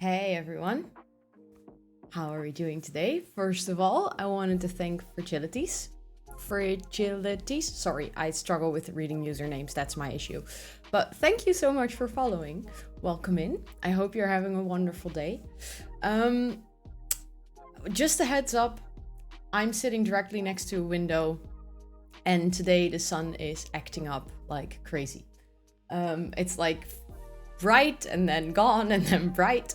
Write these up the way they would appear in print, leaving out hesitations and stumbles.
Hey everyone, how are we doing today? First of all, I wanted to thank Fragilities. Sorry, I struggle with reading usernames, that's my issue. But thank you so much for following. Welcome in. I hope you're having a wonderful day. Just a heads up, I'm sitting directly next to a window and today the sun is acting up like crazy. It's like bright and then gone and then bright.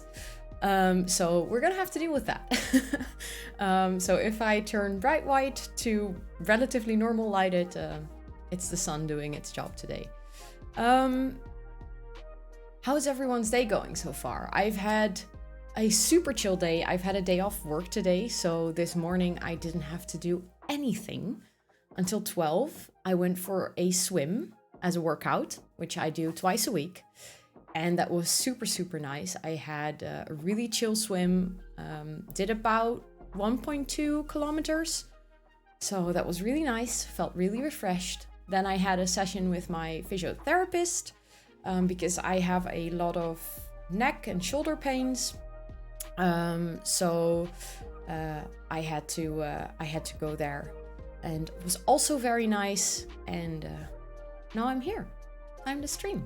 So we're gonna have to deal with that. So if I turn bright white to relatively normal lighted, it's the sun doing its job today. How's everyone's day going so far? I've had a super chill day. I've had a day off work today, so this morning I didn't have to do anything until 12. I went for a swim as a workout, which I do twice a week. And that was super, super nice. I had a really chill swim, did about 1.2 kilometers. So that was really nice, felt really refreshed. Then I had a session with my physiotherapist because I have a lot of neck and shoulder pains. So I had to go there, and it was also very nice. And now I'm here. I'm the stream.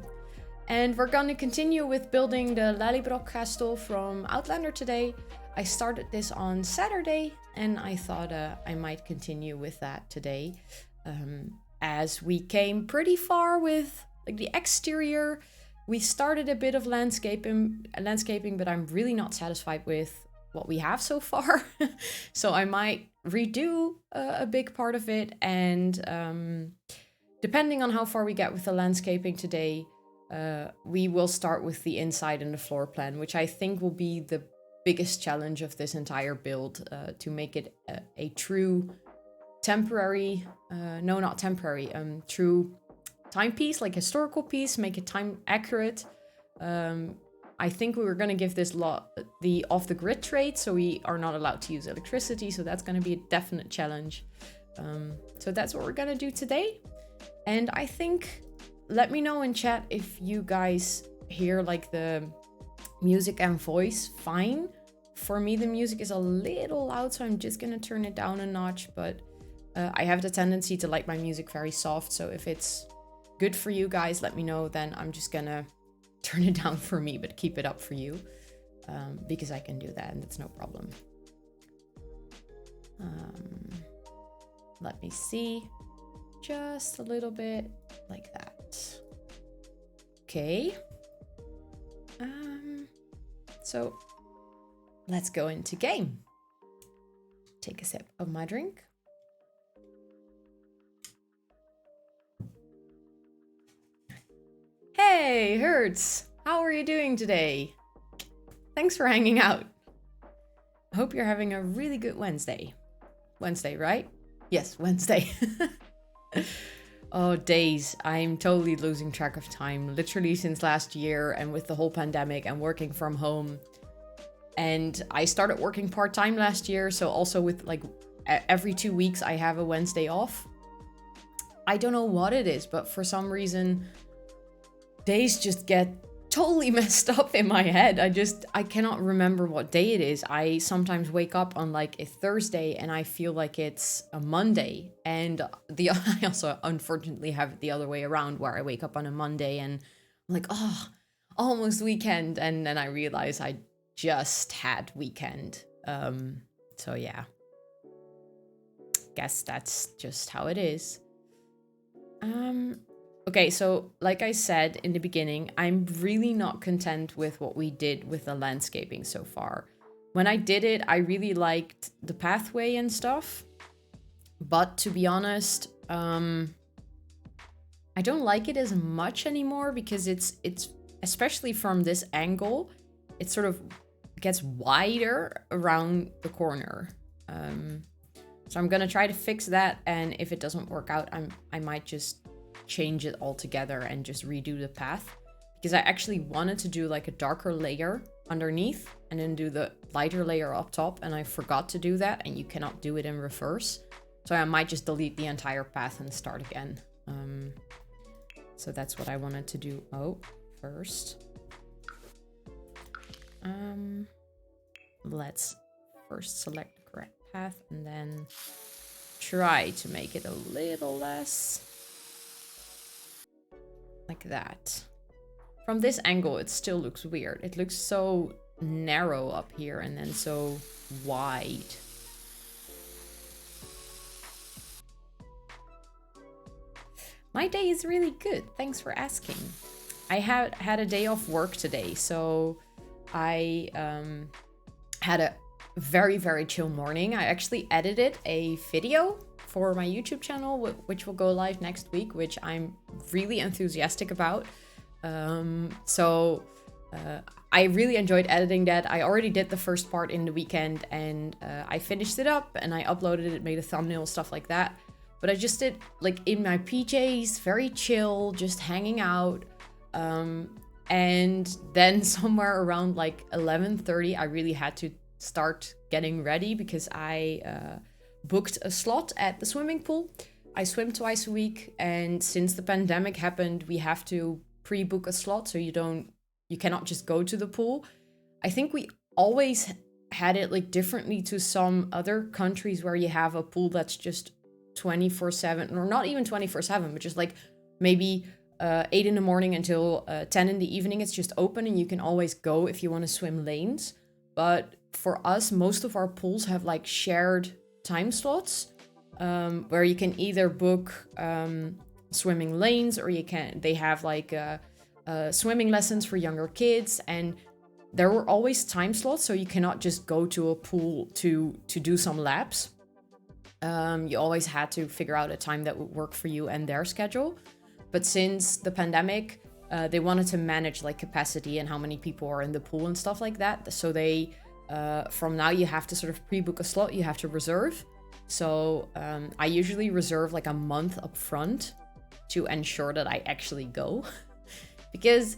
And we're gonna continue with building the Lallybroch Castle from Outlander today. I started this on Saturday and I thought I might continue with that today. As we came pretty far with like the exterior, we started a bit of landscaping, but I'm really not satisfied with what we have so far. So I might redo a big part of it, and depending on how far we get with the landscaping today, we will start with the inside and the floor plan, which I think will be the biggest challenge of this entire build, to make it a true temporary, true timepiece, like historical piece, make it time accurate. I think we were going to give this the off-the-grid trait, so we are not allowed to use electricity, so that's going to be a definite challenge. So that's what we're going to do today. And I think, let me know in chat if you guys hear like the music and voice fine. For me, the music is a little loud, so I'm just gonna turn it down a notch, but I have the tendency to like my music very soft, so if it's good for you guys, let me know, then I'm just gonna turn it down for me, but keep it up for you, because I can do that and it's no problem. Let me see. Just a little bit like that. Okay. So let's go into game. Take a sip of my drink. Hey, Hertz. How are you doing today? Thanks for hanging out. I hope you're having a really good Wednesday. Wednesday, right? Yes, Wednesday. Oh, days. I'm totally losing track of time. Literally since last year, and with the whole pandemic and working from home. And I started working part-time last year, so also with like every 2 weeks I have a Wednesday off. I don't know what it is, but for some reason days just get totally messed up in my head. I cannot remember what day it is. I sometimes wake up on like a Thursday and I feel like it's a Monday. And I also unfortunately have it the other way around, where I wake up on a Monday and I'm like, oh, almost weekend. And then I realize I just had weekend. So yeah, guess that's just how it is. Okay, so like I said in the beginning, I'm really not content with what we did with the landscaping so far. When I did it, I really liked the pathway and stuff. But to be honest, I don't like it as much anymore, because it's especially from this angle, it sort of gets wider around the corner. So I'm gonna try to fix that, and if it doesn't work out, I might just change it altogether and just redo the path, because I actually wanted to do like a darker layer underneath and then do the lighter layer up top, and I forgot to do that, and you cannot do it in reverse, so I might just delete the entire path and start again. So that's what I wanted to do. Oh, first Let's first select the correct path and then try to make it a little less like that. From this angle, it still looks weird. It looks so narrow up here and then so wide. My day is really good. Thanks for asking. I had a day off work today, so I had a very, very chill morning. I actually edited a video for my YouTube channel, which will go live next week, which I'm really enthusiastic about. I really enjoyed editing that. I already did the first part in the weekend and I finished it up and I uploaded it, made a thumbnail, stuff like that. But I just did like in my PJs, very chill, just hanging out. And then somewhere around like 11:30, I really had to start getting ready because I booked a slot at the swimming pool. I swim twice a week, and since the pandemic happened, we have to pre-book a slot, so you cannot just go to the pool. I think we always had it like differently to some other countries where you have a pool that's just 24/7, or not even 24/7, but just like maybe 8 in the morning until 10 in the evening. It's just open and you can always go if you want to swim lanes. But for us, most of our pools have like shared time slots where you can either book swimming lanes or they have like swimming lessons for younger kids, and there were always time slots, so you cannot just go to a pool to do some laps. You always had to figure out a time that would work for you and their schedule. But since the pandemic, they wanted to manage like capacity and how many people are in the pool and stuff like that. So they, from now you have to sort of pre-book a slot, you have to reserve. So I usually reserve like a month up front to ensure that I actually go. Because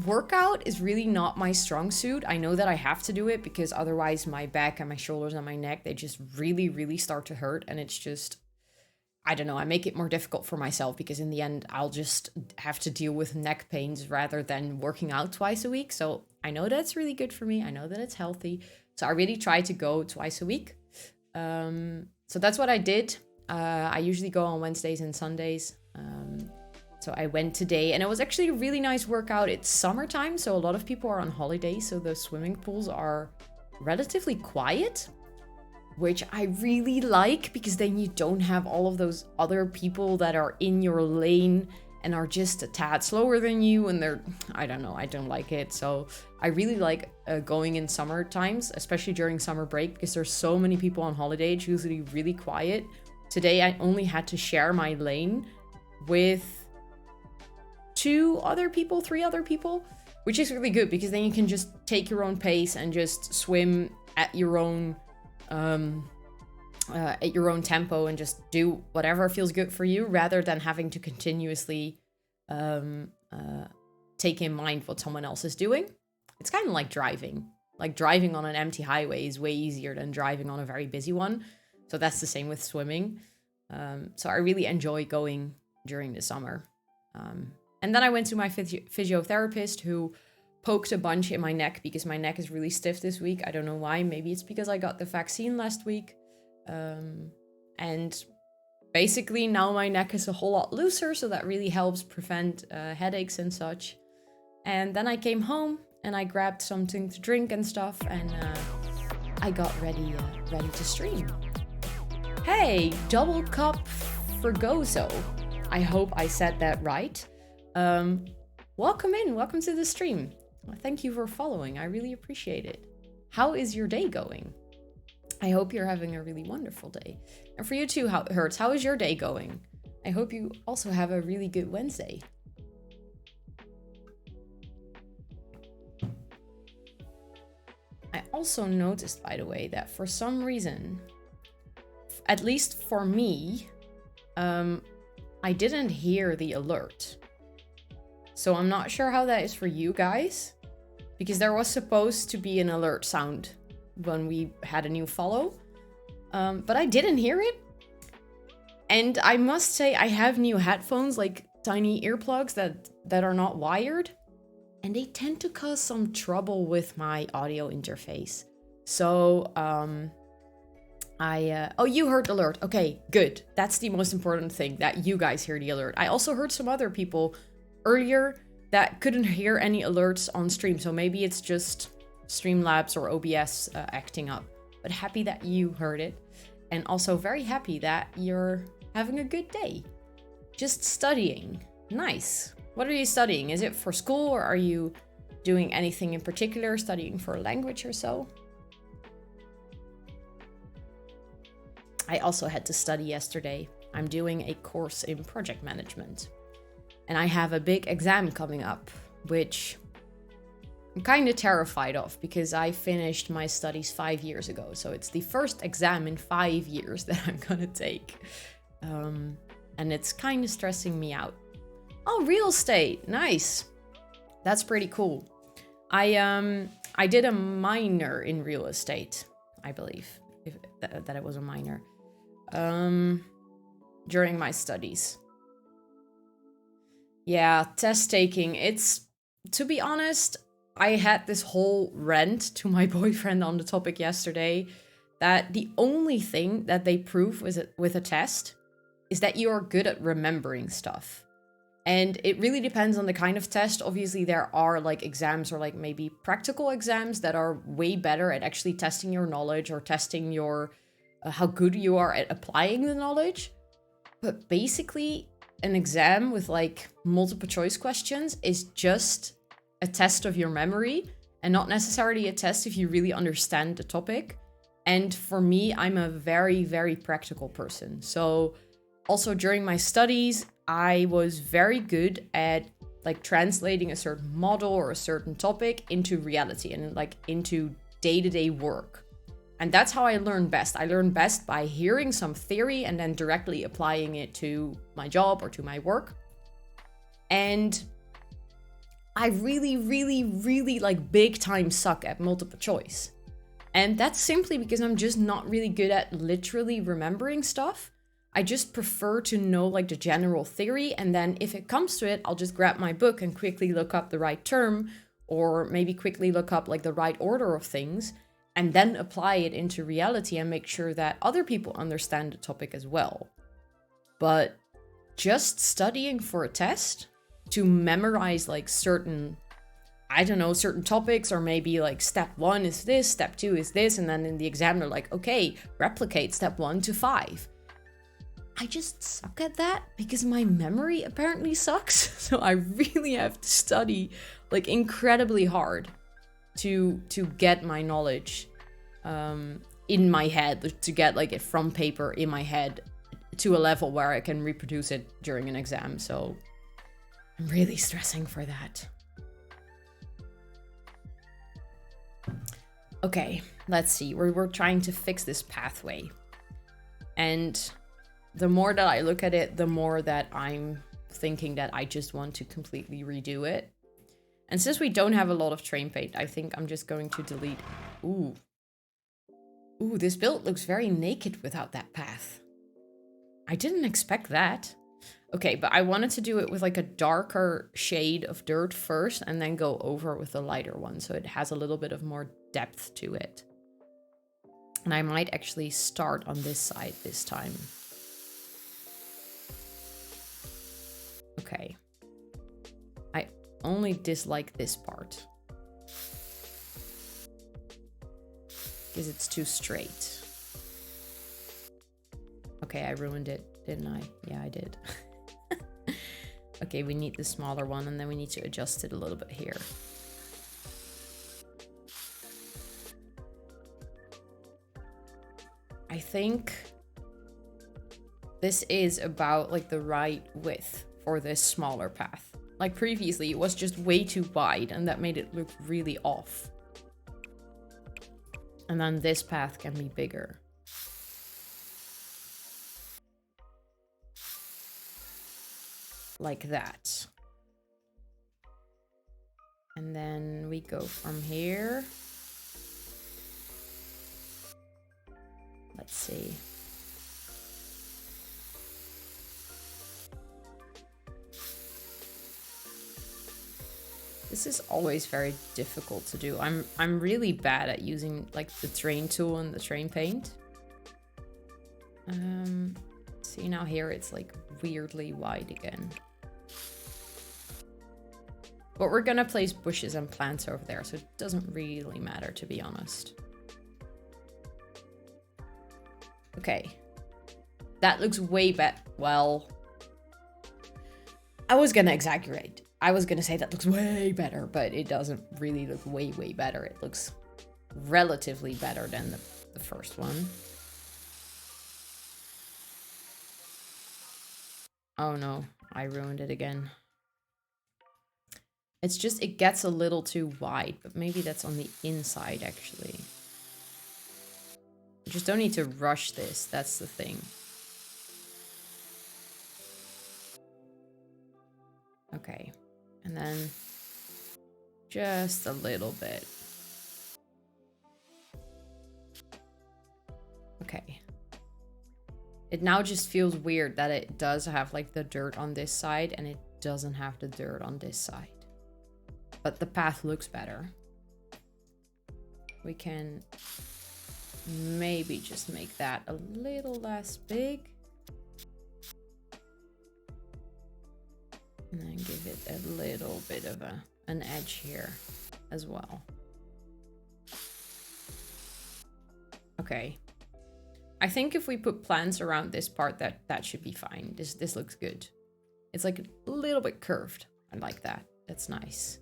workout is really not my strong suit. I know that I have to do it because otherwise my back and my shoulders and my neck, they just really, really start to hurt. And it's just, I don't know, I make it more difficult for myself because in the end, I'll just have to deal with neck pains rather than working out twice a week. So I know that's really good for me. I know that it's healthy. So I really try to go twice a week. So that's what I did. I usually go on Wednesdays and Sundays. So I went today and it was actually a really nice workout. It's summertime, so a lot of people are on holiday. So the swimming pools are relatively quiet, which I really like because then you don't have all of those other people that are in your lane and are just a tad slower than you. And I don't know, I don't like it. So I really like going in summer times, especially during summer break, because there's so many people on holiday. It's usually really quiet. Today, I only had to share my lane with 3 other people, which is really good because then you can just take your own pace and just swim at your own tempo and just do whatever feels good for you, rather than having to continuously take in mind what someone else is doing. It's kind of like driving. Like driving on an empty highway is way easier than driving on a very busy one. So that's the same with swimming. So I really enjoy going during the summer. And then I went to my physiotherapist, who poked a bunch in my neck because my neck is really stiff this week. I don't know why. Maybe it's because I got the vaccine last week. And basically now my neck is a whole lot looser, so that really helps prevent headaches and such. And then I came home and I grabbed something to drink and stuff, and I got ready to stream. Hey, double cup for Gozo. I hope I said that right. Welcome to the stream. Thank you for following. I really appreciate it. How is your day going? I hope you're having a really wonderful day. And for you too, Hertz, how is your day going? I hope you also have a really good Wednesday. I also noticed, by the way, that for some reason, at least for me, I didn't hear the alert. So I'm not sure how that is for you guys, because there was supposed to be an alert sound when we had a new follow, but I didn't hear it. And I must say, I have new headphones, like tiny earplugs that are not wired, and they tend to cause some trouble with my audio interface. So, oh, you heard the alert. Okay, good. That's the most important thing, that you guys hear the alert. I also heard some other people earlier that couldn't hear any alerts on stream. So maybe it's just Streamlabs or OBS acting up. But happy that you heard it. And also very happy that you're having a good day. Just studying. Nice. What are you studying? Is it for school, or are you doing anything in particular, studying for a language or so? I also had to study yesterday. I'm doing a course in project management. And I have a big exam coming up, which I'm kind of terrified of because I finished my studies 5 years ago. So it's the first exam in 5 years that I'm gonna take. And it's kind of stressing me out. Oh, real estate. Nice. That's pretty cool. I did a minor in real estate, I believe, that it was a minor. During my studies. Yeah, test taking. It's, to be honest, I had this whole rant to my boyfriend on the topic yesterday that the only thing that they prove with a test is that you are good at remembering stuff. And it really depends on the kind of test. Obviously, there are like exams or like maybe practical exams that are way better at actually testing your knowledge or testing your how good you are at applying the knowledge. But basically, an exam with like multiple choice questions is just a test of your memory and not necessarily a test if you really understand the topic. And for me, I'm a very, very practical person. So also during my studies, I was very good at like translating a certain model or a certain topic into reality and like into day-to-day work. And that's how I learn best. I learn best by hearing some theory and then directly applying it to my job or to my work. And I really, really, really like big time suck at multiple choice. And that's simply because I'm just not really good at literally remembering stuff. I just prefer to know like the general theory. And then if it comes to it, I'll just grab my book and quickly look up the right term, or maybe quickly look up like the right order of things, and then apply it into reality and make sure that other people understand the topic as well. But just studying for a test to memorize like certain, I don't know, certain topics, or maybe like step 1 is this, step 2 is this, and then in the exam they're like, okay, replicate step 1 to 5. I just suck at that because my memory apparently sucks. So I really have to study like incredibly hard to get my knowledge in my head, to get like it from paper in my head to a level where I can reproduce it during an exam. So I'm really stressing for that. Okay, let's see. We're trying to fix this pathway. And the more that I look at it, the more that I'm thinking that I just want to completely redo it. And since we don't have a lot of train paint, I think I'm just going to delete. Ooh, this build looks very naked without that path. I didn't expect that. Okay, but I wanted to do it with like a darker shade of dirt first and then go over with a lighter one, so it has a little bit of more depth to it. And I might actually start on this side this time. Okay. I only dislike this part because it's too straight. Okay, I ruined it, didn't I? Yeah, I did. Okay, we need the smaller one, and then we need to adjust it a little bit here. I think this is about like the right width for this smaller path. Like previously, it was just way too wide, and that made it look really off. And then this path can be bigger. Like that. And then we go from here. Let's see. This is always very difficult to do. I'm really bad at using like the train tool and the train paint. See, now here it's like weirdly wide again. But we're gonna place bushes and plants over there, so it doesn't really matter, to be honest. Okay. That looks way better. Well, I was gonna exaggerate. I was gonna say that looks way better, but it doesn't really look way, way better. It looks relatively better than the first one. Oh no, I ruined it again. It's just, it gets a little too wide, but maybe that's on the inside, actually. You just don't need to rush this, that's the thing. Okay, and then just a little bit. Okay. It now just feels weird that it does have like the dirt on this side and it doesn't have the dirt on this side. But the path looks better. We can maybe just make that a little less big. And then give it a little bit of an edge here as well. Okay. I think if we put plants around this part, that should be fine. This looks good. It's like a little bit curved. I like that. That's nice.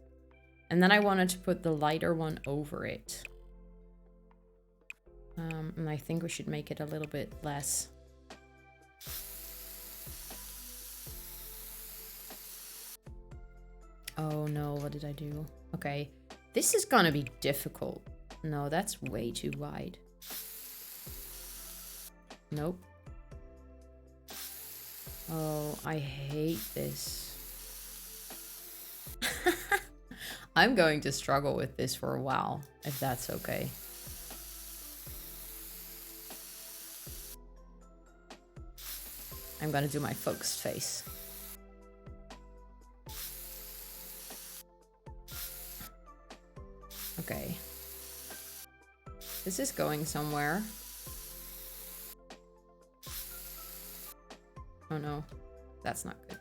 And then I wanted to put the lighter one over it. And I think we should make it a little bit less. Oh no, what did I do? Okay, this is gonna be difficult. No, that's way too wide. Nope. Oh, I hate this. I'm going to struggle with this for a while, if that's okay. I'm gonna do my focused face. Okay. This is going somewhere. Oh no, that's not good.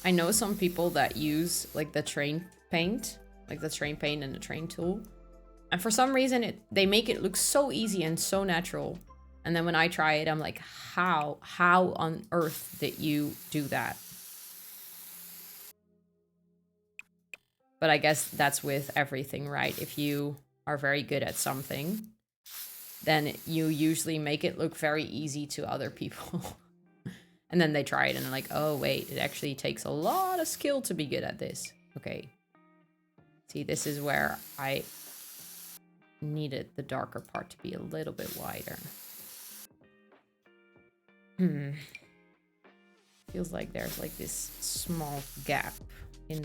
I know some people that use like the train paint, like the train paint and the train tool. And for some reason, they make it look so easy and so natural. And then when I try it, I'm like, how on earth did you do that? But I guess that's with everything, right? If you are very good at something, then you usually make it look very easy to other people. And then they try it and they're like, oh wait, it actually takes a lot of skill to be good at this. Okay. See, this is where I needed the darker part to be a little bit wider. Feels like there's like this small gap in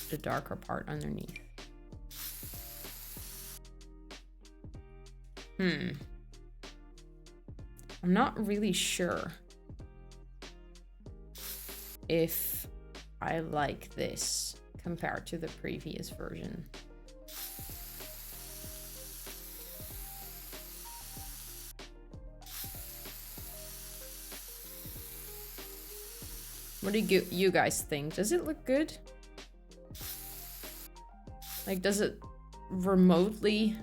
the darker part underneath. I'm not really sure if I like this compared to the previous version. What do you guys think? Does it look good? Like, does it remotely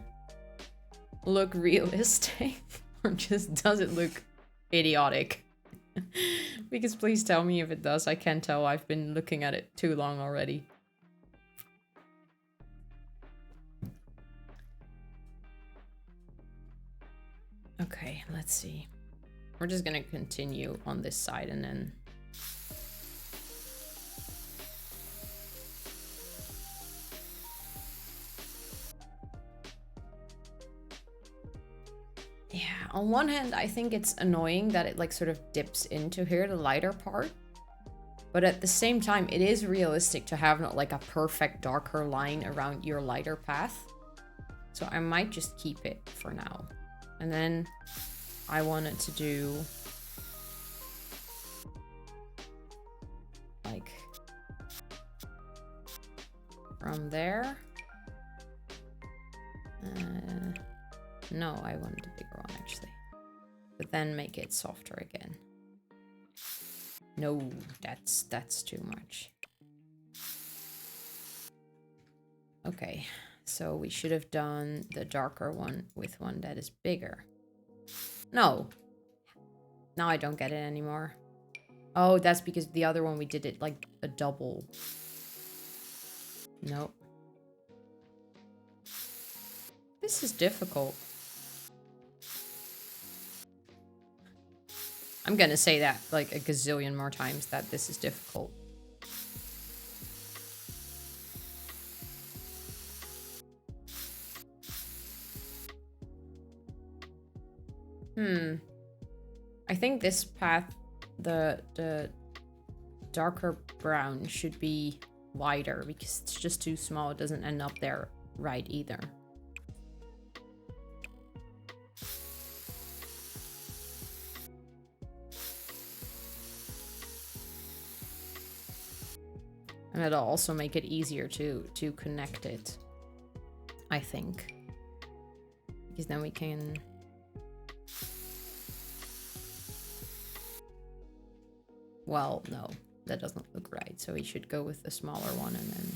look realistic? Or just does it look idiotic? Because please tell me if it does. I can't tell. I've been looking at it too long already. Okay, let's see. We're just gonna continue on this side and then... Yeah, on one hand, I think it's annoying that it like sort of dips into here, the lighter part. But at the same time, it is realistic to have not like a perfect darker line around your lighter path. So I might just keep it for now. And then I wanted to do from there. No, I want the bigger one actually. But then make it softer again. No, that's too much. Okay, so we should have done the darker one with one that is bigger. No. Now I don't get it anymore. Oh, that's because the other one we did it like a double. Nope. This is difficult. I'm gonna say that like a gazillion more times that this is difficult. I think this path, the darker brown should be wider because it's just too small. It doesn't end up there right either. And it'll also make it easier to connect it, I think. Because then we can... Well, no, that doesn't look right. So we should go with the smaller one and then...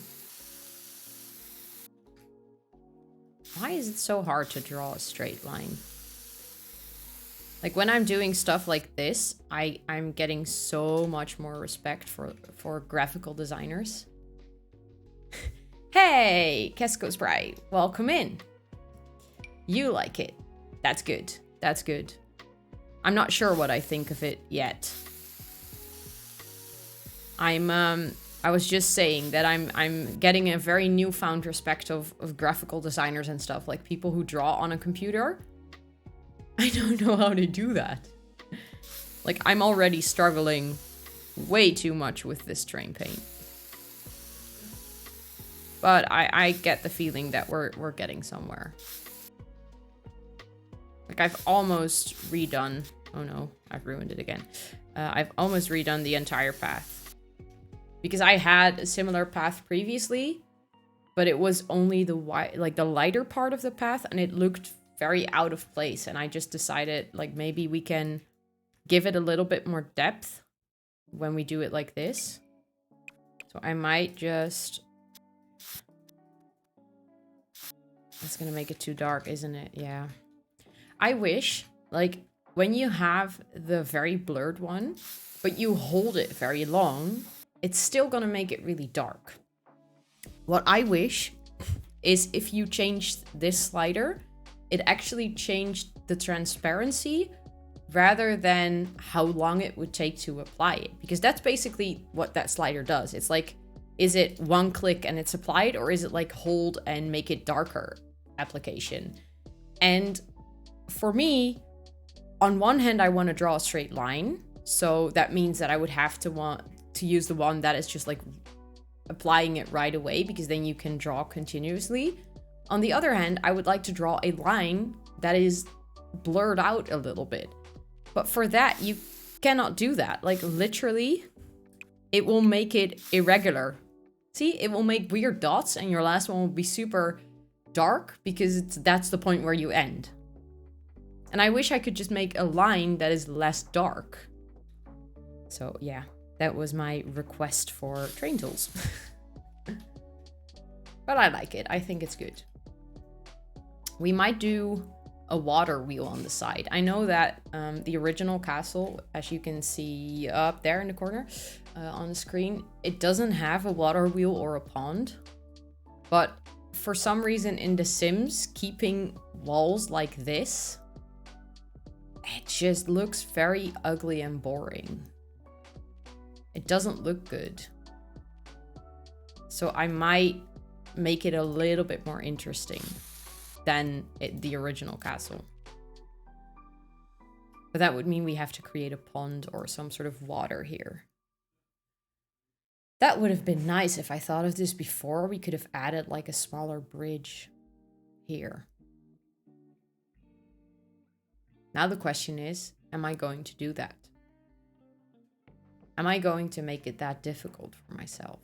Why is it so hard to draw a straight line? Like when I'm doing stuff like this, I'm getting so much more respect for graphical designers. Hey, Kesco's Bright, welcome in. You like it. That's good. That's good. I'm not sure what I think of it yet. I was just saying that I'm getting a very newfound respect of graphical designers and stuff, like people who draw on a computer. I don't know how to do that. Like, I'm already struggling way too much with this train paint. But I get the feeling that we're getting somewhere. Like, I've almost redone... Oh no, I've ruined it again. I've almost redone the entire path. Because I had a similar path previously, but it was only the the lighter part of the path, and it looked very out of place, and I just decided like maybe we can give it a little bit more depth when we do it like this. So I might just... That's gonna make it too dark, isn't it? Yeah. I wish, like, when you have the very blurred one, but you hold it very long, it's still gonna make it really dark. What I wish is if you changed this slider, it actually changed the transparency rather than how long it would take to apply it. Because that's basically what that slider does. It's like, is it one click and it's applied, or is it like hold and make it darker application? And for me, on one hand, I want to draw a straight line. So that means that I would have to want to use the one that is just like applying it right away, because then you can draw continuously. On the other hand, I would like to draw a line that is blurred out a little bit. But for that, you cannot do that. Like, literally, it will make it irregular. See, it will make weird dots, and your last one will be super dark, because that's the point where you end. And I wish I could just make a line that is less dark. So, yeah, that was my request for train tools. But I like it. I think it's good. We might do a water wheel on the side. I know that the original castle, as you can see up there in the corner on the screen, it doesn't have a water wheel or a pond. But for some reason in The Sims, keeping walls like this, it just looks very ugly and boring. It doesn't look good. So I might make it a little bit more interesting than the original castle. But that would mean we have to create a pond or some sort of water here. That would have been nice if I thought of this before. We could have added like a smaller bridge here. Now the question is, am I going to do that? Am I going to make it that difficult for myself?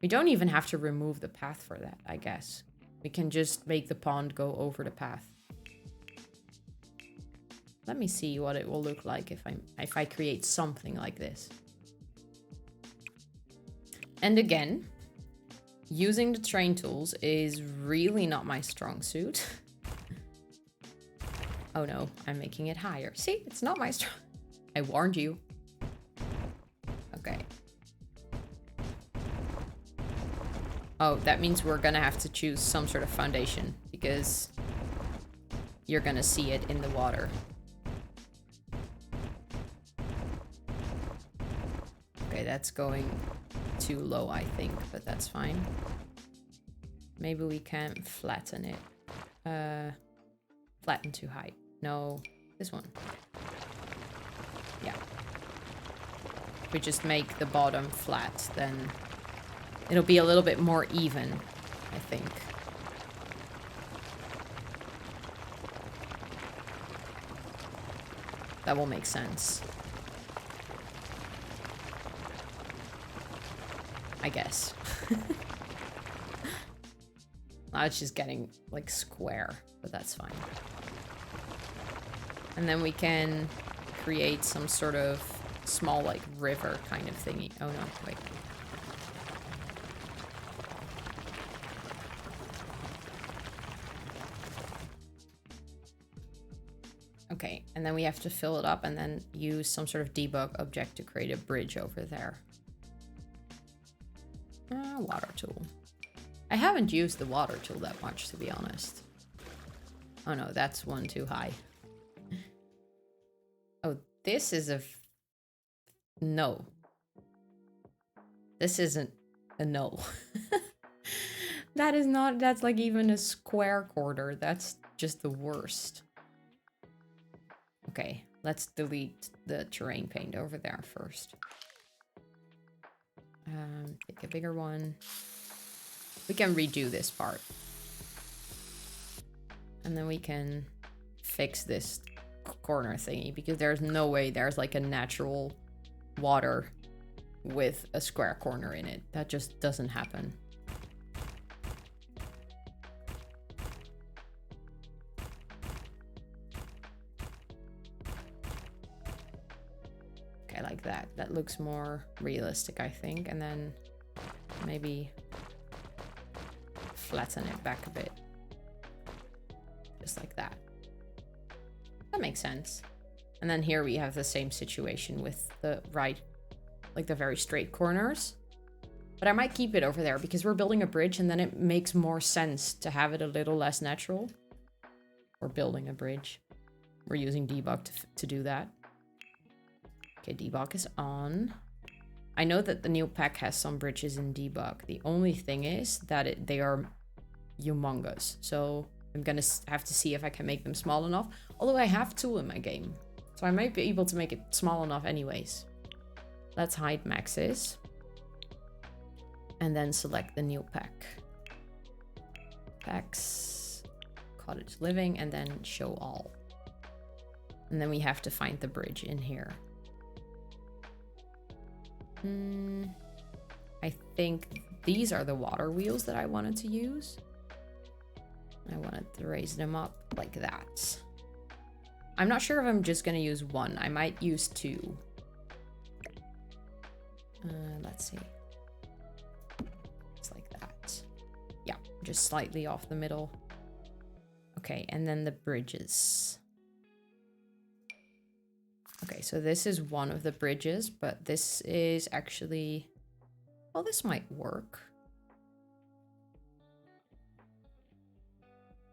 We don't even have to remove the path for that, I guess. We can just make the pond go over the path. Let me see what it will look like if I create something like this. And again, using the train tools is really not my strong suit. Oh no, I'm making it higher. See, it's not my strong... I warned you. Okay. Oh, that means we're gonna have to choose some sort of foundation because you're gonna see it in the water. Okay, that's going too low, I think, but that's fine. Maybe we can flatten it. Flatten too high. No, this one. Yeah. If we just make the bottom flat, then it'll be a little bit more even, I think. That will make sense. I guess. Now it's just getting, like, square, but that's fine. And then we can create some sort of small, like, river kind of thingy. Oh, no, wait. Okay, and then we have to fill it up and then use some sort of debug object to create a bridge over there. Water tool. I haven't used the water tool that much, to be honest. Oh no, that's one too high. Oh, this is a... No. This isn't a no. That is not... That's like even a square corner. That's just the worst. Okay, let's delete the terrain paint over there first. Take a bigger one. We can redo this part. And then we can fix this corner thingy because there's no way there's like a natural water with a square corner in it. That just doesn't happen. Okay, like that. That looks more realistic, I think. And then maybe flatten it back a bit. Just like that. That makes sense. And then here we have the same situation with the right, like the very straight corners. But I might keep it over there because we're building a bridge and then it makes more sense to have it a little less natural. We're building a bridge. We're using debug to do that. Okay, debug is on. I know that the new pack has some bridges in debug. The only thing is that they are humongous. So I'm gonna have to see if I can make them small enough. Although I have two in my game. So I might be able to make it small enough anyways. Let's hide maxes. And then select the new pack. Packs, cottage living, and then show all. And then we have to find the bridge in here. I think these are the water wheels that I wanted to use. I wanted to raise them up like that. I'm not sure if I'm just gonna use one. I might use two. Let's see. It's like that. Yeah, just slightly off the middle. Okay, and then the bridges. Okay, so this is one of the bridges, but this is actually... Well, this might work.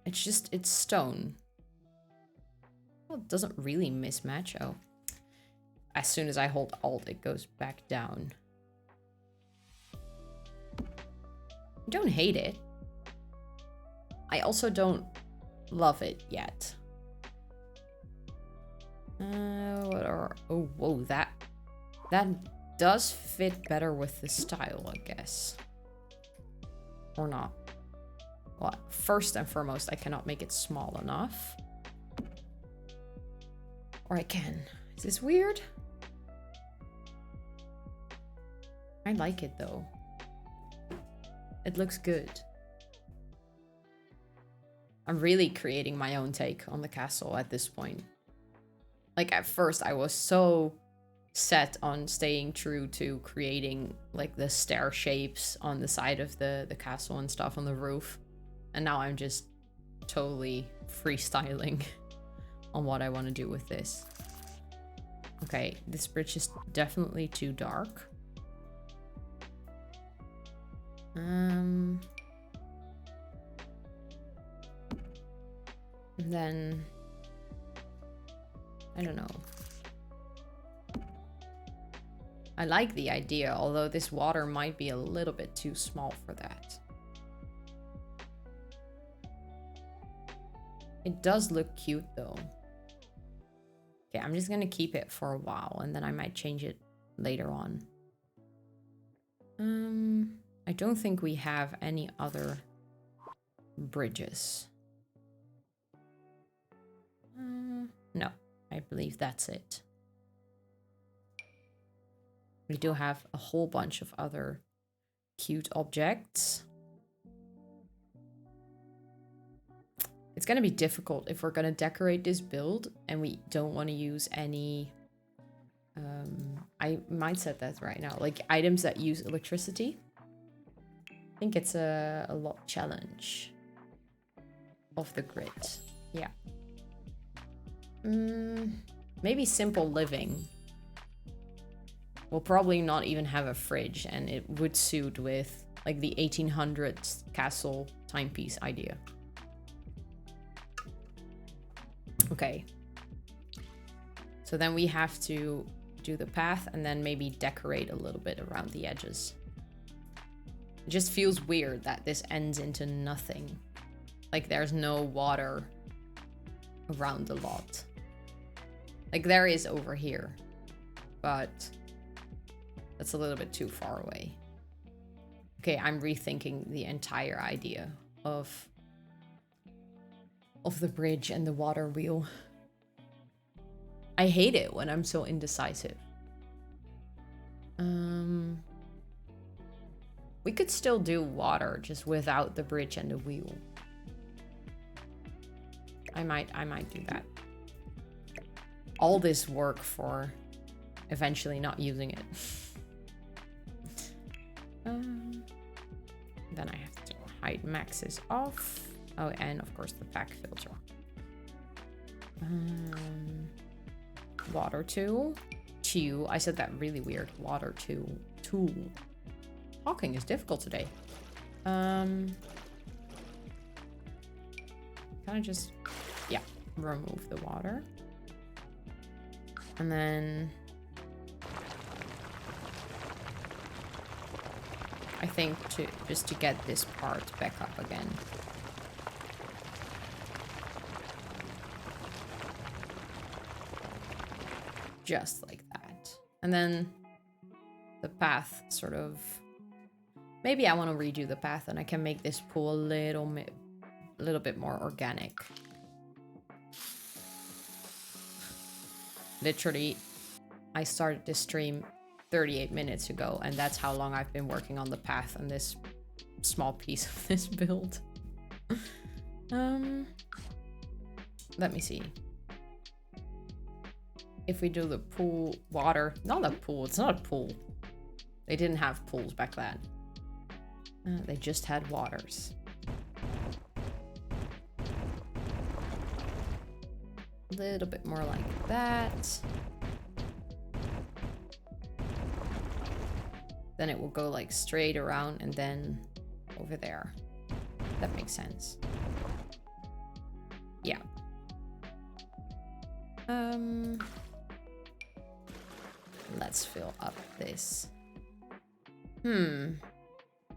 It's just, it's stone. Well, it doesn't really mismatch. Oh. As soon as I hold Alt, it goes back down. I don't hate it. I also don't love it yet. What are... Oh, whoa, that does fit better with the style, I guess. Or not. Well, first and foremost, I cannot make it small enough. Or I can. Is this weird? I like it, though. It looks good. I'm really creating my own take on the castle at this point. Like, at first I was so set on staying true to creating like the stair shapes on the side of the castle and stuff on the roof. And now I'm just totally freestyling on what I want to do with this. Okay, this bridge is definitely too dark. Then I don't know. I like the idea, although this water might be a little bit too small for that. It does look cute though. Okay, I'm just gonna keep it for a while and then I might change it later on. I don't think we have any other bridges. No, I believe that's it. We do have a whole bunch of other cute objects. It's gonna be difficult if we're gonna decorate this build and we don't want to use any... I might set that right now. Like items that use electricity. I think it's a lot challenge of the grid. Yeah. Maybe simple living. We'll probably not even have a fridge and it would suit with like the 1800s castle timepiece idea. Okay. So then we have to do the path and then maybe decorate a little bit around the edges. It just feels weird that this ends into nothing. Like there's no water around the lot. Like there is over here, but that's a little bit too far away. Okay, I'm rethinking the entire idea of the bridge and the water wheel. I hate it when I'm so indecisive. We could still do water just without the bridge and the wheel. I might do that. All this work for eventually not using it. Then I have to hide maxes off. Oh, and of course the pack filter. Water tool. I said that really weird. Water tool. Talking is difficult today. Can I just, yeah, remove the water. And then I think just to get this part back up again. Just like that. And then the path sort of... Maybe I want to redo the path and I can make this pool a little bit more organic. Literally, I started this stream 38 minutes ago and that's how long I've been working on the path and this small piece of this build. Let me see. If we do the pool, water, not a pool, it's not a pool. They didn't have pools back then. They just had waters. A little bit more like that. Then it will go like straight around and then over there. That makes sense. Yeah. Let's fill up this.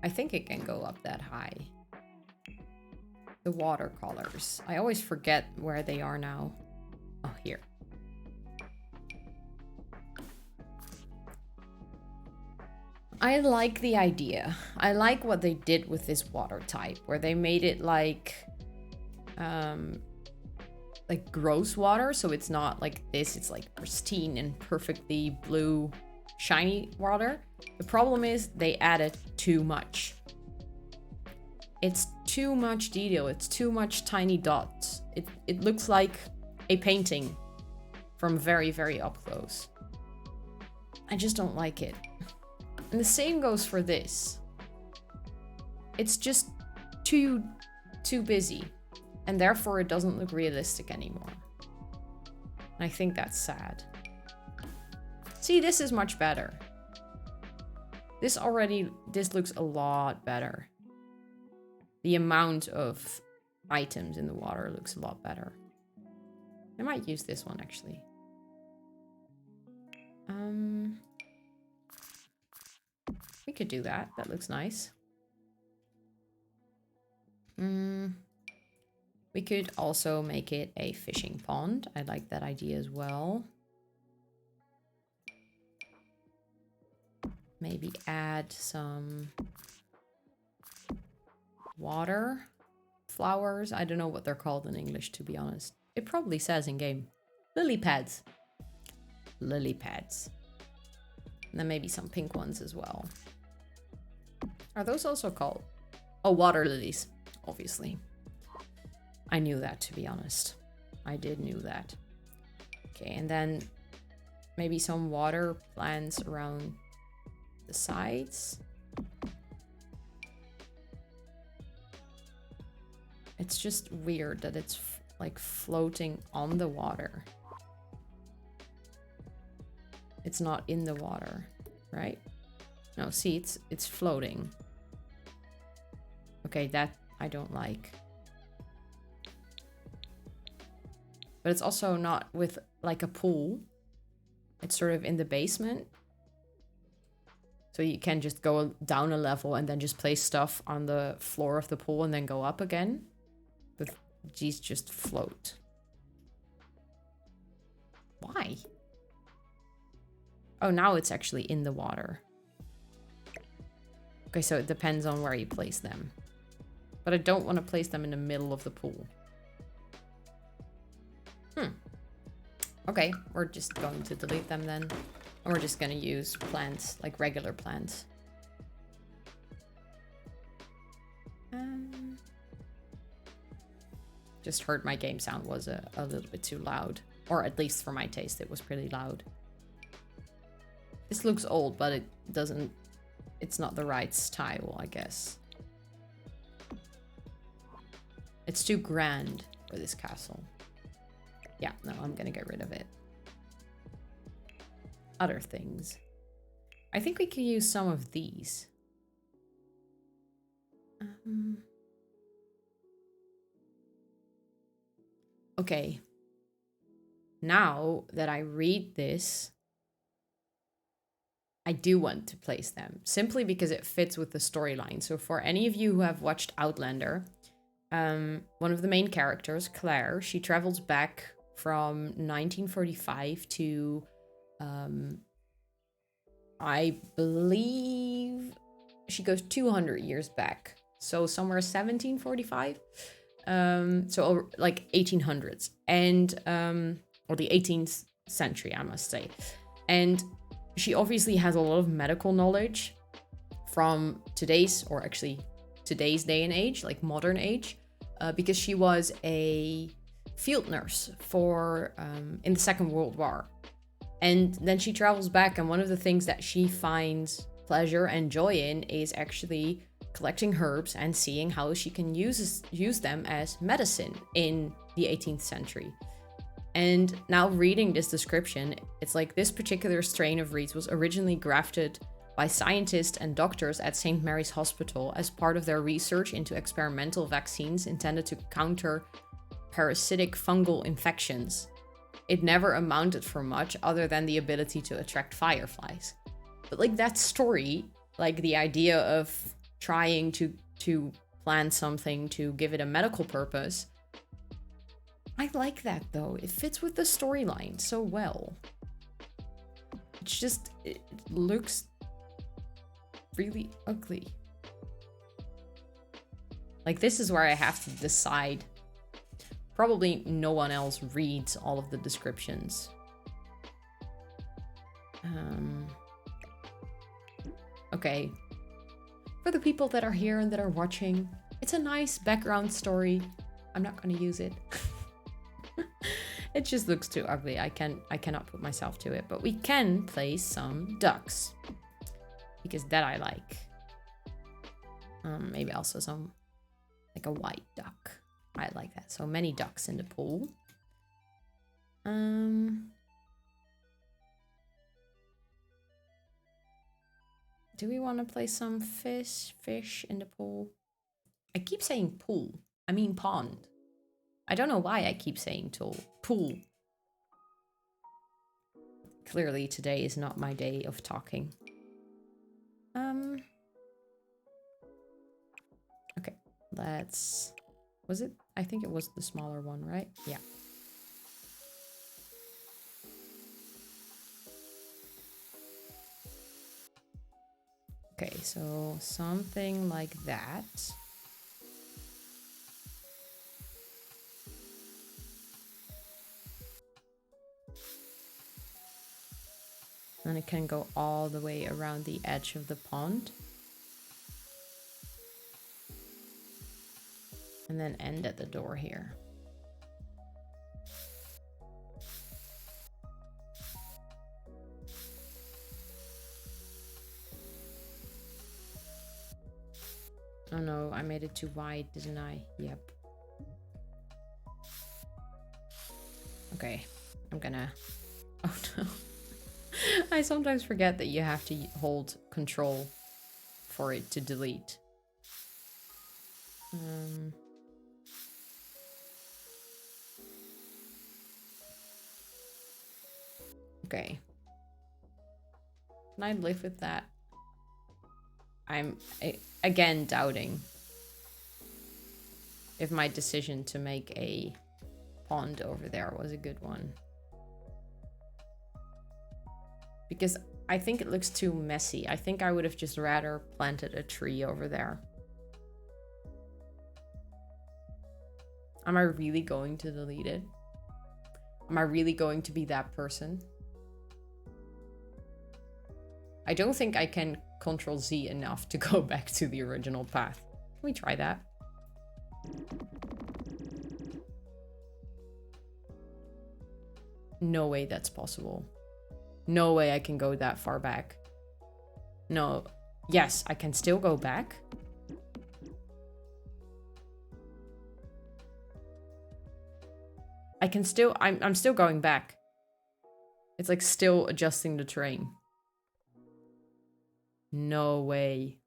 I think it can go up that high. The watercolors. I always forget where they are now. Oh, here. I like the idea. I like what they did with this water type, where they made it like gross water, so it's not like this, it's like pristine and perfectly blue, shiny water. The problem is they added too much. It's too much detail. It's too much tiny dots. It looks like a painting from very, very up close. I just don't like it. And the same goes for this. It's just too busy. And therefore it doesn't look realistic anymore. And I think that's sad. See, this is much better. This looks a lot better. The amount of items in the water looks a lot better. I might use this one actually. We could do that. That looks nice. We could also make it a fishing pond. I like that idea as well. Maybe add some water flowers. I don't know what they're called in English, to be honest. It probably says in game. Lily pads. Lily pads. And then maybe some pink ones as well. Are those also called? Oh, water lilies, obviously. I knew that, to be honest. I did knew that. Okay, and then maybe some water plants around the sides. It's just weird that it's like floating on the water. It's not in the water, right? No, see, it's floating. Okay, that I don't like. But it's also not with like a pool. It's sort of in the basement. So you can just go down a level and then just place stuff on the floor of the pool and then go up again. But these just float. Why? Oh, now it's actually in the water. Okay, so it depends on where you place them. But I don't want to place them in the middle of the pool. Okay, we're just going to delete them then. And we're just going to use plants, like regular plants. Just heard my game sound was a little bit too loud. Or at least for my taste, it was pretty loud. This looks old, but it's not the right style, I guess. It's too grand for this castle. Yeah, no, I'm gonna get rid of it. Other things. I think we could use some of these. Okay. Now that I read this, I do want to place them, simply because it fits with the storyline. So for any of you who have watched Outlander, one of the main characters, Claire, she travels back from 1945 to, I believe she goes 200 years back. So somewhere 1745, so like 1800s, and, or the 18th century, I must say. And she obviously has a lot of medical knowledge from today's day and age, like modern age, because she was a field nurse for in the Second World War. And then she travels back, and one of the things that she finds pleasure and joy in is actually collecting herbs and seeing how she can use them as medicine in the 18th century. And now reading this description, it's like this particular strain of reeds was originally grafted by scientists and doctors at St. Mary's Hospital as part of their research into experimental vaccines intended to counter parasitic fungal infections. It never amounted for much other than the ability to attract fireflies. But like that story, like the idea of trying to plant something to give it a medical purpose, I like that though. It fits with the storyline so well. It's just, it looks really ugly. Like, this is where I have to decide. Probably no one else reads all of the descriptions. Okay. For the people that are here and that are watching, It's a nice background story. I'm not going to use it. It just looks too ugly. I cannot put myself to it. But we can place some ducks. Because that I like. Maybe also some, like a white duck. I like that. So many ducks in the pool. Do we want to place some fish in the pool? I keep saying pool. I mean pond. I don't know why I keep saying pool. Clearly today is not my day of talking. Okay, was it? I think it was the smaller one, right? Yeah. Okay, so something like that. And it can go all the way around the edge of the pond. And then end at the door here. Oh no, I made it too wide, didn't I? Yep. Okay, I'm gonna... Oh no. I sometimes forget that you have to hold control for it to delete. Okay. Can I live with that? I'm again doubting if my decision to make a pond over there was a good one. Because I think it looks too messy. I think I would have just rather planted a tree over there. Am I really going to delete it? Am I really going to be that person? I don't think I can Control Z enough to go back to the original path. Can we try that? No way that's possible. No way I can go that far back. No. Yes, I can still go back. I can still... I'm still going back. It's like still adjusting the terrain. No way.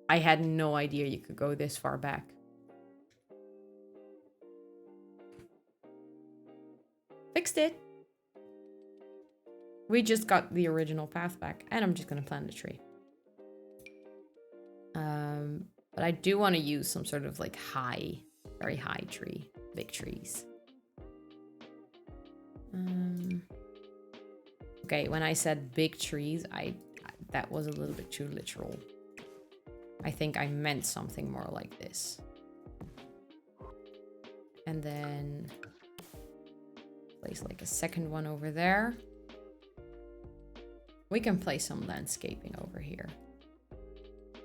I had no idea you could go this far back. Fixed it. We just got the original path back, and I'm just gonna plant a tree. But I do want to use some sort of like high, very high tree, big trees. Okay, when I said big trees, that was a little bit too literal. I think I meant something more like this. And then place like a second one over there. We can place some landscaping over here.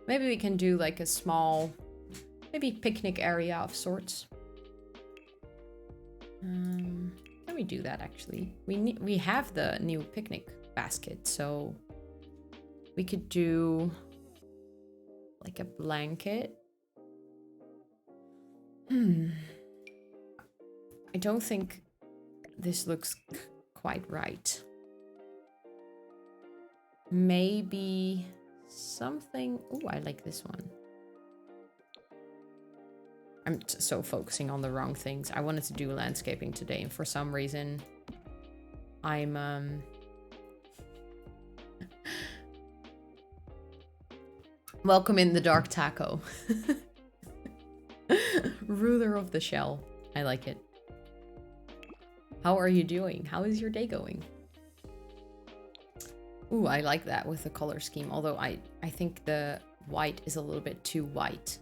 Maybe we can do like a small, maybe picnic area of sorts. Can we do that actually? We have the new picnic basket, so we could do like a blanket. I don't think this looks quite right. Maybe something... Oh, I like this one. I'm so focusing on the wrong things. I wanted to do landscaping today, and for some reason, I'm... Welcome in the dark taco. Ruler of the shell. I like it. How are you doing? How is your day going? Ooh, I like that with the color scheme. Although I think the white is a little bit too white.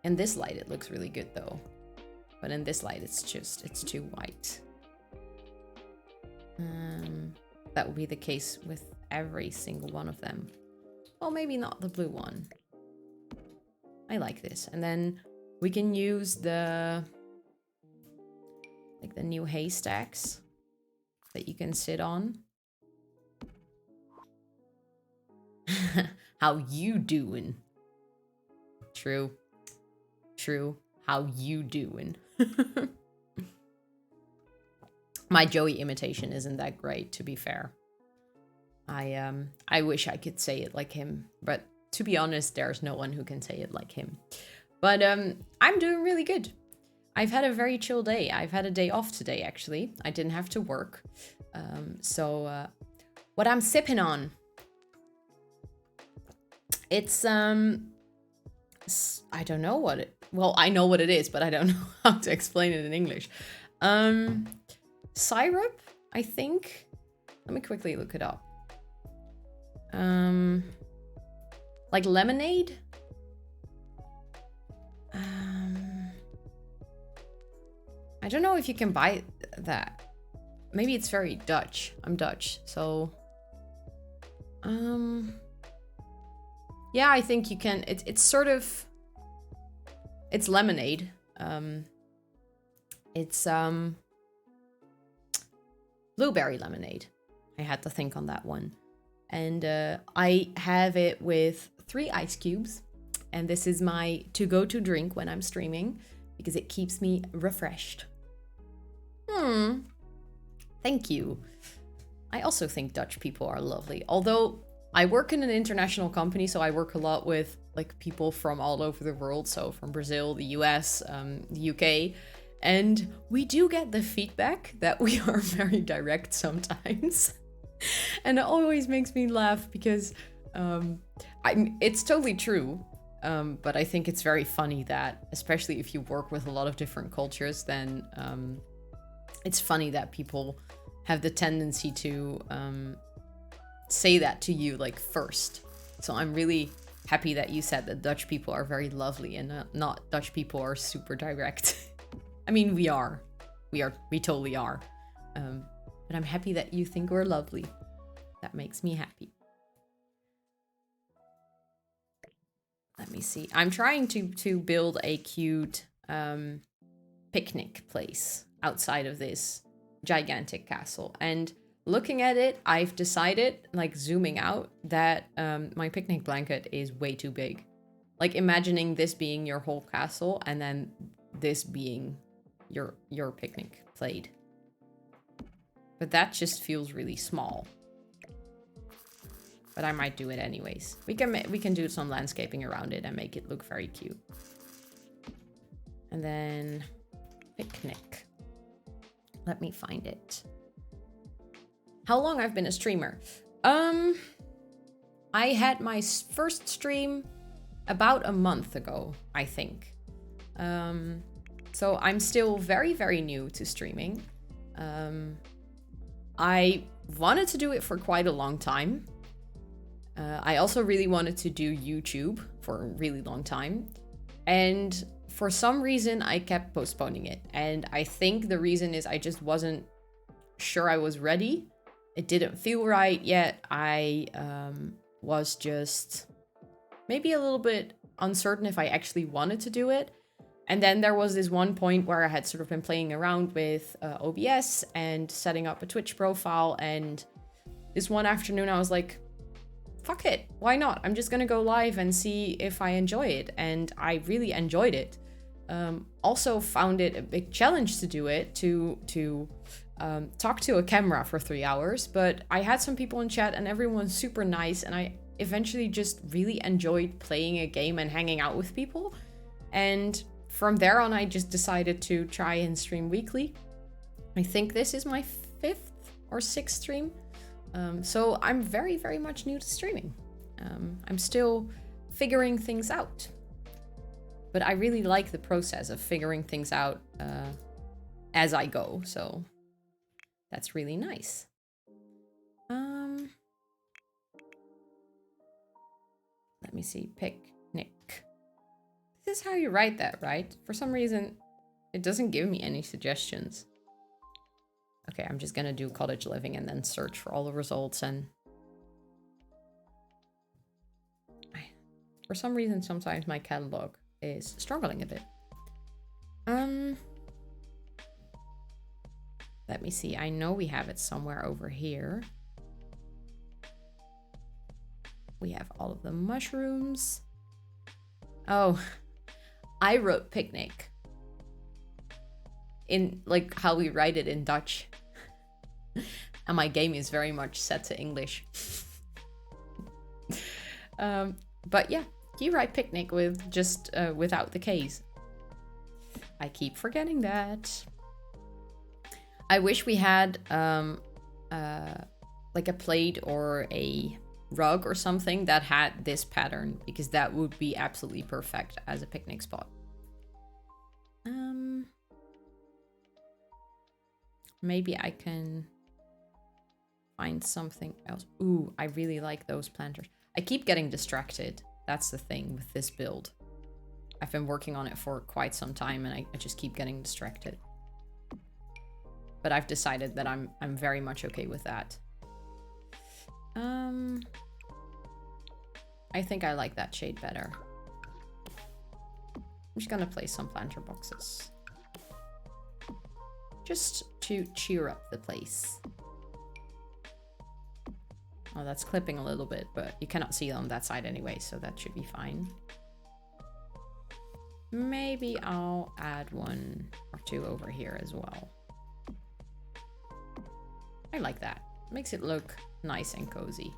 In this light, it looks really good though. But in this light, it's too white. that will be the case with every single one of them. Well, maybe not the blue one. I like this. And then we can use the like the new haystacks that you can sit on. How you doing? True. True. How you doing? My Joey imitation isn't that great, to be fair. I wish I could say it like him, but to be honest, there's no one who can say it like him. But I'm doing really good. I've had a very chill day. I've had a day off today, actually. I didn't have to work. So what I'm sipping on, it's I don't know what it, well, I know what it is, but I don't know how to explain it in English. Syrup, I think. Let me quickly look it up. Like lemonade? I don't know if you can buy that. Maybe it's very Dutch. I'm Dutch, so yeah, I think you can. It's sort of, it's lemonade. It's blueberry lemonade. I had to think on that one. And I have it with 3 ice cubes. And this is my to-go-to drink when I'm streaming, because it keeps me refreshed. Thank you. I also think Dutch people are lovely. Although I work in an international company, so I work a lot with like people from all over the world. So from Brazil, the US, the UK. And we do get the feedback that we are very direct sometimes. And it always makes me laugh because it's totally true. But I think it's very funny that, especially if you work with a lot of different cultures, then it's funny that people have the tendency to say that to you like first. So I'm really happy that you said that Dutch people are very lovely and not Dutch people are super direct. I mean, we totally are. But I'm happy that you think we're lovely. That makes me happy. Let me see. I'm trying to build a cute picnic place outside of this gigantic castle. And looking at it, I've decided, like zooming out, that my picnic blanket is way too big. Like imagining this being your whole castle and then this being your picnic plate. But that just feels really small. But I might do it anyways. We can do some landscaping around it and make it look very cute. And then picnic. Let me find it. How long I've been a streamer? I had my first stream about a month ago, I think. So I'm still very, very new to streaming. I wanted to do it for quite a long time. I also really wanted to do YouTube for a really long time. And for some reason, I kept postponing it. And I think the reason is I just wasn't sure I was ready. It didn't feel right yet. I was just maybe a little bit uncertain if I actually wanted to do it. And then there was this one point where I had sort of been playing around with OBS and setting up a Twitch profile. And this one afternoon I was like, fuck it, why not? I'm just gonna go live and see if I enjoy it. And I really enjoyed it. Also found it a big challenge to do it, to talk to a camera for 3 hours. But I had some people in chat and everyone's super nice. And I eventually just really enjoyed playing a game and hanging out with people. And from there on, I just decided to try and stream weekly. I think this is my 5th or 6th stream. So I'm very, very much new to streaming. I'm still figuring things out. But I really like the process of figuring things out as I go. So that's really nice. Let me see. Picnic. This is how you write that, right? For some reason, it doesn't give me any suggestions. Okay, I'm just gonna do cottage living and then search for all the results. And for some reason, sometimes my catalog is struggling a bit. Let me see. I know we have it somewhere over here. We have all of the mushrooms. Oh, I wrote picnic in like how we write it in Dutch. And my game is very much set to English. But yeah, you write picnic with just without the K's. I keep forgetting that. I wish we had like a plate or a rug or something that had this pattern, because that would be absolutely perfect as a picnic spot. Maybe I can find something else. Ooh, I really like those planters. I keep getting distracted. That's the thing with this build. I've been working on it for quite some time and I just keep getting distracted. But I've decided that I'm very much okay with that. I think I like that shade better. I'm just gonna place some planter boxes. Just to cheer up the place. Oh, that's clipping a little bit, but you cannot see it on that side anyway, so that should be fine. Maybe I'll add one or two over here as well. I like that. Makes it look nice and cozy.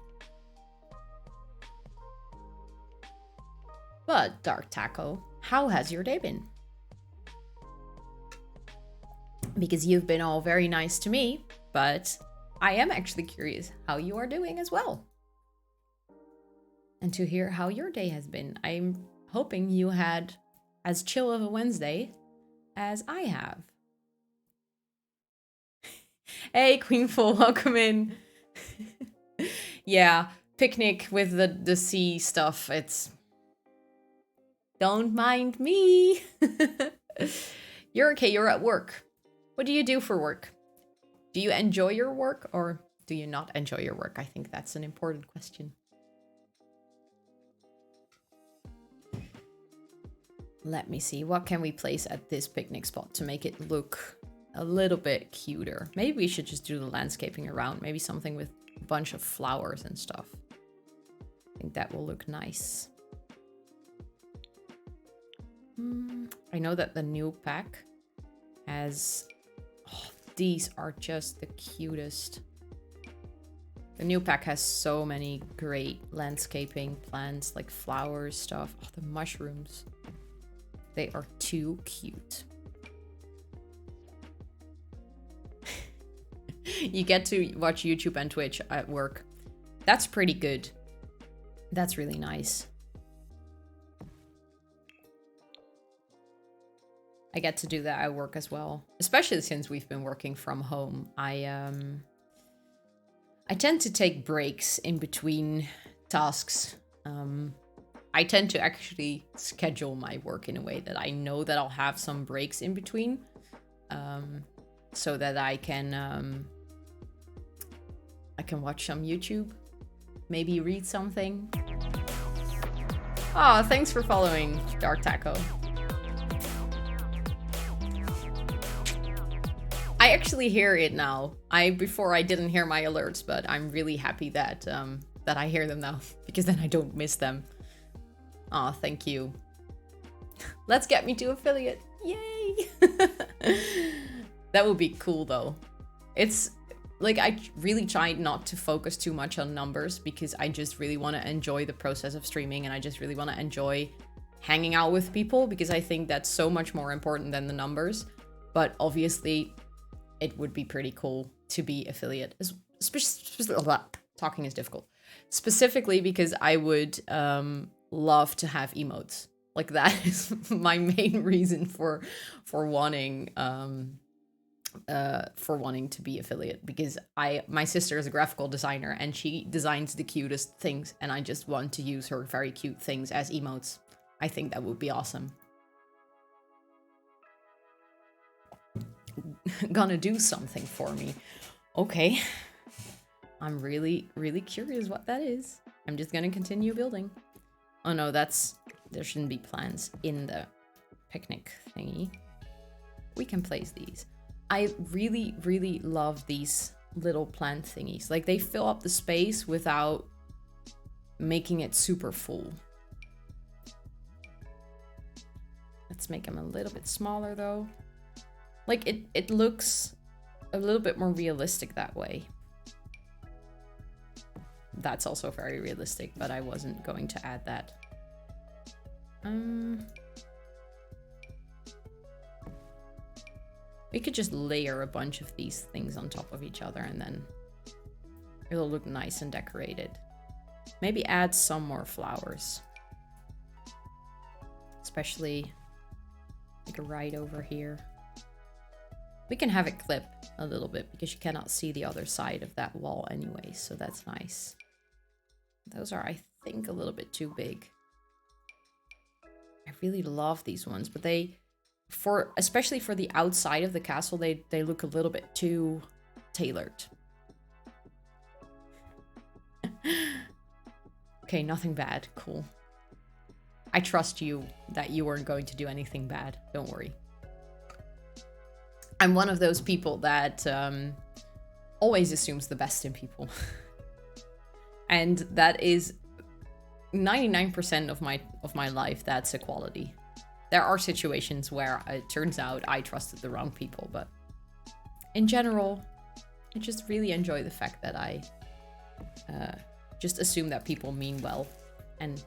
But, Dark Taco, how has your day been? Because you've been all very nice to me, but I am actually curious how you are doing as well. And to hear how your day has been. I'm hoping you had as chill of a Wednesday as I have. Hey, Queenful, welcome in. Yeah, picnic with the sea stuff. It's... Don't mind me. You're okay, you're at work. What do you do for work? Do you enjoy your work or do you not enjoy your work? I think that's an important question. Let me see. What can we place at this picnic spot to make it look a little bit cuter? Maybe we should just do the landscaping around. Maybe something with a bunch of flowers and stuff. I think that will look nice. I know that the new pack has... Oh, these are just the cutest. The new pack has so many great landscaping plants, like flowers, stuff. Oh, the mushrooms. They are too cute. You get to watch YouTube and Twitch at work. That's pretty good. That's really nice. I get to do that at work as well, especially since we've been working from home. I tend to take breaks in between tasks. I tend to actually schedule my work in a way that I know that I'll have some breaks in between, so that I can watch some YouTube, maybe read something. Oh, thanks for following, Dark Taco. I actually hear it now. Before I didn't hear my alerts, but I'm really happy that that I hear them now, because then I don't miss them. Aw, thank you. Let's get me to affiliate. Yay! That would be cool though. It's like, I really tried not to focus too much on numbers, because I just really want to enjoy the process of streaming, and I just really want to enjoy hanging out with people, because I think that's so much more important than the numbers. But obviously, it would be pretty cool to be affiliate. Talking is difficult. Specifically because I would love to have emotes. Like, that is my main reason for wanting to be affiliate, because my sister is a graphical designer and she designs the cutest things, and I just want to use her very cute things as emotes. I think that would be awesome. gonna do something for me. Okay. I'm really, really curious what that is. I'm just gonna continue building. Oh no, there shouldn't be plants in the picnic thingy. We can place these. I really, really love these little plant thingies. Like, they fill up the space without making it super full. Let's make them a little bit smaller though. Like, it looks a little bit more realistic that way. That's also very realistic, but I wasn't going to add that. We could just layer a bunch of these things on top of each other and then it'll look nice and decorated. Maybe add some more flowers. Especially like right over here. We can have it clip a little bit because you cannot see the other side of that wall anyway, so that's nice. Those are, I think, a little bit too big. I really love these ones, but especially for the outside of the castle, they look a little bit too tailored. Okay, nothing bad. Cool. I trust you that you weren't going to do anything bad. Don't worry. I'm one of those people that always assumes the best in people. And that is 99% of my life, that's a quality. There are situations where it turns out I trusted the wrong people, but in general, I just really enjoy the fact that I just assume that people mean well and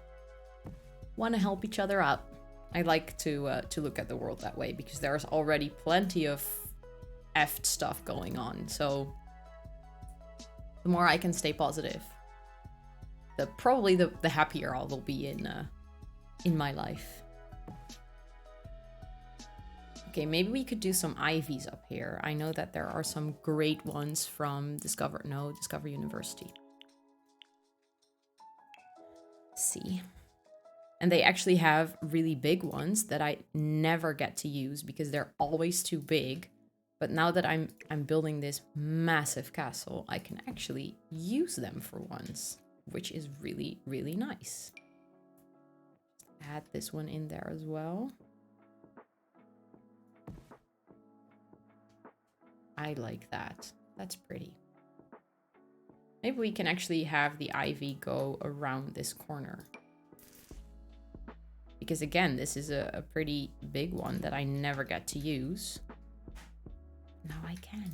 want to help each other out. I like to look at the world that way because there's already plenty of effed stuff going on. So the more I can stay positive, probably the happier I will be in my life. Okay, maybe we could do some ivies up here. I know that there are some great ones from Discover University. Let's see. And they actually have really big ones that I never get to use because they're always too big. But now that I'm building this massive castle, I can actually use them for once, which is really, really nice. Add this one in there as well. I like that. That's pretty. Maybe we can actually have the ivy go around this corner. Because again, this is a pretty big one that I never get to use. Now I can.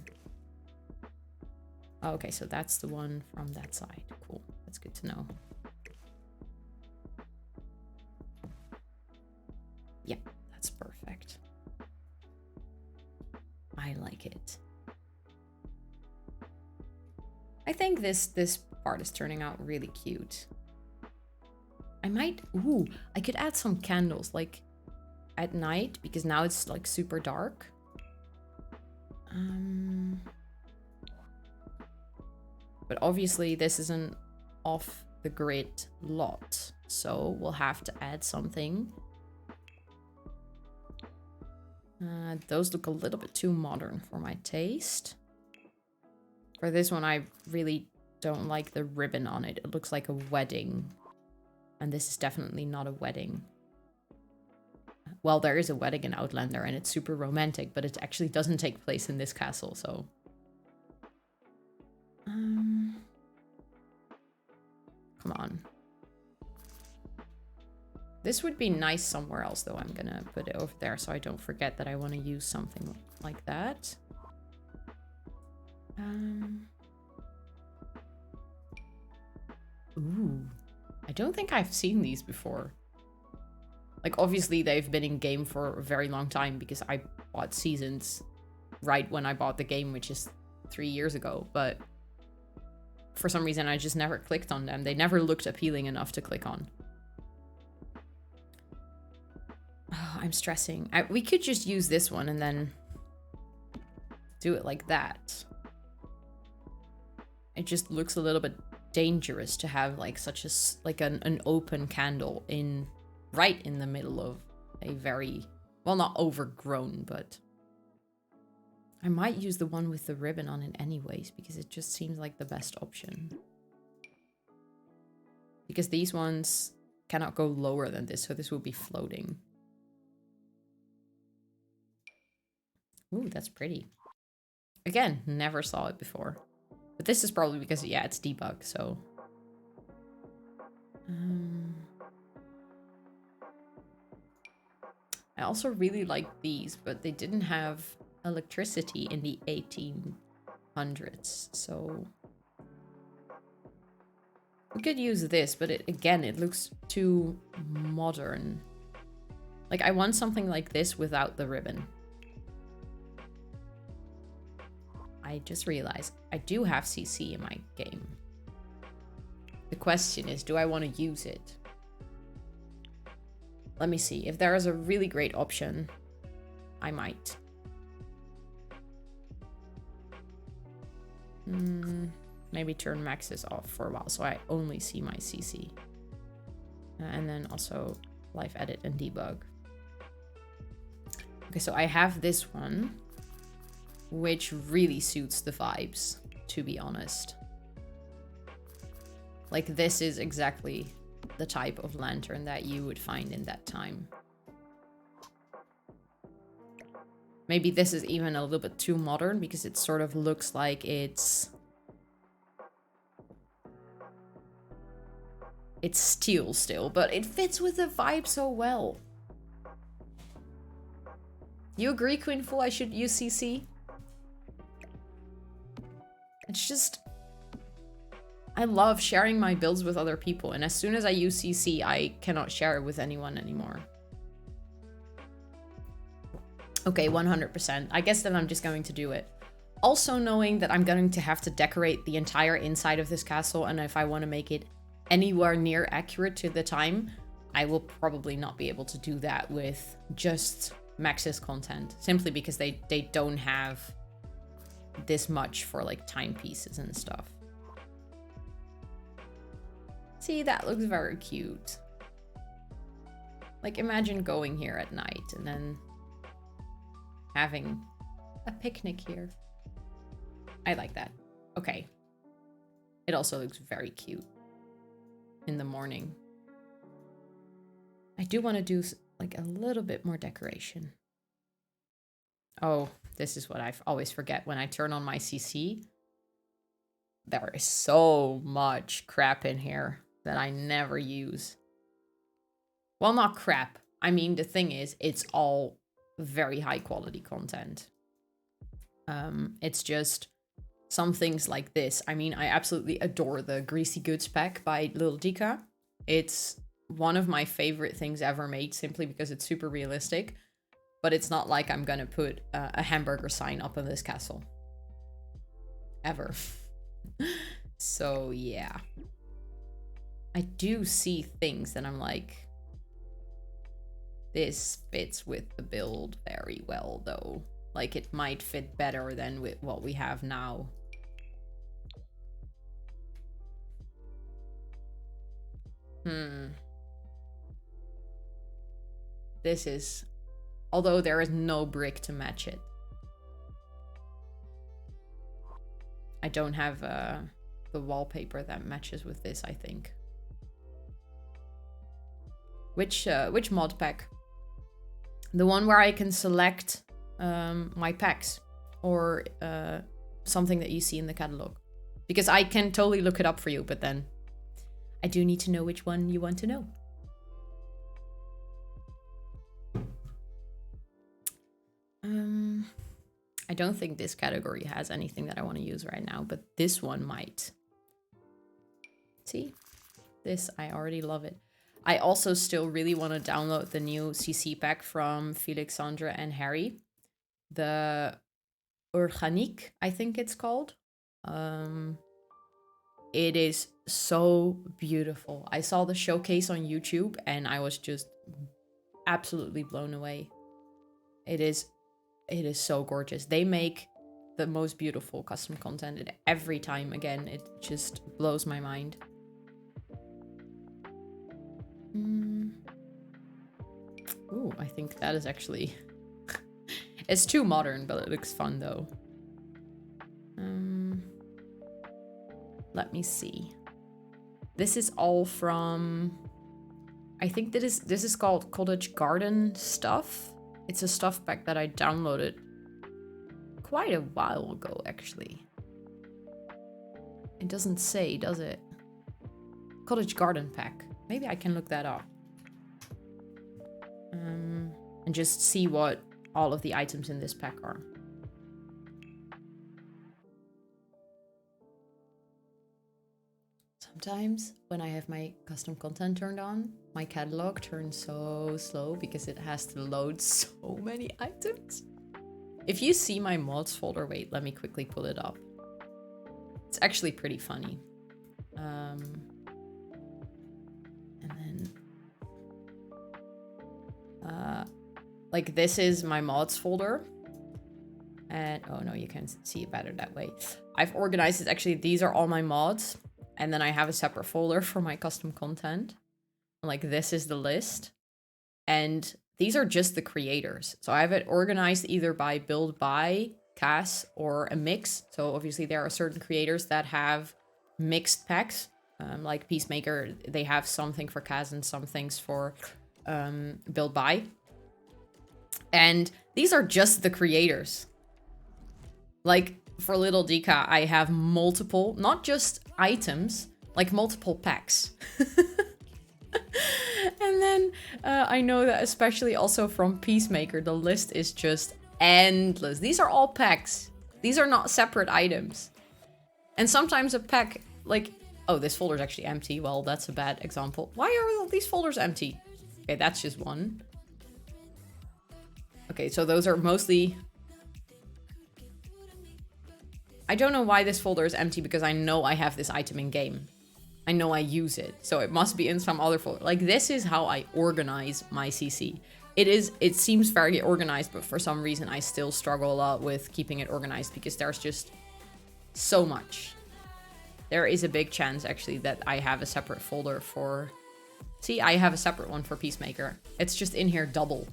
Oh, okay, so that's the one from that side. Cool. That's good to know. Yeah, that's perfect. I like it. I think this part is turning out really cute. I could add some candles like at night because now it's like super dark. But obviously this is an off the grid lot, so we'll have to add something. Those look a little bit too modern for my taste. For this one, I really don't like the ribbon on it. It looks like a wedding. And this is definitely not a wedding. Well, there is a wedding in Outlander and it's super romantic, but it actually doesn't take place in this castle, so... Come on. This would be nice somewhere else, though. I'm gonna put it over there so I don't forget that I want to use something like that. Ooh. I don't think I've seen these before. Like, obviously, they've been in game for a very long time because I bought Seasons right when I bought the game, which is 3 years ago. But for some reason, I just never clicked on them. They never looked appealing enough to click on. Oh, I'm stressing. We could just use this one and then do it like that. It just looks a little bit dangerous to have like such an open candle right in the middle of a very, well, not overgrown, but I might use the one with the ribbon on it anyways, because it just seems like the best option. Because these ones cannot go lower than this, so this will be floating. Ooh, that's pretty. Again, never saw it before. But this is probably because, yeah, it's debug, so... I also really like these, but they didn't have electricity in the 1800s, so... We could use this, but again, it looks too modern. Like, I want something like this without the ribbon. I just realized I do have CC in my game. The question is, do I want to use it? Let me see. If there is a really great option, I might. Maybe turn maxes off for a while so I only see my CC. And then also live edit and debug. Okay, so I have this one, which really suits the vibes, to be honest. Like, this is exactly the type of lantern that you would find in that time. Maybe this is even a little bit too modern because it sort of looks like it's steel still, but it fits with the vibe so well. You agree, Queenful, I should use CC? It's just... I love sharing my builds with other people, and as soon as I use CC, I cannot share it with anyone anymore. Okay, 100%. I guess then I'm just going to do it. Also knowing that I'm going to have to decorate the entire inside of this castle, and if I want to make it anywhere near accurate to the time, I will probably not be able to do that with just Max's content, simply because they don't have this much for like timepieces and stuff. See, that looks very cute. Like, imagine going here at night and then having a picnic here. I like that. Okay. It also looks very cute in the morning. I do want to do like a little bit more decoration. Oh, this is what I always forget when I turn on my CC. There is so much crap in here that I never use. Well, not crap. I mean, the thing is, it's all very high quality content. It's just some things like this. I mean, I absolutely adore the Greasy Goods pack by Lil Dika. It's one of my favorite things ever made, simply because it's super realistic. But it's not like I'm gonna put a hamburger sign up on this castle. Ever. So, yeah. I do see things that I'm like, this fits with the build very well, though. Like, it might fit better than with what we have now. This is... Although there is no brick to match it. I don't have the wallpaper that matches with this, I think. Which mod pack? The one where I can select my packs, or something that you see in the catalog. Because I can totally look it up for you, but then I do need to know which one you want to know. I don't think this category has anything that I want to use right now, but this one might. See? This, I already love it. I also still really want to download the new CC pack from Felixandra and Harry. The Organique, I think it's called. It is so beautiful. I saw the showcase on YouTube and I was just absolutely blown away. It is so gorgeous. They make the most beautiful custom content, and every time, again, it just blows my mind. Ooh, I think that is actually... It's too modern, but it looks fun though. Let me see. This is all from, I think this is called Cottage Garden Stuff. It's a stuff pack that I downloaded quite a while ago, actually. It doesn't say, does it? Cottage Garden Pack. Maybe I can look that up. And just see what all of the items in this pack are. Sometimes when I have my custom content turned on, my catalog turns so slow because it has to load so many items. If you see my mods folder, wait, let me quickly pull it up. It's actually pretty funny. And then like this is my mods folder. And oh no, you can see it better that way. I've organized it. Actually, these are all my mods. And then I have a separate folder for my custom content. Like this is the list. And these are just the creators. So I have it organized either by build by, Cass, or a mix. So obviously there are certain creators that have mixed packs. Like Peacemaker, they have something for Cass and some things for build by. And these are just the creators. Like for Little Dika, I have multiple, not just items, like multiple packs. And then I know that especially also from Peacemaker, the list is just endless. These are all packs. These are not separate items. And sometimes a pack, like, oh, this folder is actually empty. Well, that's a bad example. Why are all these folders empty? Okay, that's just one. Okay, so those are mostly... I don't know why this folder is empty because I know I have this item in game. I know I use it, so it must be in some other folder. Like, this is how I organize my CC. It seems very organized, but for some reason I still struggle a lot with keeping it organized because there's just so much. There is a big chance, actually, that I have a separate folder for... See, I have a separate one for Peacemaker. It's just in here double.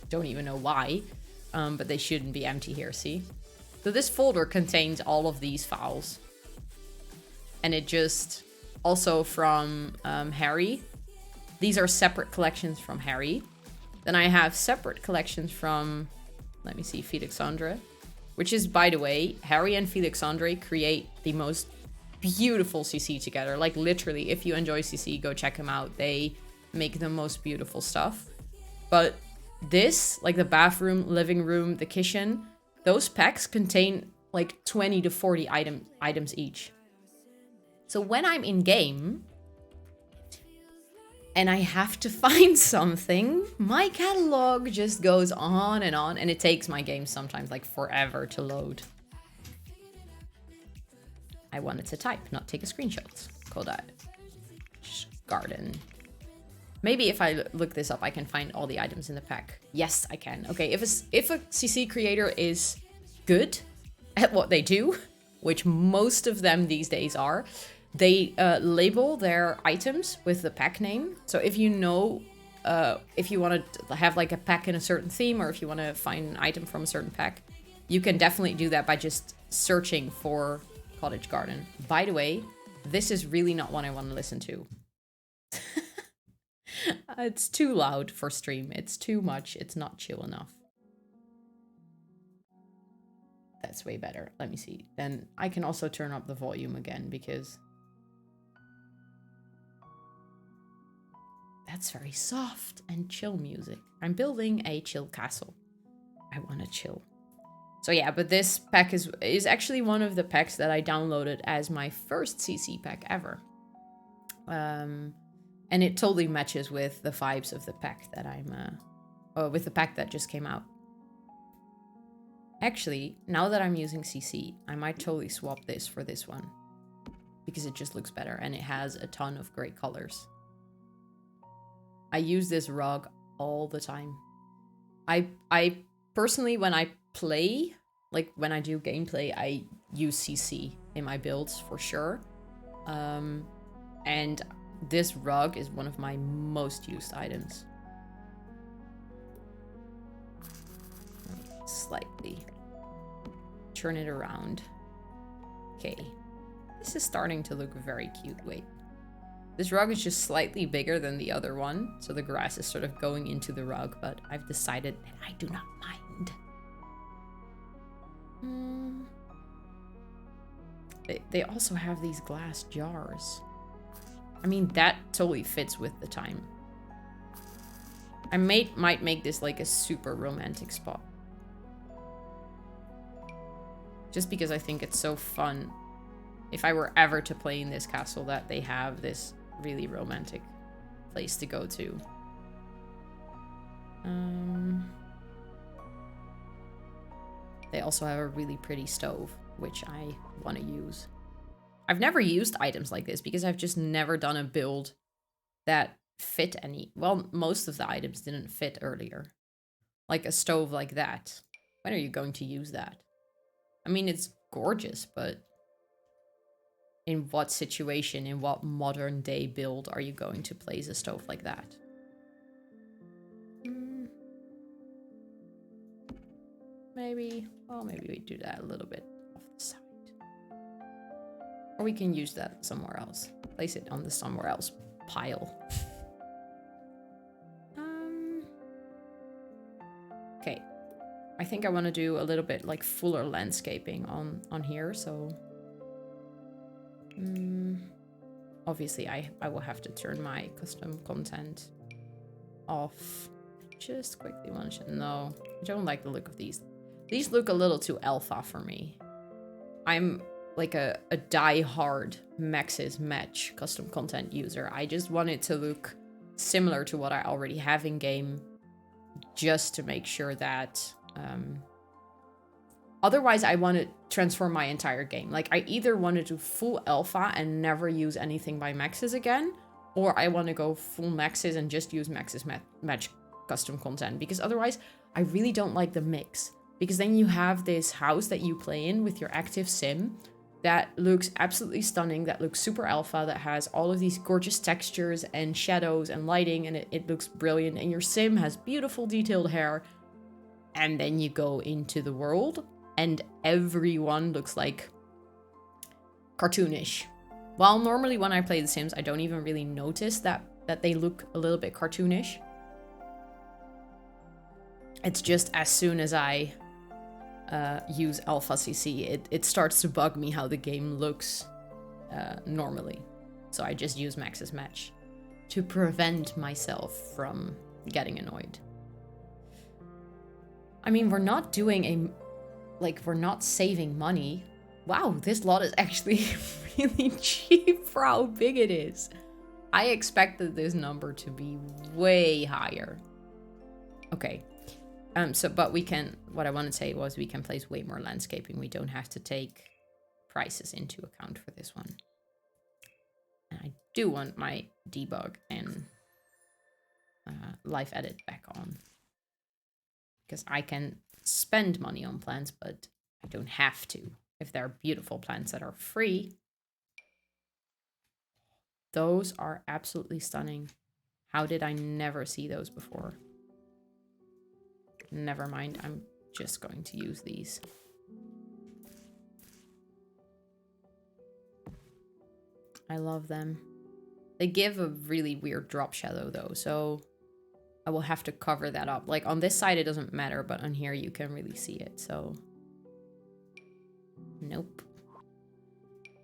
Don't even know why, but they shouldn't be empty here, see? So this folder contains all of these files. And it just... Also from Harry. These are separate collections from Harry. Then I have separate collections from... Let me see, Felixandre. Which is, by the way, Harry and Felixandre create the most beautiful CC together. Like, literally, if you enjoy CC, go check them out. They make the most beautiful stuff. But this, like the bathroom, living room, the kitchen, those packs contain like 20 to 40 items each. So when I'm in game and I have to find something, my catalog just goes on, and it takes my game sometimes like forever to load. I wanted to type, not take a screenshot. Call that garden. Maybe if I look this up, I can find all the items in the pack. Yes, I can. Okay, if a CC creator is good at what they do, which most of them these days are, they label their items with the pack name. So if you know, if you want to have like a pack in a certain theme, or if you want to find an item from a certain pack, you can definitely do that by just searching for Cottage Garden. By the way, this is really not one I want to listen to. It's too loud for stream. It's too much. It's not chill enough. That's way better. Let me see. Then I can also turn up the volume again because... That's very soft and chill music. I'm building a chill castle. I want to chill. So yeah, but this pack is actually one of the packs that I downloaded as my first CC pack ever. And it totally matches with the vibes of the pack that with the pack that just came out. Actually, now that I'm using CC, I might totally swap this for this one. Because it just looks better and it has a ton of great colors. I use this rug all the time. I personally, when I play, like when I do gameplay, I use CC in my builds for sure. And this rug is one of my most used items. Let me slightly. Turn it around. Okay. This is starting to look very cute. Wait. This rug is just slightly bigger than the other one, so the grass is sort of going into the rug, but I've decided that I do not mind. They also have these glass jars. I mean, that totally fits with the time. I might make this like a super romantic spot. Just because I think it's so fun. If I were ever to play in this castle, that they have this really romantic place to go to. They also have a really pretty stove, which I want to use. I've never used items like this because I've just never done a build that fit any. Well, most of the items didn't fit earlier. Like a stove like that. When are you going to use that? I mean, it's gorgeous, but in what situation, in what modern day build are you going to place a stove like that? Maybe, well, maybe we do that a little bit off the side. Or we can use that somewhere else. Place it on the somewhere else pile. Okay. I think I want to do a little bit like fuller landscaping on here, so... obviously, I will have to turn my custom content off. Just quickly want to... No, I don't like the look of these. These look a little too alpha for me. I'm like a die-hard Maxis Match custom content user. I just want it to look similar to what I already have in game, just to make sure that... otherwise, I want to transform my entire game. Like, I either want to do full alpha and never use anything by Maxis again, or I want to go full Maxis and just use Maxis Match custom content. Because otherwise, I really don't like the mix. Because then you have this house that you play in with your active sim that looks absolutely stunning, that looks super alpha, that has all of these gorgeous textures and shadows and lighting, and it looks brilliant. And your sim has beautiful detailed hair. And then you go into the world, and everyone looks like cartoonish. While normally when I play The Sims, I don't even really notice that they look a little bit cartoonish. It's just as soon as I use Alpha CC, it starts to bug me how the game looks normally. So I just use Maxis Match to prevent myself from getting annoyed. I mean, we're not doing we're not saving money. Wow, this lot is actually really cheap for how big it is. I expected this number to be way higher. Okay. But we can, what I want to say was we can place way more landscaping. We don't have to take prices into account for this one. And I do want my debug and live edit back on. Because I can spend money on plants, but I don't have to. If there are beautiful plants that are free. Those are absolutely stunning. How did I never see those before? Never mind, I'm just going to use these. I love them. They give a really weird drop shadow though, so I will have to cover that up. Like on this side it doesn't matter, but on here you can really see it, so... Nope.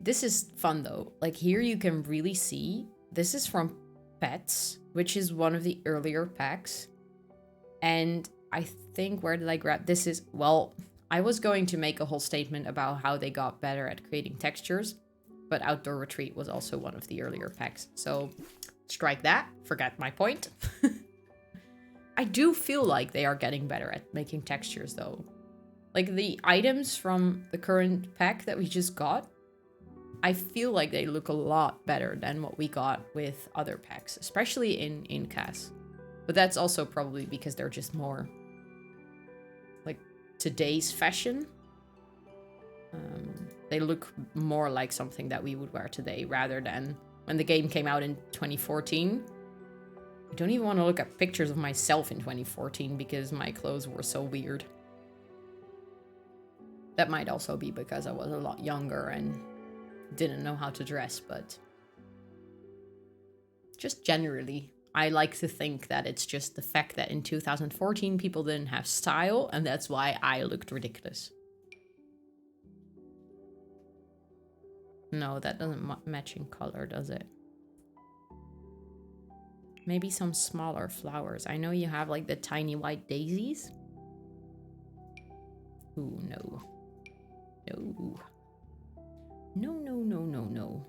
This is fun though. Like here you can really see, this is from Pets, which is one of the earlier packs. And I think, where did I grab? This is, well, I was going to make a whole statement about how they got better at creating textures, but Outdoor Retreat was also one of the earlier packs. So strike that, forget my point. I do feel like they are getting better at making textures though. Like the items from the current pack that we just got, I feel like they look a lot better than what we got with other packs, especially in CAS. But that's also probably because they're just more like today's fashion. They look more like something that we would wear today rather than when the game came out in 2014. I don't even want to look at pictures of myself in 2014 because my clothes were so weird. That might also be because I was a lot younger and didn't know how to dress, but just generally, I like to think that it's just the fact that in 2014 people didn't have style, and that's why I looked ridiculous. No, that doesn't match in color, does it? Maybe some smaller flowers. I know you have like the tiny white daisies. Ooh, no. No. No, no, no, no, no.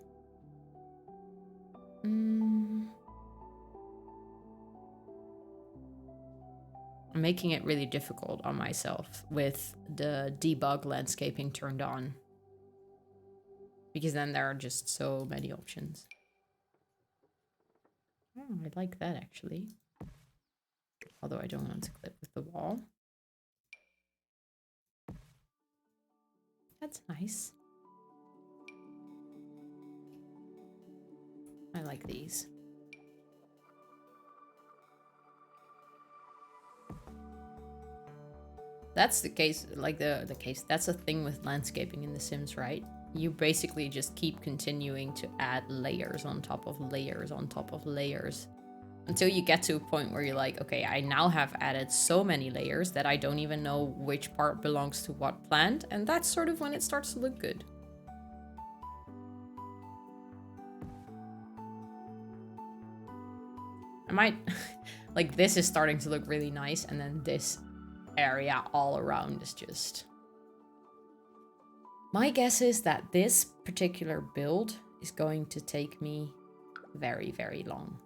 I'm making it really difficult on myself with the debug landscaping turned on. Because then there are just so many options. Oh, I like that actually. Although I don't want to clip with the wall. That's nice. I like these. That's the case, like the case, that's a thing with landscaping in The Sims, right? You basically just keep continuing to add layers on top of layers on top of layers until you get to a point where you're like, okay, I now have added so many layers that I don't even know which part belongs to what plant, and that's sort of when it starts to look good. I might, like this is starting to look really nice, and then this area all around is just... My guess is that this particular build is going to take me very, very long.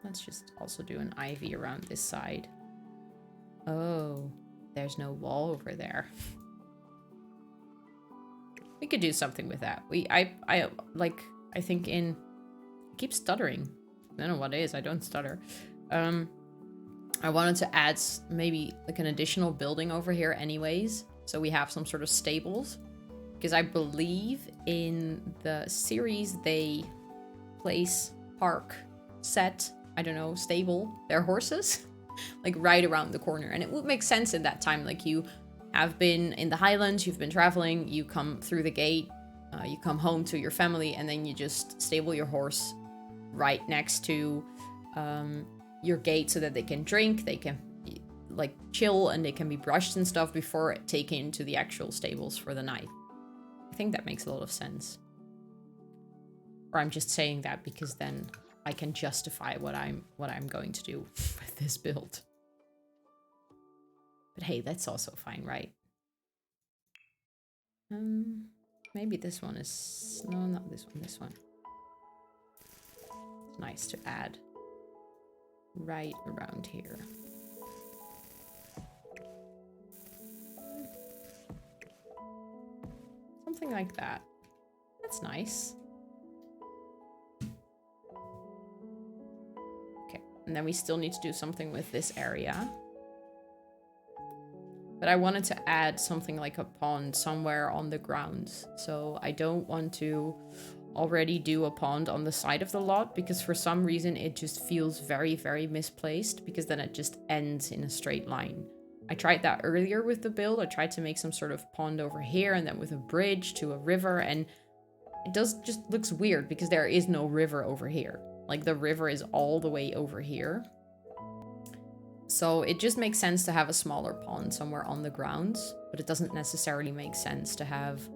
Let's just also do an ivy around this side. Oh, there's no wall over there. We could do something with that. I think in... I keep stuttering. I don't know what it is. I don't stutter. I wanted to add maybe like an additional building over here anyways. So we have some sort of stables. Because I believe in the series they place, park, set, I don't know, stable their horses. Like right around the corner. And it would make sense in that time. Like you have been in the Highlands, you've been traveling, you come through the gate, you come home to your family, and then you just stable your horse right next to your gate so that they can drink, they can like chill, and they can be brushed and stuff before taken to the actual stables for the night. I think that makes a lot of sense. Or I'm just saying that because then I can justify what I'm going to do with this build. But hey, that's also fine, right? Maybe this one is... No, not this one, this one. It's nice to add right around here. Something like that. That's nice. Okay, and then we still need to do something with this area. But I wanted to add something like a pond somewhere on the grounds. So I don't want to already do a pond on the side of the lot, because for some reason it just feels very, very misplaced, because then it just ends in a straight line. I tried that earlier with the build. I tried to make some sort of pond over here and then with a bridge to a river, and it just looks weird because there is no river over here. Like the river is all the way over here. So it just makes sense to have a smaller pond somewhere on the grounds, but it doesn't necessarily make sense to have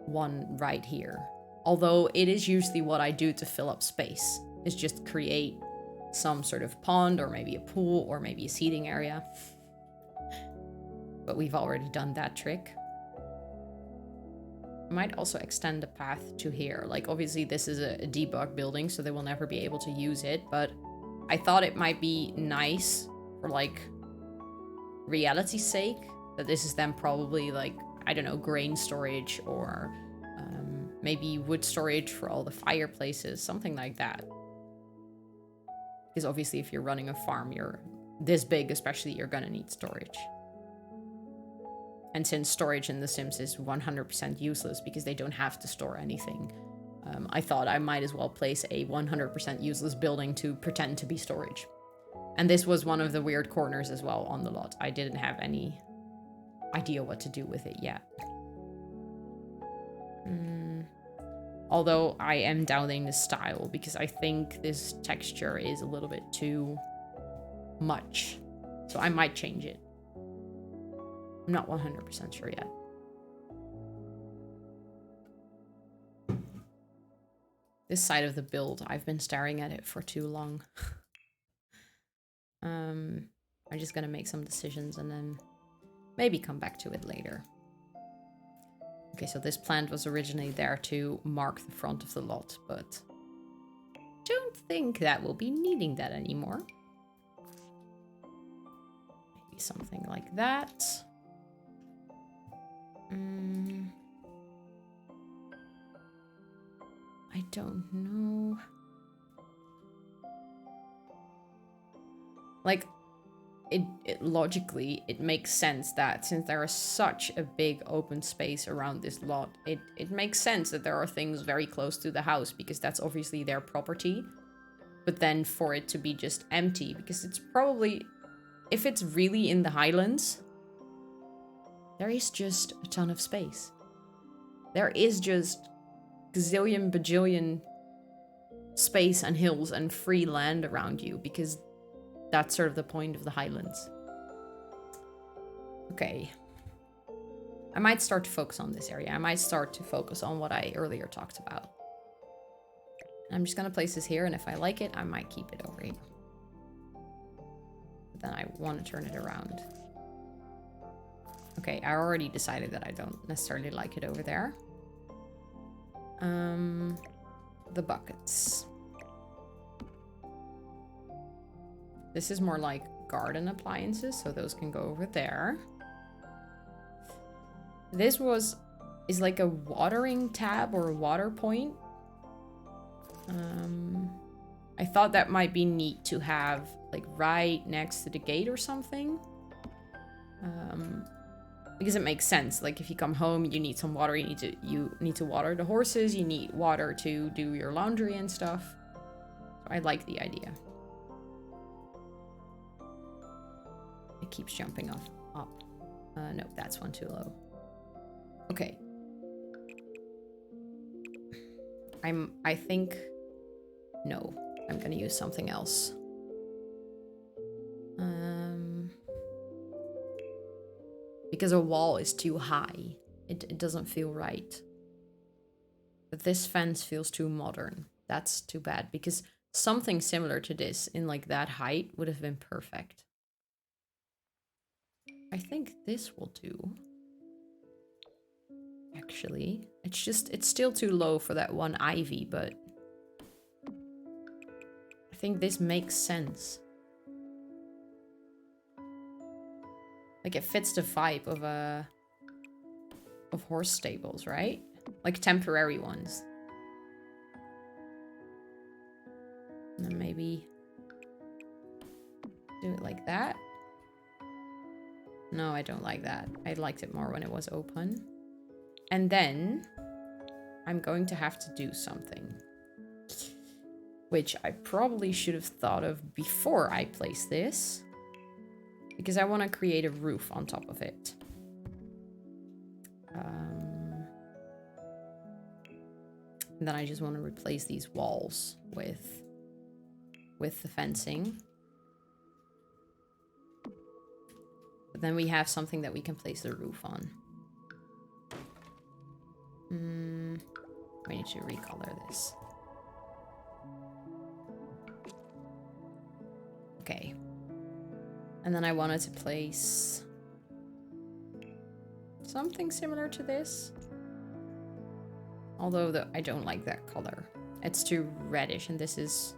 one right here. Although it is usually what I do to fill up space, is just create some sort of pond or maybe a pool or maybe a seating area. But we've already done that trick. I might also extend the path to here. Like obviously this is a debug building, so they will never be able to use it, but I thought it might be nice for like reality's sake that this is then probably like, I don't know, grain storage or maybe wood storage for all the fireplaces, something like that. Because obviously if you're running a farm, you're this big especially, you're gonna need storage. And since storage in The Sims is 100% useless because they don't have to store anything, I thought I might as well place a 100% useless building to pretend to be storage. And this was one of the weird corners as well on the lot. I didn't have any idea what to do with it yet. Although I am doubting the style because I think this texture is a little bit too much. So I might change it. I'm not 100% sure yet. This side of the build, I've been staring at it for too long. I'm just gonna make some decisions and then maybe come back to it later. Okay, so this plant was originally there to mark the front of the lot, but don't think that we'll be needing that anymore. Maybe something like that. I don't know. Like, it logically, it makes sense that since there is such a big open space around this lot, it makes sense that there are things very close to the house because that's obviously their property. But then for it to be just empty, because it's probably, if it's really in the Highlands, there is just a ton of space. There is just gazillion bajillion space and hills and free land around you because that's sort of the point of the Highlands. Okay. I might start to focus on this area. I might start to focus on what I earlier talked about. I'm just gonna place this here, and if I like it, I might keep it over here. But then I want to turn it around. Okay, I already decided that I don't necessarily like it over there. The buckets. This is more like garden appliances, so those can go over there. This is like a watering tab or a water point. I thought that might be neat to have like right next to the gate or something. Because it makes sense. Like if you come home, you need some water. You need to water the horses. You need water to do your laundry and stuff. So I like the idea. It keeps jumping up. No, that's one too low. Okay. I think, no, I'm gonna use something else. Because a wall is too high. It doesn't feel right. But this fence feels too modern. That's too bad because something similar to this in like that height would have been perfect. I think this will do. Actually, it's still too low for that one ivy, but I think this makes sense. Like it fits the vibe of horse stables, right? Like temporary ones. And then maybe do it like that. No, I don't like that. I liked it more when it was open. And then I'm going to have to do something, which I probably should have thought of before I place this, because I want to create a roof on top of it. And then I just want to replace these walls with the fencing. But then we have something that we can place the roof on. We need to recolor this. Okay. And then I wanted to place something similar to this. Although I don't like that color. It's too reddish, and this is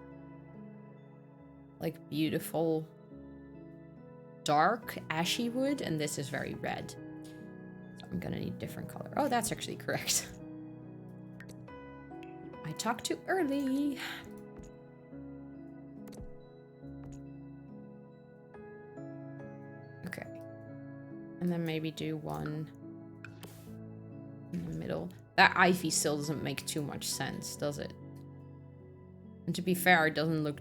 like beautiful dark ashy wood, and this is very red. So I'm gonna need different color. Oh, that's actually correct. I talked too early. Okay. And then maybe do one in the middle. That ivy still doesn't make too much sense, does it? And to be fair, it doesn't look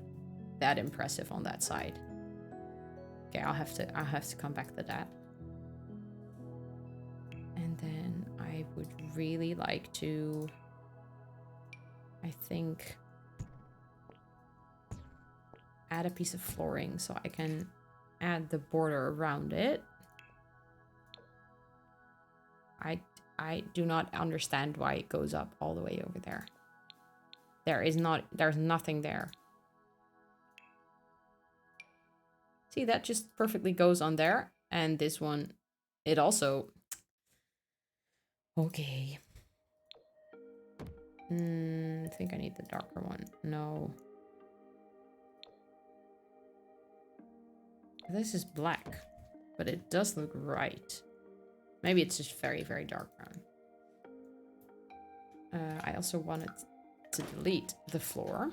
that impressive on that side. Okay, I'll have to come back to that. And then I would really like to, I think, add a piece of flooring so I can add the border around it. I do not understand why it goes up all the way over there. There's nothing there. See, that just perfectly goes on there. And this one, it also... Okay. I think I need the darker one. No. This is black, but it does look right. Maybe it's just very, very dark brown. I also wanted to delete the floor.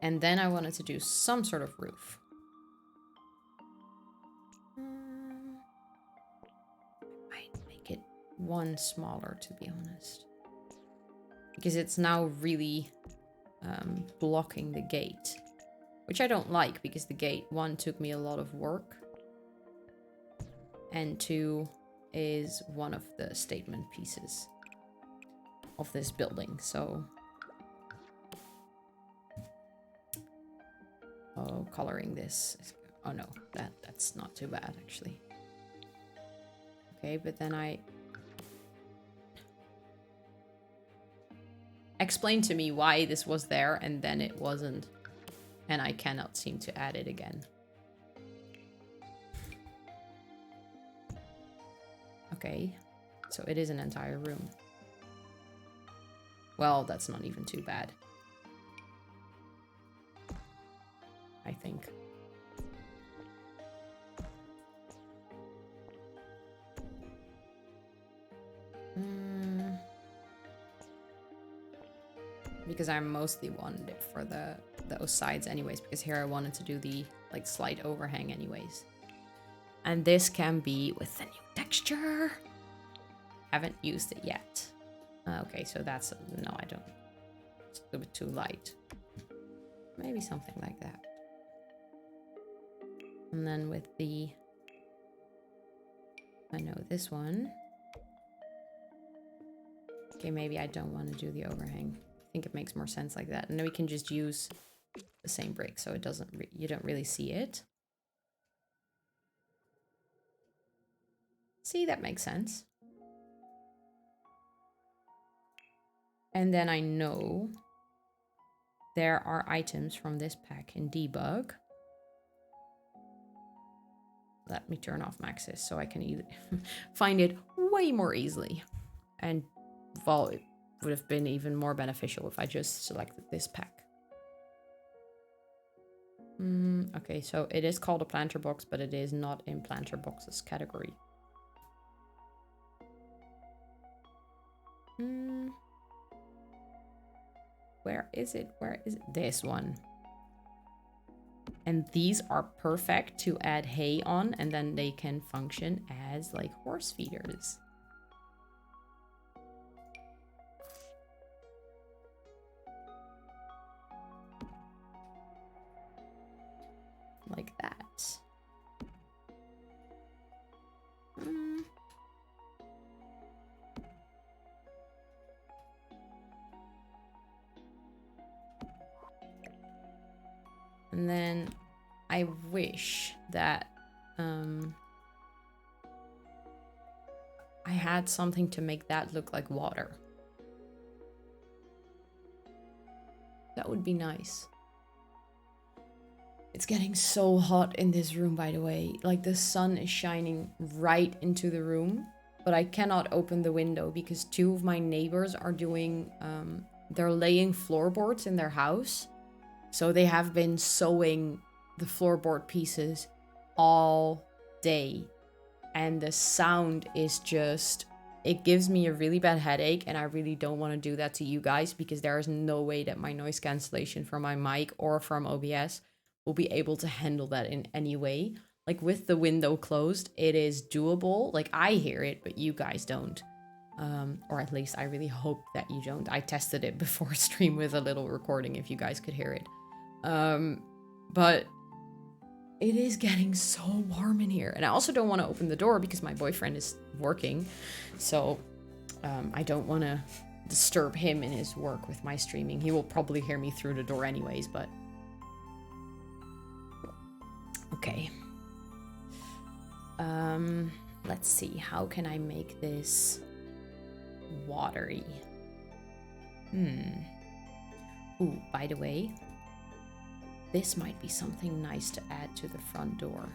And then I wanted to do some sort of roof. I might make it one smaller, to be honest. Because it's now really blocking the gate. Which I don't like, because the gate, 1, took me a lot of work. And 2, is one of the statement pieces of this building, so... Oh, coloring this. Oh no, that's not too bad, actually. Okay, but then I... Explain to me why this was there, and then it wasn't. And I cannot seem to add it again. Okay, so it is an entire room. Well, that's not even too bad. I think. Because I mostly wanted it for those sides anyways, because here I wanted to do the like slight overhang anyways. And this can be with the new texture. Haven't used it yet. Okay, so that's... No, I don't. It's a little bit too light. Maybe something like that. And then with the... I know this one. Okay, maybe I don't want to do the overhang. I think it makes more sense like that. And then we can just use the same brick, so it doesn't... you don't really see it. See, that makes sense. And then I know there are items from this pack in debug. Let me turn off Maxis so I can find it way more easily. And well, it would have been even more beneficial if I just selected this pack. Okay, so it is called a planter box, but it is not in planter boxes category. Where is it? Where is it? This one. And these are perfect to add hay on, and then they can function as like horse feeders. Like that. And then I wish that I had something to make that look like water. That would be nice. It's getting so hot in this room, by the way. Like, the sun is shining right into the room, but I cannot open the window because 2 of my neighbors are doing, they're laying floorboards in their house. So they have been sewing the floorboard pieces all day. And the sound is just, it gives me a really bad headache, and I really don't want to do that to you guys because there is no way that my noise cancellation from my mic or from OBS will be able to handle that in any way. Like, with the window closed, it is doable. Like, I hear it, but you guys don't. Or at least I really hope that you don't. I tested it before stream with a little recording if you guys could hear it. But It is getting so warm in here. And I also don't want to open the door because my boyfriend is working. So I don't want to disturb him in his work with my streaming. He will probably hear me through the door anyways, but... Okay. Let's see. How can I make this watery? Ooh, by the way, this might be something nice to add to the front door.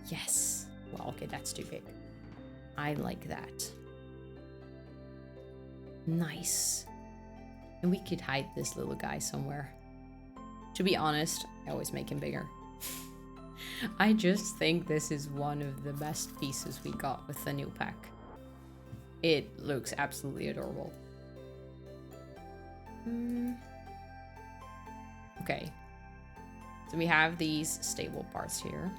Yes. Well, okay, that's too big. I like that. Nice. And we could hide this little guy somewhere. To be honest, I always make him bigger. I just think this is one of the best pieces we got with the new pack. It looks absolutely adorable. Okay. So we have these stable parts here.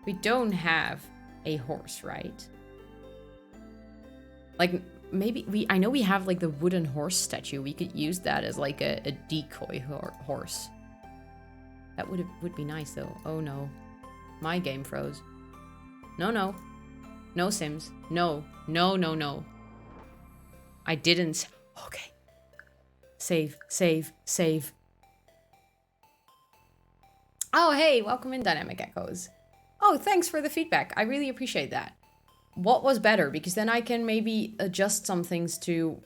We don't have a horse, right? Like, maybe I know we have like the wooden horse statue. We could use that as like a decoy horse. That would be nice though. Oh no. My game froze. No. No, Sims. No. I didn't. Okay. Save. Oh, hey, welcome in, Dynamic Echoes. Oh, thanks for the feedback. I really appreciate that. What was better? Because then I can maybe adjust some things to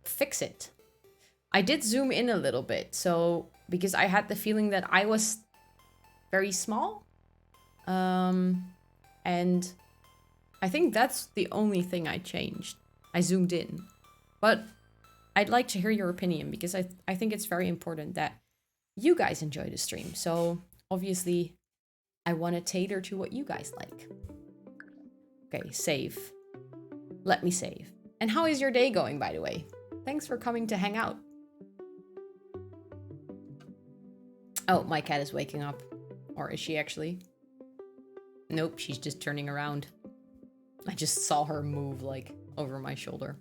fix it. I did zoom in a little bit, so because I had the feeling that I was very small. And I think that's the only thing I changed. I zoomed in. But I'd like to hear your opinion because I think it's very important that you guys enjoy the stream. So obviously I want to tailor to what you guys like. Okay, save. Let me save. And how is your day going, by the way? Thanks for coming to hang out. Oh, my cat is waking up. Or is she actually? Nope, she's just turning around. I just saw her move, like, over my shoulder.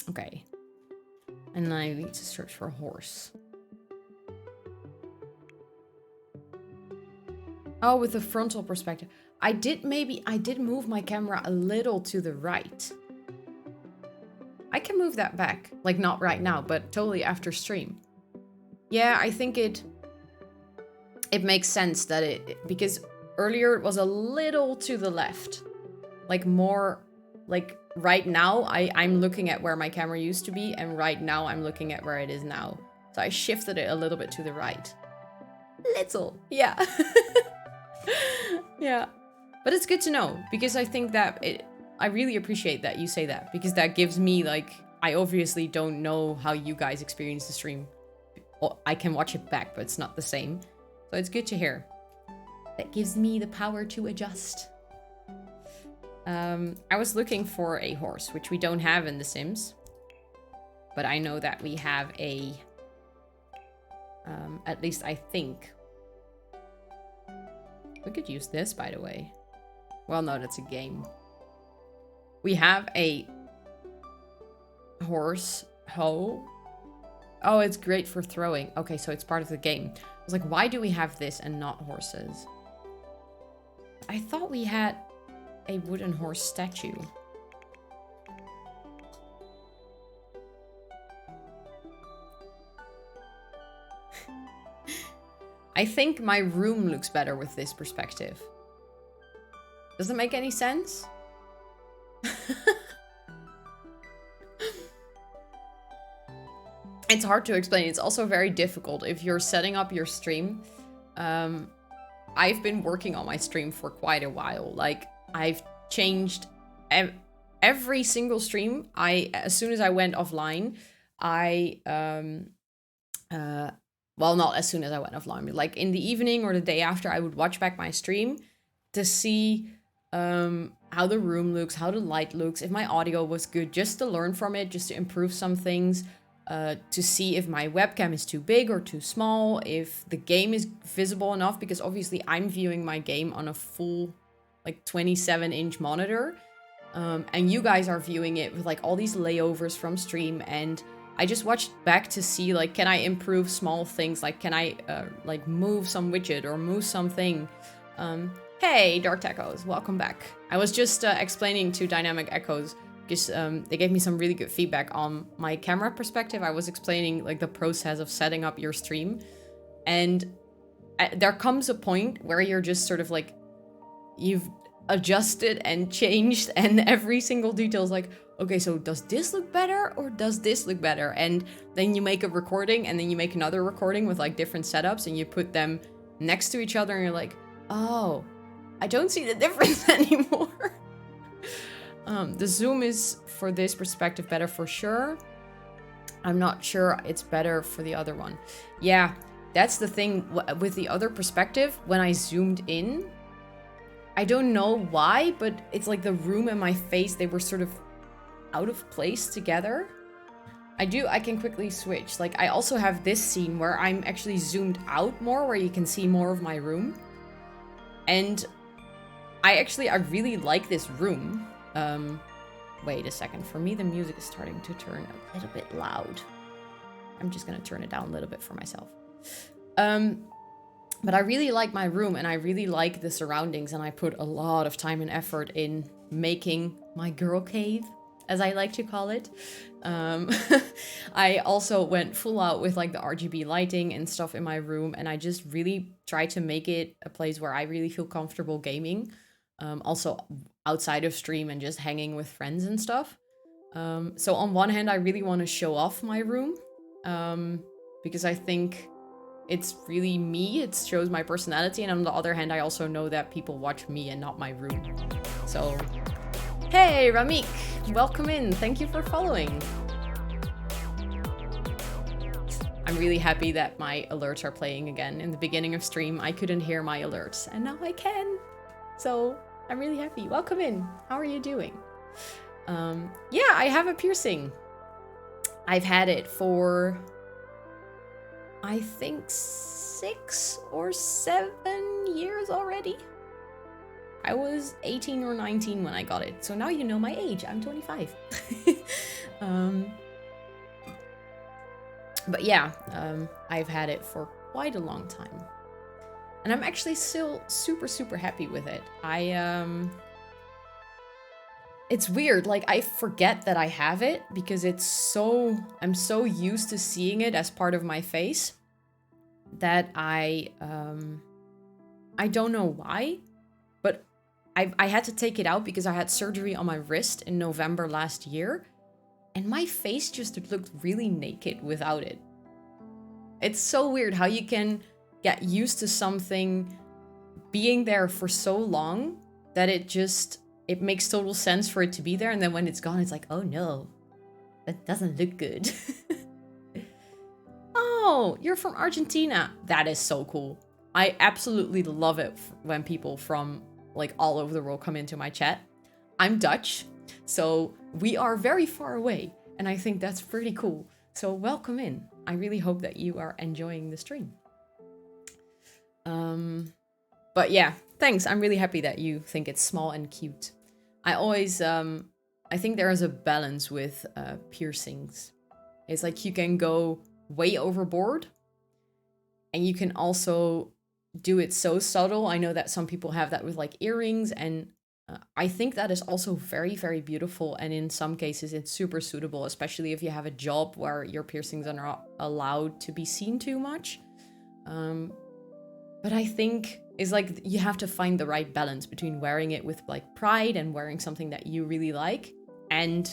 Okay. And I need to search for a horse. Oh, with the frontal perspective. I did move my camera a little to the right. I can move that back. Like, not right now, but totally after stream. Yeah, I think it makes sense that because earlier it was a little to the left. Like, more, like, right now I'm looking at where my camera used to be, and right now I'm looking at where it is now. So I shifted it a little bit to the right. Little, yeah. Yeah. But it's good to know, because I think that I really appreciate that you say that, because that gives me, like, I obviously don't know how you guys experience the stream. Well, I can watch it back, but it's not the same. So it's good to hear. That gives me the power to adjust. I was looking for a horse, which we don't have in The Sims. But I know that we have a... at least I think. We could use this, by the way. Well, no, that's a game. We have a horse hoe. Oh, it's great for throwing. Okay, so it's part of the game. I was like, why do we have this and not horses? I thought we had a wooden horse statue. I think my room looks better with this perspective. Does it make any sense? It's hard to explain. It's also very difficult if you're setting up your stream. I've been working on my stream for quite a while. Like, I've changed every single stream. As soon as I went offline, well, not as soon as I went offline, but like in the evening or the day after, I would watch back my stream to see how the room looks, how the light looks, if my audio was good, just to learn from it, just to improve some things, to see if my webcam is too big or too small, if the game is visible enough, because obviously I'm viewing my game on a full, like, 27-inch monitor, and you guys are viewing it with like all these layovers from stream, and I just watched back to see, like, can I improve small things? Like, can I, like, move some widget or move something? Hey, Dark Echoes, welcome back. I was just explaining to Dynamic Echoes, because they gave me some really good feedback on my camera perspective. I was explaining, like, the process of setting up your stream. And there comes a point where you're just sort of, like, you've adjusted and changed, and every single detail is like, okay, so does this look better or does this look better? And then you make a recording and then you make another recording with like different setups and you put them next to each other and you're like, oh, I don't see the difference anymore. The zoom is for this perspective better for sure. I'm not sure it's better for the other one. Yeah, that's the thing with the other perspective. When I zoomed in, I don't know why, but it's like the room and my face, they were sort of out of place together. I can quickly switch. Like, I also have this scene where I'm actually zoomed out more, where you can see more of my room. And I really like this room. Wait a second. For me, the music is starting to turn a little bit loud. I'm just gonna turn it down a little bit for myself. But I really like my room and I really like the surroundings, and I put a lot of time and effort in making my girl cave, as I like to call it. I also went full out with like the RGB lighting and stuff in my room, and I just really tried to make it a place where I really feel comfortable gaming. Also outside of stream and just hanging with friends and stuff. So on one hand, I really want to show off my room, because I think it's really me, it shows my personality, and on the other hand, I also know that people watch me and not my room. So, hey, Ramik, welcome in, thank you for following. I'm really happy that my alerts are playing again. In the beginning of stream, I couldn't hear my alerts, and now I can. So, I'm really happy. Welcome in, how are you doing? Yeah, I have a piercing. I've had it for, I think 6 or 7 years already. I was 18 or 19 when I got it. So now you know my age. I'm 25. But yeah, I've had it for quite a long time. And I'm actually still super, super happy with it. It's weird, like I forget that I have it because I'm so used to seeing it as part of my face that I don't know why, but I had to take it out because I had surgery on my wrist in November last year, and my face just looked really naked without it. It's so weird how you can get used to something being there for so long that it makes total sense for it to be there, and then when it's gone, it's like, oh no, that doesn't look good. Oh, you're from Argentina. That is so cool. I absolutely love it when people from like all over the world come into my chat. I'm Dutch, so we are very far away, and I think that's pretty cool. So welcome in. I really hope that you are enjoying the stream. But yeah, thanks. I'm really happy that you think it's small and cute. I always, I think there is a balance with piercings. It's like you can go way overboard, and you can also do it so subtle. I know that some people have that with like earrings, and I think that is also very, very beautiful. And in some cases, it's super suitable, especially if you have a job where your piercings are not allowed to be seen too much. But I think it's like you have to find the right balance between wearing it with like pride and wearing something that you really like, and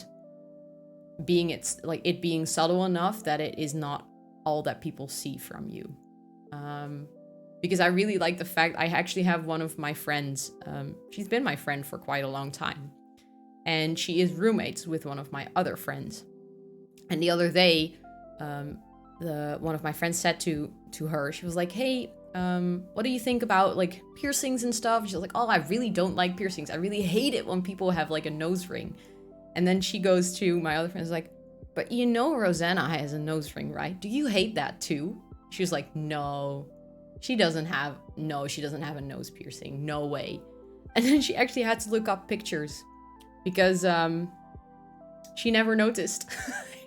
it being subtle enough that it is not all that people see from you. Because I really like the fact I actually have one of my friends, she's been my friend for quite a long time, and she is roommates with one of my other friends. And the other day, one of my friends said to her, she was like, hey, what do you think about like piercings and stuff? She's like, oh, I really don't like piercings. I really hate it when people have like a nose ring. And then she goes to my other friends like, but you know Rosanna has a nose ring, right? Do you hate that too? She was like, no, she doesn't have a nose piercing. No way. And then she actually had to look up pictures because she never noticed.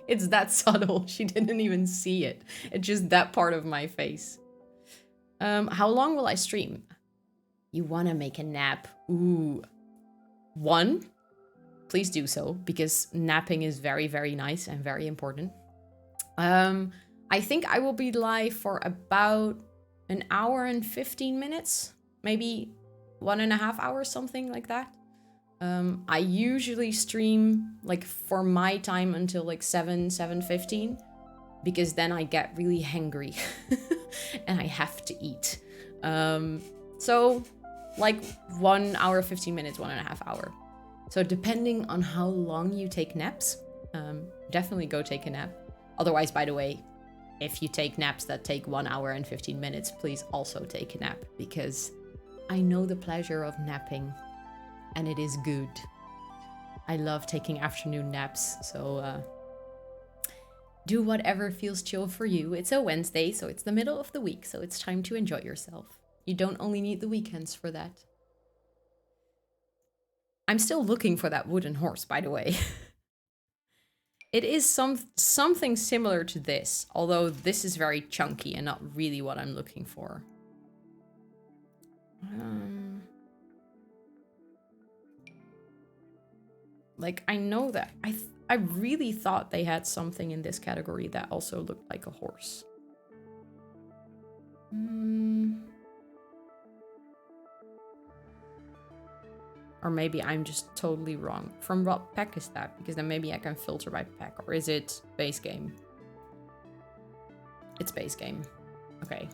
It's that subtle. She didn't even see it. It's just that part of my face. How long will I stream? You want to make a nap? Ooh. 1. Please do so, because napping is very, very nice and very important. I think I will be live for about an hour and 15 minutes. Maybe 1.5 hours, something like that. I usually stream like for my time until like 7:15, because then I get really hangry and I have to eat. So like 1 hour, 15 minutes, 1.5 hour. So depending on how long you take naps, definitely go take a nap. Otherwise, by the way, if you take naps that take 1 hour and 15 minutes, please also take a nap, because I know the pleasure of napping and it is good. I love taking afternoon naps, so do whatever feels chill for you. It's a Wednesday, so it's the middle of the week, so it's time to enjoy yourself. You don't only need the weekends for that. I'm still looking for that wooden horse, by the way. It is something similar to this, although this is very chunky and not really what I'm looking for. Like, I know that I really thought they had something in this category that also looked like a horse. Or maybe I'm just totally wrong. From what pack is that? Because then maybe I can filter by pack. Or is it base game? It's base game. Okay.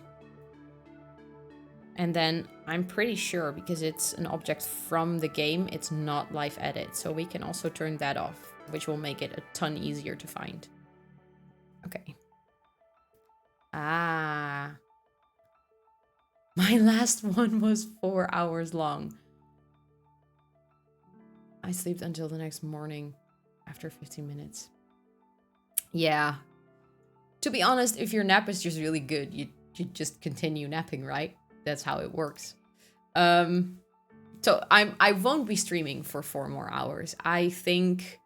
And then I'm pretty sure, because it's an object from the game, it's not live edit. So we can also turn that off, which will make it a ton easier to find. Okay. Ah. My last one was 4 hours long. I slept until the next morning after 15 minutes. Yeah. To be honest, if your nap is just really good, you just continue napping, right? That's how it works. So I won't be streaming for 4 more hours. I think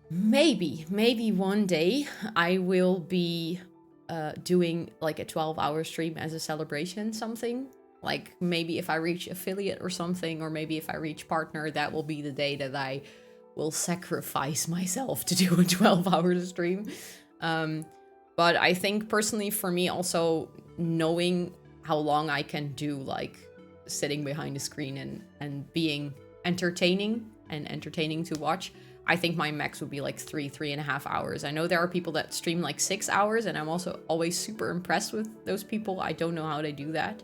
maybe one day I will be doing like a 12-hour stream as a celebration, something. Like maybe if I reach affiliate or something, or maybe if I reach partner, that will be the day that I will sacrifice myself to do a 12-hour stream. But I think personally for me also, knowing how long I can do like sitting behind a screen and being entertaining to watch, I think my max would be like 3.5 hours. I know there are people that stream like 6 hours, and I'm also always super impressed with those people. I don't know how they do that.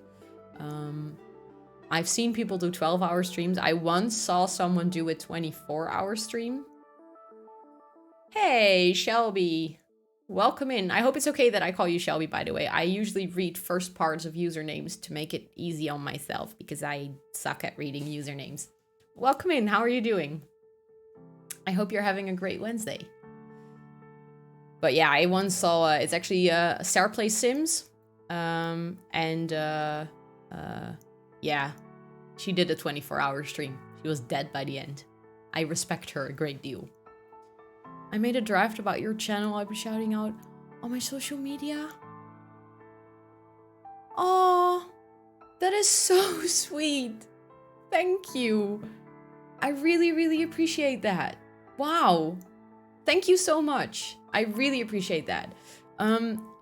I've seen people do 12-hour streams. I once saw someone do a 24-hour stream. Hey, Shelby. Welcome in. I hope it's okay that I call you Shelby, by the way. I usually read first parts of usernames to make it easy on myself, because I suck at reading usernames. Welcome in. How are you doing? I hope you're having a great Wednesday. But yeah, I once saw, it's actually Sarah Plays Sims. Yeah, she did a 24-hour stream. She was dead by the end. I respect her a great deal. I made a draft about your channel. I'll be shouting out on my social media. Oh, that is so sweet. Thank you. I really, really appreciate that. Wow. Thank you so much. I really appreciate that.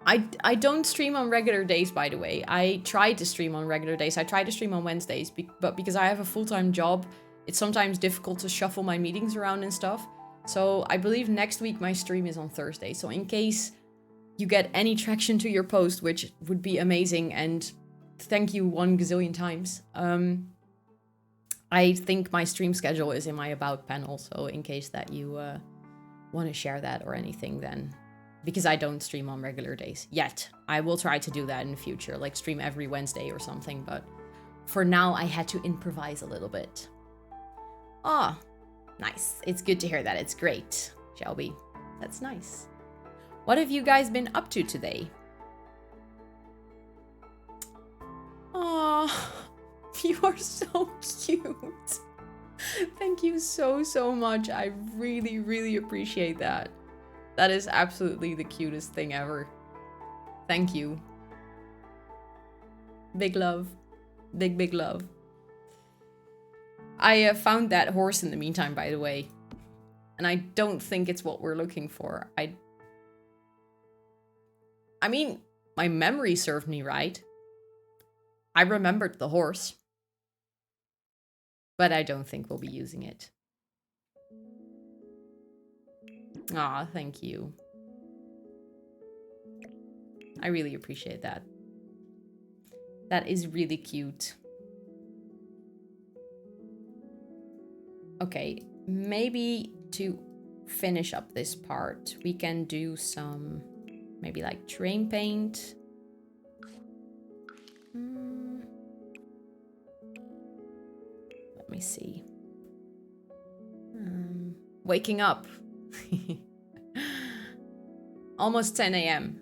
I don't stream on regular days, by the way. I try to stream on regular days. I try to stream on Wednesdays, but because I have a full-time job, it's sometimes difficult to shuffle my meetings around and stuff. So I believe next week my stream is on Thursday. So in case you get any traction to your post, which would be amazing, and thank you 1 gazillion times, I think my stream schedule is in my About panel. So in case that you want to share that or anything, then... Because I don't stream on regular days yet. I will try to do that in the future, like stream every Wednesday or something. But for now, I had to improvise a little bit. Ah, nice. It's good to hear that. It's great, Shelby. That's nice. What have you guys been up to today? Oh, you are so cute. Thank you so much. I really, really appreciate that. That is absolutely the cutest thing ever. Thank you. Big love. Big, big love. I found that horse in the meantime, by the way. And I don't think it's what we're looking for. I mean, my memory served me right. I remembered the horse. But I don't think we'll be using it. Aw, thank you. I really appreciate that. That is really cute. Okay, maybe to finish up this part, we can do some, maybe like train paint. Let me see. Waking up. Almost 10 a.m.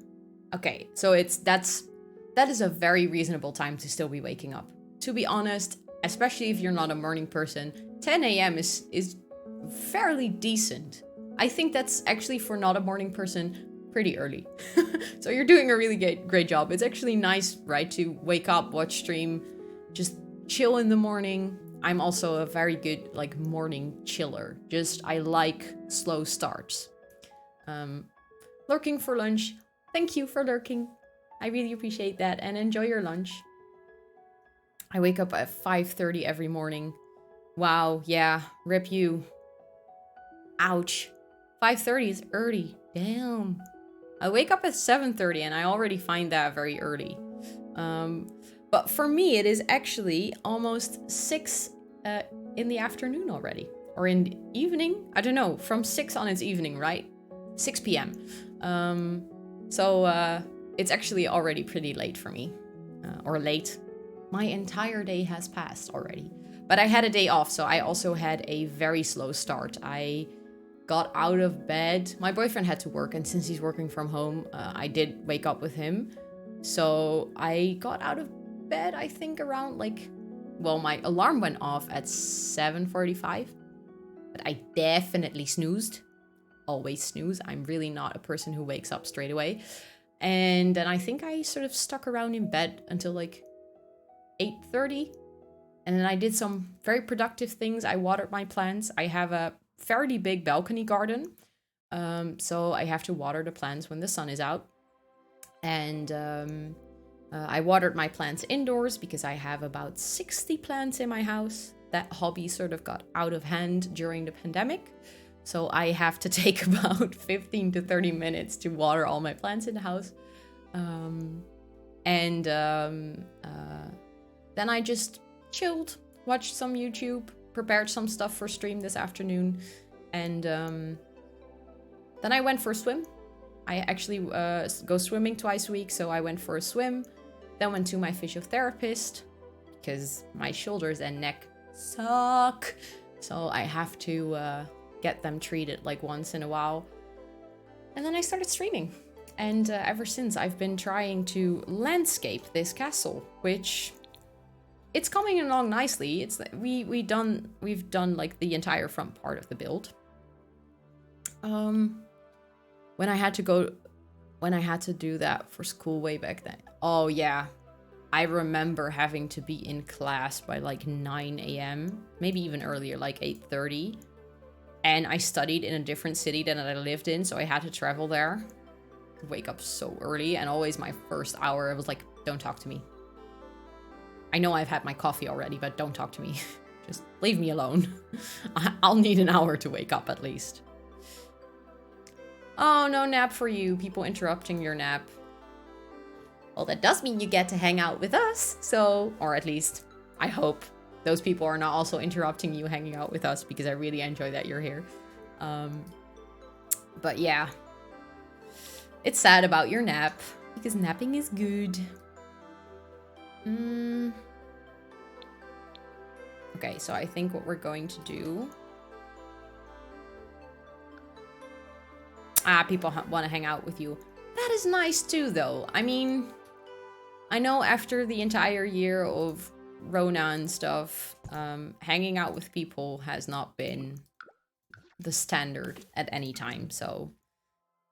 Okay, so that is a very reasonable time to still be waking up. To be honest, especially if you're not a morning person, 10 a.m. is fairly decent. I think that's actually, for not a morning person, pretty early. So you're doing a really great job. It's actually nice, right, to wake up, watch stream, just chill in the morning. I'm also a very good, like, morning chiller. Just, I like slow starts. Lurking for lunch. Thank you for lurking. I really appreciate that, and enjoy your lunch. I wake up at 5:30 every morning. Wow, yeah, rip you. Ouch. 5:30 is early. Damn. I wake up at 7:30 and I already find that very early. But for me, it is actually almost 6 in the afternoon already. Or in the evening. I don't know. From 6 on, it's evening, right? 6 p.m. So it's actually already pretty late for me. Or late. My entire day has passed already. But I had a day off, so I also had a very slow start. I got out of bed. My boyfriend had to work, and since he's working from home, I did wake up with him. So I got out of bed, I think around like, well, my alarm went off at 7:45, but I definitely snoozed. Always snooze. I'm really not a person who wakes up straight away. And then I think I sort of stuck around in bed until like 8:30. And then I did some very productive things. I watered my plants. I have a fairly big balcony garden. So I have to water the plants when the sun is out. And I watered my plants indoors because I have about 60 plants in my house. That hobby sort of got out of hand during the pandemic. So I have to take about 15 to 30 minutes to water all my plants in the house. Then I just chilled, watched some YouTube, prepared some stuff for stream this afternoon, and then I went for a swim. I actually go swimming twice a week, so I went for a swim, then went to my physiotherapist, because my shoulders and neck suck, so I have to get them treated like once in a while. And then I started streaming, and ever since I've been trying to landscape this castle, which... it's coming along nicely. It's we've done like the entire front part of the build. When I had to do that for school way back then. Oh yeah. I remember having to be in class by like 9 a.m. Maybe even earlier, like 8:30. And I studied in a different city than I lived in, so I had to travel there. Wake up so early, and always my first hour, I was like, don't talk to me. I know I've had my coffee already, but don't talk to me. Just leave me alone. I'll need an hour to wake up at least. Oh, no nap for you. People interrupting your nap. Well, that does mean you get to hang out with us. So, or at least, I hope those people are not also interrupting you hanging out with us, because I really enjoy that you're here. But yeah. It's sad about your nap, because napping is good. Okay, so I think what we're going to do... people want to hang out with you. That is nice too, though. I mean, I know after the entire year of Rona and stuff, hanging out with people has not been the standard at any time, so...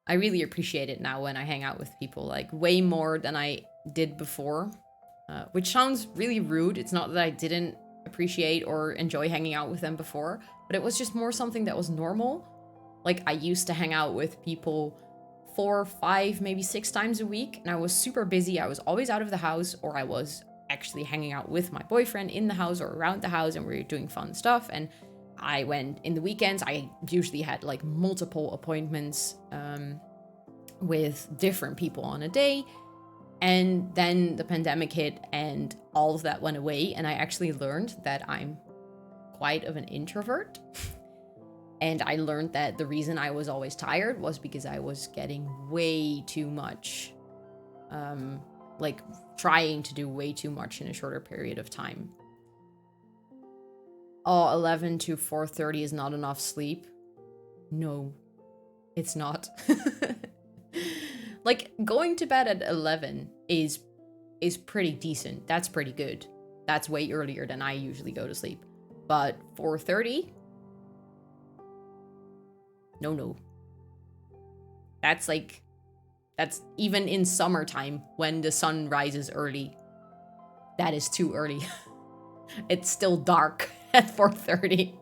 I really appreciate it now when I hang out with people, like way more than I did before, which sounds really rude. It's not that I didn't appreciate or enjoy hanging out with them before, but it was just more something that was normal. Like I used to hang out with people 4, 5, maybe 6 times a week, and I was super busy. I was always out of the house, or I was actually hanging out with my boyfriend in the house or around the house, and we were doing fun stuff. And I went in the weekends. I usually had like multiple appointments with different people on a day. And then the pandemic hit and all of that went away. And I actually learned that I'm quite of an introvert. And I learned that the reason I was always tired was because I was getting way too much, like trying to do way too much in a shorter period of time. Oh, 11 to 4:30 is not enough sleep. No, it's not. Like going to bed at 11 is pretty decent. That's pretty good. That's way earlier than I usually go to sleep. But 4:30? No. That's even in summertime when the sun rises early. That is too early. It's still dark at 4:30.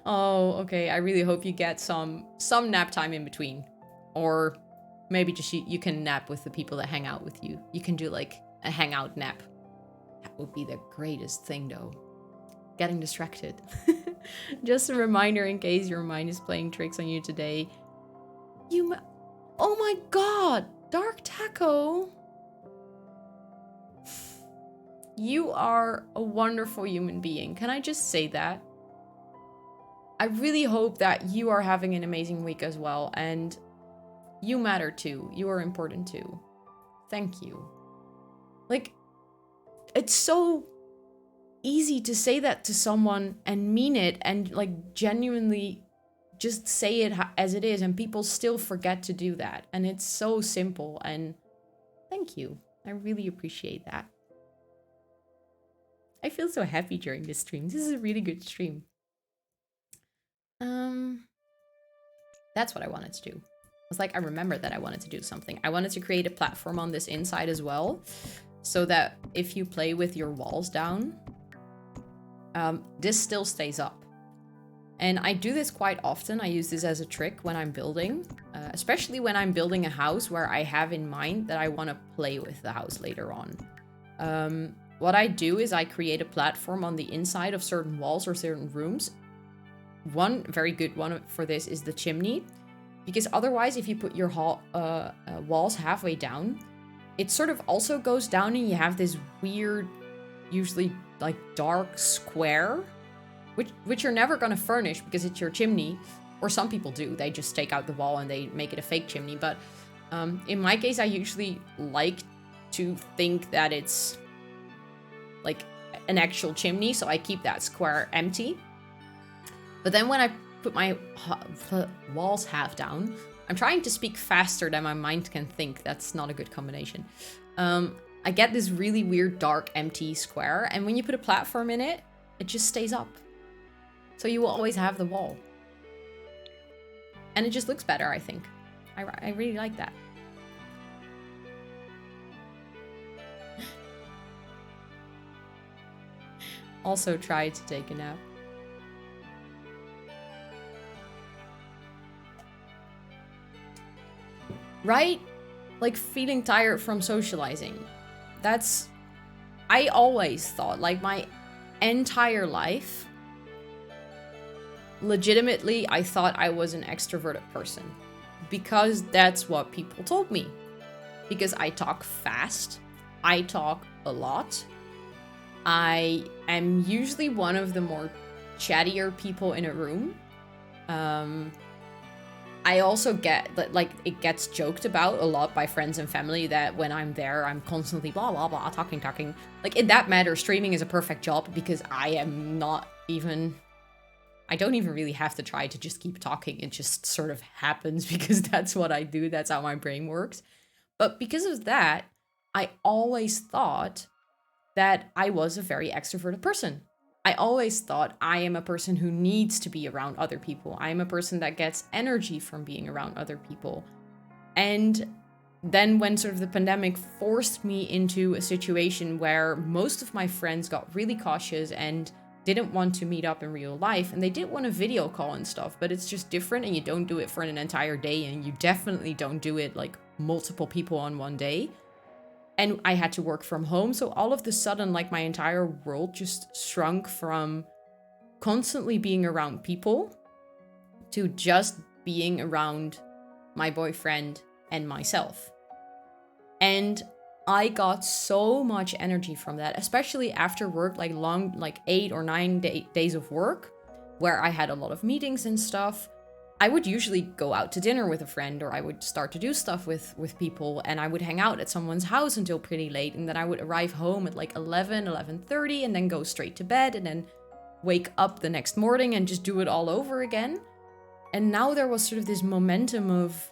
Oh, okay. I really hope you get some nap time in between. Or maybe just you can nap with the people that hang out with you. You can do like a hangout nap. That would be the greatest thing though. Getting distracted. Just a reminder in case your mind is playing tricks on you today. Oh my god! Dark Taco! You are a wonderful human being. Can I just say that? I really hope that you are having an amazing week as well, and you matter too. You are important too. Thank you. Like, it's so easy to say that to someone and mean it and like genuinely just say it as it is, and people still forget to do that. And it's so simple, and thank you. I really appreciate that. I feel so happy during this stream. This is a really good stream. That's what I wanted to do. It's like I remembered that I wanted to do something. I wanted to create a platform on this inside as well, so that if you play with your walls down, this still stays up. And I do this quite often. I use this as a trick when I'm building, especially when I'm building a house where I have in mind that I want to play with the house later on. What I do is I create a platform on the inside of certain walls or certain rooms. One very good one for this is the chimney, because otherwise if you put your walls halfway down, it sort of also goes down and you have this weird, usually like dark square, which you're never gonna furnish because it's your chimney, or some people do. They just take out the wall and they make it a fake chimney. But in my case, I usually like to think that it's like an actual chimney, so I keep that square empty. But then when I put my walls half down, I'm trying to speak faster than my mind can think. That's not a good combination. I get this really weird, dark, empty square, and when you put a platform in it, it just stays up. So you will always have the wall. And it just looks better, I think. I really like that. Also try to take a nap. Right? Like feeling tired from socializing. I always thought, like my entire life, legitimately, I thought I was an extroverted person. Because that's what people told me. Because I talk fast. I talk a lot. I am usually one of the more chattier people in a room. I also get that, like, it gets joked about a lot by friends and family that when I'm there, I'm constantly blah, blah, blah, talking. Like, in that matter, streaming is a perfect job because I don't even really have to try to just keep talking. It just sort of happens because that's what I do. That's how my brain works. But because of that, I always thought that I was a very extroverted person. I always thought I am a person who needs to be around other people. I am a person that gets energy from being around other people. And then when sort of the pandemic forced me into a situation where most of my friends got really cautious and didn't want to meet up in real life, and they did want a video call and stuff, but it's just different, and you don't do it for an entire day, and you definitely don't do it like multiple people on one day. And I had to work from home, so all of a sudden, like, my entire world just shrunk from constantly being around people to just being around my boyfriend and myself. And I got so much energy from that, especially after work, like long, like 8 or 9 days of work, where I had a lot of meetings and stuff. I would usually go out to dinner with a friend, or I would start to do stuff with people, and I would hang out at someone's house until pretty late, and then I would arrive home at like 11:30, and then go straight to bed, and then wake up the next morning and just do it all over again. And now there was sort of this momentum of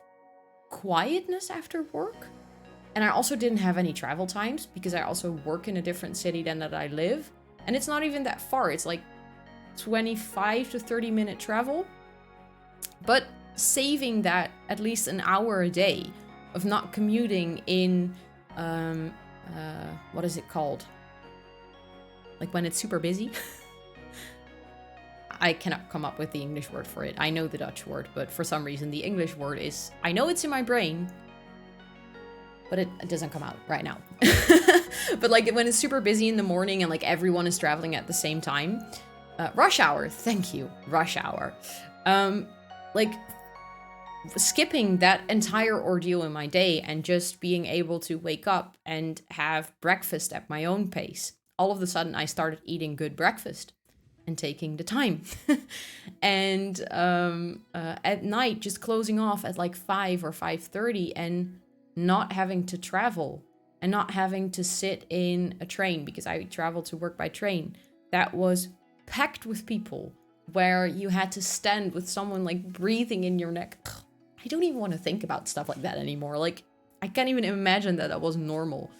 quietness after work. And I also didn't have any travel times because I also work in a different city than that I live. And it's not even that far. It's like 25 to 30 minute travel. But saving that at least an hour a day of not commuting in, what is it called? Like when it's super busy. I cannot come up with the English word for it. I know the Dutch word, but for some reason the English word is, I know it's in my brain, but it doesn't come out right now. But like when it's super busy in the morning and like everyone is traveling at the same time. Rush hour, thank you, rush hour. Like skipping that entire ordeal in my day and just being able to wake up and have breakfast at my own pace. All of a sudden I started eating good breakfast and taking the time. And at night, just closing off at like 5 or 5:30 and not having to travel and not having to sit in a train, because I travel to work by train that was packed with people, where you had to stand with someone like breathing in your neck. I don't even want to think about stuff like that anymore. Like, I can't even imagine that was normal.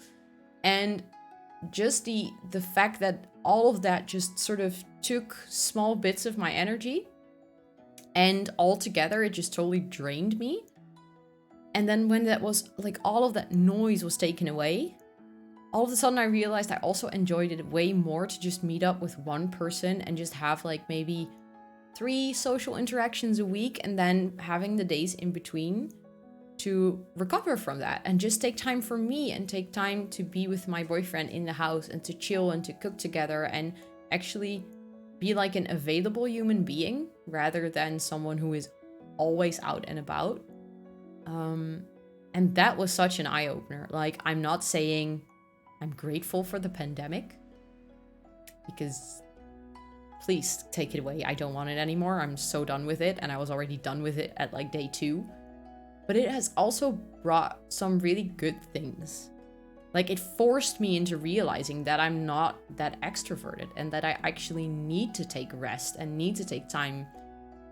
And just the fact that all of that just sort of took small bits of my energy, and altogether it just totally drained me. And then when that was like all of that noise was taken away, all of a sudden I realized I also enjoyed it way more to just meet up with one person and just have like maybe 3 social interactions a week, and then having the days in between to recover from that and just take time for me and take time to be with my boyfriend in the house and to chill and to cook together and actually be like an available human being rather than someone who is always out and about. And that was such an eye-opener. Like, I'm not saying I'm grateful for the pandemic, because please take it away. I don't want it anymore. I'm so done with it, and I was already done with it at like day 2. But it has also brought some really good things. Like, it forced me into realizing that I'm not that extroverted and that I actually need to take rest and need to take time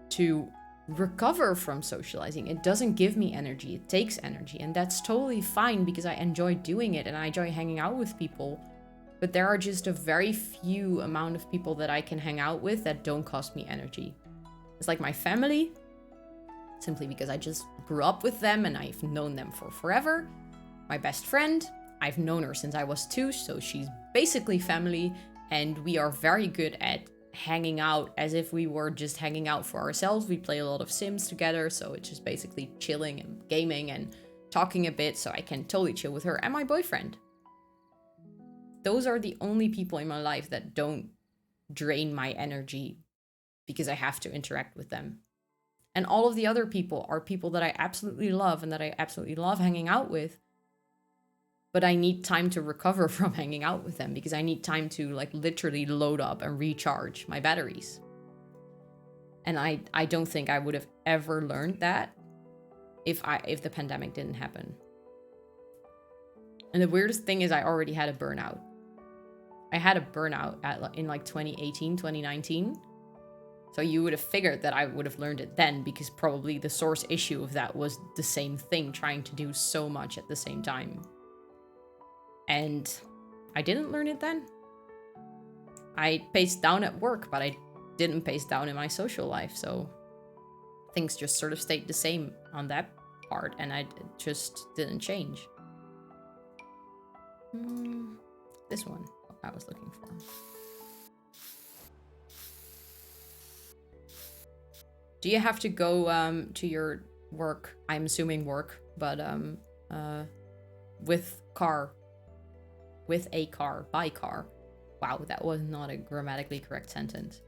to recover from socializing. It doesn't give me energy, it takes energy, and that's totally fine because I enjoy doing it and I enjoy hanging out with people. But there are just a very few amount of people that I can hang out with that don't cost me energy. It's like my family, simply because I just grew up with them and I've known them for forever. My best friend, I've known her since I was 2, so she's basically family, and we are very good at hanging out as if we were just hanging out for ourselves. We play a lot of Sims together, so it's just basically chilling and gaming and talking a bit, so I can totally chill with her and my boyfriend. Those are the only people in my life that don't drain my energy because I have to interact with them. And all of the other people are people that I absolutely love and that I absolutely love hanging out with. But I need time to recover from hanging out with them because I need time to like literally load up and recharge my batteries. And I don't think I would have ever learned that if the pandemic didn't happen. And the weirdest thing is I already had a burnout. I had a burnout in like 2018, 2019. So you would have figured that I would have learned it then, because probably the source issue of that was the same thing, trying to do so much at the same time. And I didn't learn it then. I paced down at work, but I didn't pace down in my social life, so things just sort of stayed the same on that part, and I just didn't change. This one, what I was looking for. Do you have to go to your work? I'm assuming work, but with car. With a car. By car. Wow, that was not a grammatically correct sentence.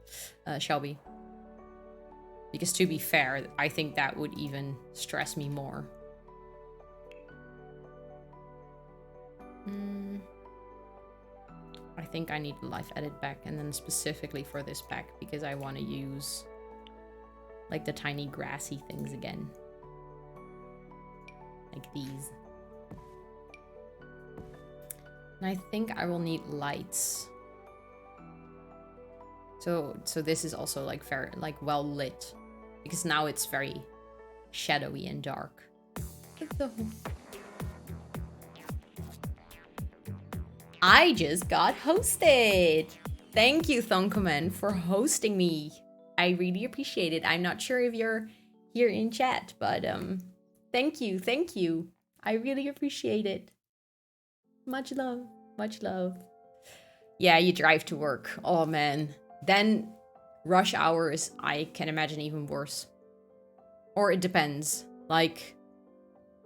Shelby. Because to be fair, I think that would even stress me more. I think I need the life edit back, and then specifically for this pack, because I want to use like the tiny grassy things again. Like these. And I think I will need lights. So this is also like fair, like well lit, because now it's very shadowy and dark. I just got hosted. Thank you, Thonkomen, for hosting me. I really appreciate it. I'm not sure if you're here in chat, but thank you. I really appreciate it. Much love, much love. Yeah, you drive to work. Oh man. Then rush hours, I can imagine even worse. Or it depends. Like,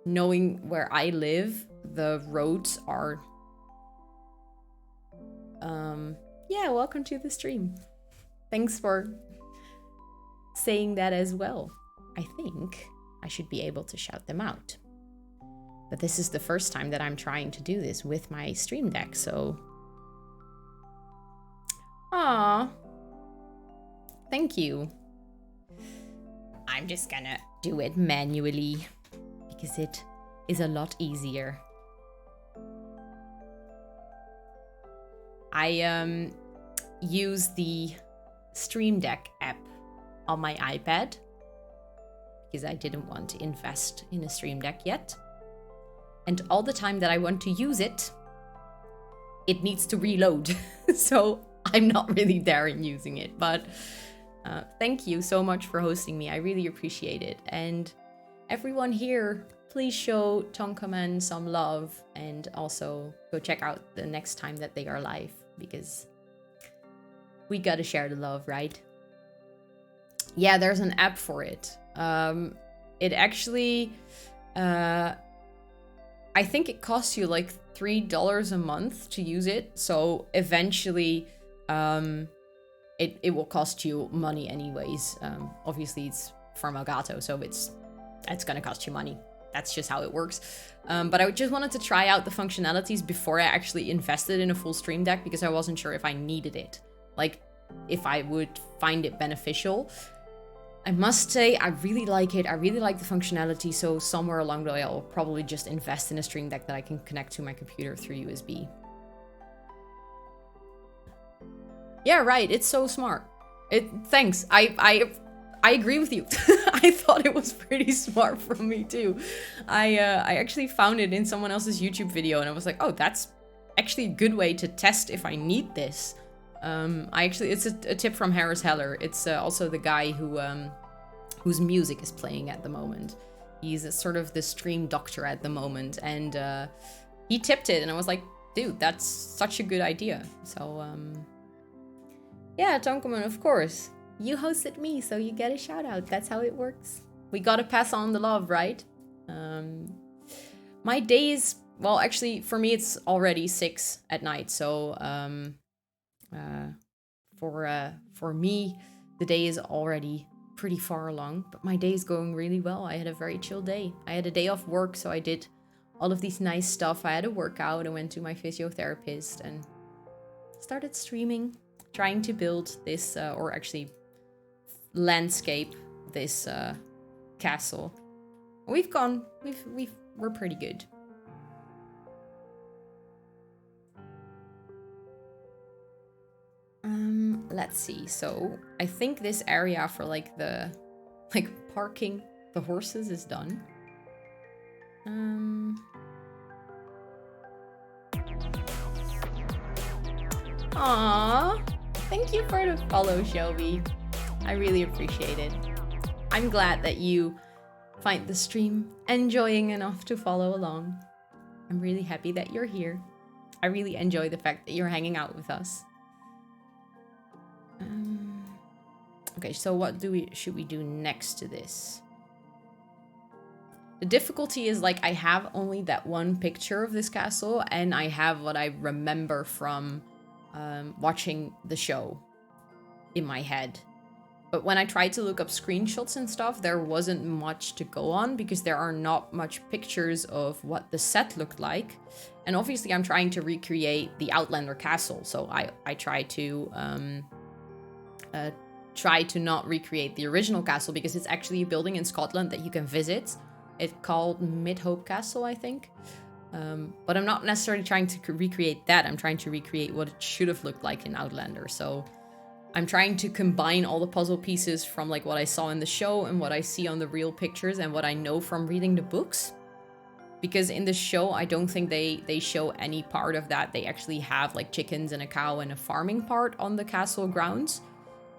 knowing where I live, the roads are... yeah, welcome to the stream. Thanks for saying that as well. I think I should be able to shout them out. But this is the first time that I'm trying to do this with my stream deck, so... Aww. Thank you. I'm just gonna do it manually, because it is a lot easier. I use the Stream Deck app on my iPad, because I didn't want to invest in a Stream Deck yet. And all the time that I want to use it, it needs to reload. So I'm not really daring using it, but thank you so much for hosting me. I really appreciate it. And everyone here, please show Tonkaman some love, and also go check out the next time that they are live, because we gotta share the love, right? Yeah, there's an app for it. It actually, I think it costs you like $3 a month to use it. So eventually, it will cost you money anyways. Obviously it's from Elgato, so it's gonna cost you money. That's just how it works. But I just wanted to try out the functionalities before I actually invested in a full Stream Deck, because I wasn't sure if I needed it. Like, if I would find it beneficial. I must say, I really like it. I really like the functionality, so somewhere along the way, I'll probably just invest in a Stream Deck that I can connect to my computer through USB. Yeah, right. It's so smart. Thanks. I agree with you. I thought it was pretty smart from me too. I actually found it in someone else's YouTube video, and I was like, oh, that's actually a good way to test if I need this. It's a tip from Harris Heller. It's also the guy whose music is playing at the moment. He's sort of the stream doctor at the moment, and he tipped it, and I was like, dude, that's such a good idea. So yeah, Tonkoman, of course. You hosted me, so you get a shout out. That's how it works. We gotta pass on the love, right? My day is, well, actually, for me, it's already 6 at night. So for me, the day is already pretty far along, but my day is going really well. I had a very chill day. I had a day off work, so I did all of these nice stuff. I had a workout. I went to my physiotherapist and started streaming, trying to build this, or actually landscape this castle. We're pretty good. Let's see. So I think this area for like the parking the horses is done. Aww. Thank you for the follow, Shelby. I really appreciate it. I'm glad that you find the stream enjoying enough to follow along. I'm really happy that you're here. I really enjoy the fact that you're hanging out with us. Okay, so what should we do next to this? The difficulty is, like, I have only that one picture of this castle, and I have what I remember from watching the show in my head. But when I tried to look up screenshots and stuff, there wasn't much to go on because there are not much pictures of what the set looked like. And obviously I'm trying to recreate the Outlander Castle, so I try to not recreate the original castle because it's actually a building in Scotland that you can visit. It's called Mid-Hope Castle, I think. But I'm not necessarily trying to recreate that. I'm trying to recreate what it should have looked like in Outlander. So I'm trying to combine all the puzzle pieces from like what I saw in the show and what I see on the real pictures and what I know from reading the books. Because in the show, I don't think they show any part of that. They actually have like chickens and a cow and a farming part on the castle grounds.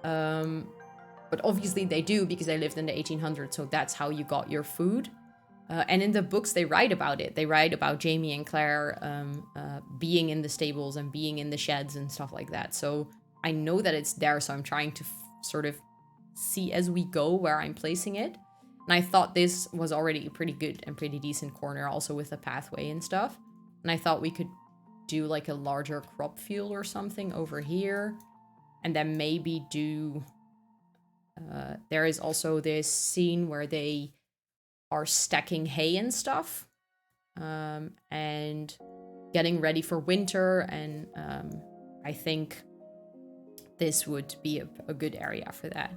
But obviously they do because they lived in the 1800s, so that's how you got your food. And in the books, they write about it. They write about Jamie and Claire being in the stables and being in the sheds and stuff like that. So I know that it's there, so I'm trying to sort of see as we go where I'm placing it. And I thought this was already a pretty good and pretty decent corner, also with the pathway and stuff. And I thought we could do like a larger crop field or something over here. And then maybe do... there is also this scene where they are stacking hay and stuff. And getting ready for winter. And I think this would be a good area for that.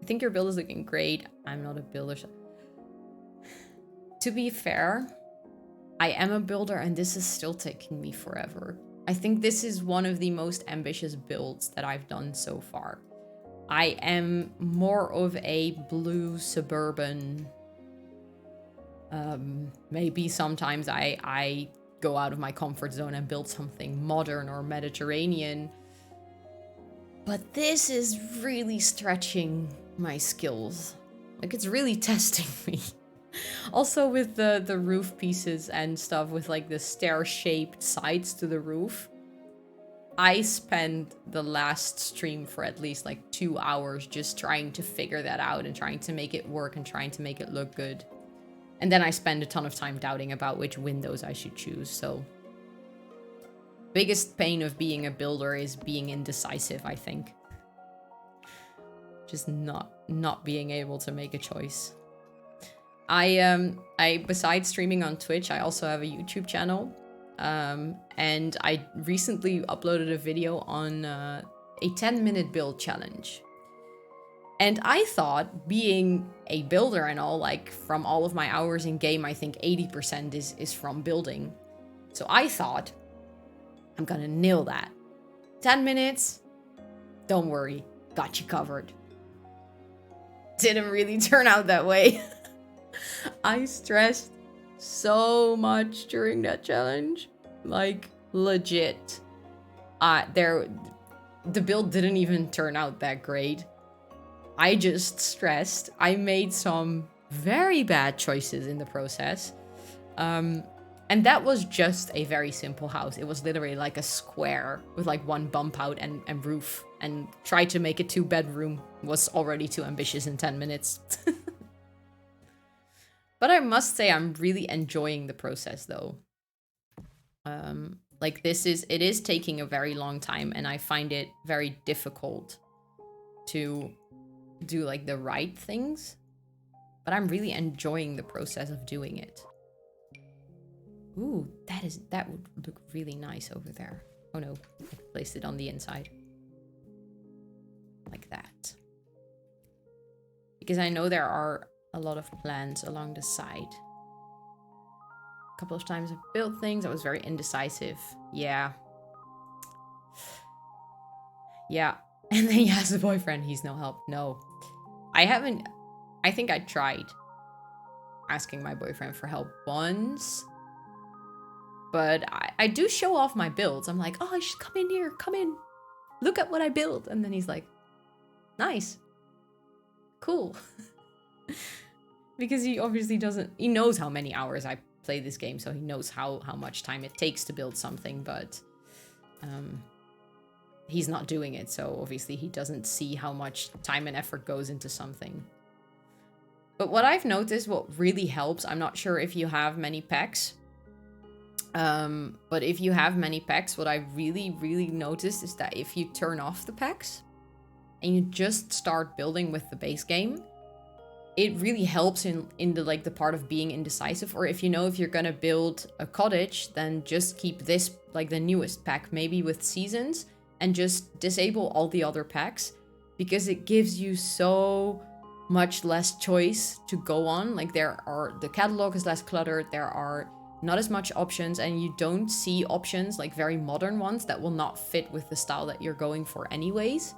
I think your build is looking great. I'm not a builder. To be fair, I am a builder and this is still taking me forever. I think this is one of the most ambitious builds that I've done so far. I am more of a blue suburban. Maybe sometimes I go out of my comfort zone and build something modern or Mediterranean. But this is really stretching my skills. Like, it's really testing me. Also with the roof pieces and stuff with like the stair-shaped sides to the roof. I spent the last stream for at least like 2 hours just trying to figure that out and trying to make it work and trying to make it look good. And then I spend a ton of time doubting about which windows I should choose, so... Biggest pain of being a builder is being indecisive, I think. Just not being able to make a choice. I besides streaming on Twitch, I also have a YouTube channel. And I recently uploaded a video on a 10-minute build challenge. And I thought, being a builder and all, like, from all of my hours in game, I think 80% is from building. So I thought, I'm gonna nail that. 10 minutes, don't worry, got you covered. Didn't really turn out that way. I stressed so much during that challenge. Like, legit. The build didn't even turn out that great. I just stressed. I made some very bad choices in the process. And that was just a very simple house. It was literally like a square with like one bump out and roof. And try to make a 2-bedroom was already too ambitious in 10 minutes. But I must say I'm really enjoying the process though. Like it is taking a very long time and I find it very difficult to do like the right things. But I'm really enjoying the process of doing it. Ooh, that would look really nice over there. Oh no, I placed it on the inside. Like that. Because I know there are a lot of plants along the side. A couple of times I've built things. I was very indecisive. Yeah. Yeah. And then he has a boyfriend. He's no help. No. I haven't... I think I tried asking my boyfriend for help once. But I do show off my builds. I'm like, oh, I should come in here. Come in. look at what I built. And then he's like, nice. Cool. Because he obviously doesn't, he knows how many hours I play this game, so he knows how much time it takes to build something, but he's not doing it, so obviously he doesn't see how much time and effort goes into something. But what I've noticed, what really helps, I'm not sure if you have many packs, but if you have many packs, what I really noticed is that if you turn off the packs and you just start building with the base game, it really helps in the like the part of being indecisive. Or if you know if you're gonna build a cottage, then just keep this like the newest pack, maybe with seasons, and just disable all the other packs, because it gives you so much less choice to go on. Like the catalog is less cluttered, there are not as much options, and you don't see options like very modern ones that will not fit with the style that you're going for anyways.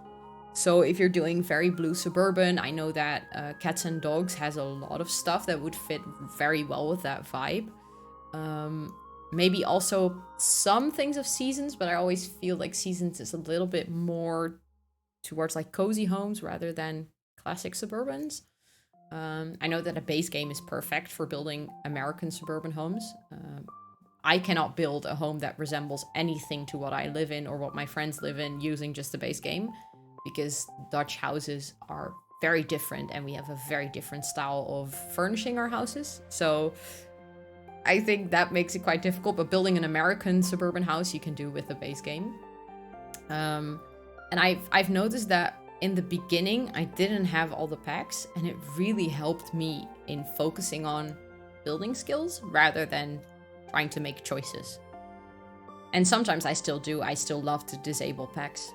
So if you're doing very blue suburban, I know that Cats and Dogs has a lot of stuff that would fit very well with that vibe. Maybe also some things of Seasons, but I always feel like Seasons is a little bit more towards like cozy homes rather than classic suburbans. I know that a base game is perfect for building American suburban homes. I cannot build a home that resembles anything to what I live in or what my friends live in using just the base game, because Dutch houses are very different and we have a very different style of furnishing our houses. So I think that makes it quite difficult, but building an American suburban house you can do with the base game. And I've noticed that in the beginning I didn't have all the packs, and it really helped me in focusing on building skills rather than trying to make choices. And sometimes I still do. I still love to disable packs.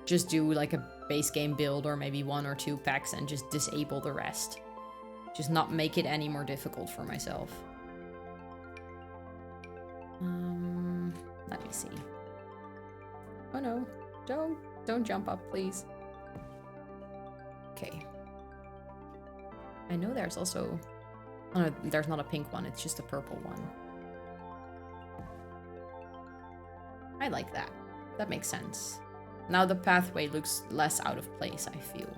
Just do like a base game build or maybe 1 or 2 packs and just disable the rest. Just not make it any more difficult for myself. Let me see. Oh no, don't jump up, please. Okay. I know there's also, oh no, there's not a pink one, it's just a purple one. I like that. That makes sense. Now the pathway looks less out of place, I feel.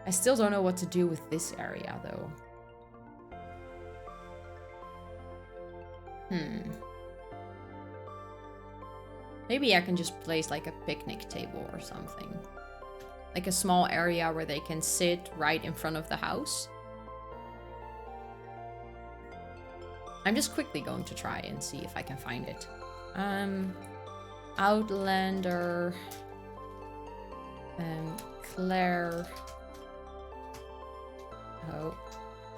I still don't know what to do with this area, though. Maybe I can just place like a picnic table or something. Like a small area where they can sit right in front of the house. I'm just quickly going to try and see if I can find it. Outlander, Claire,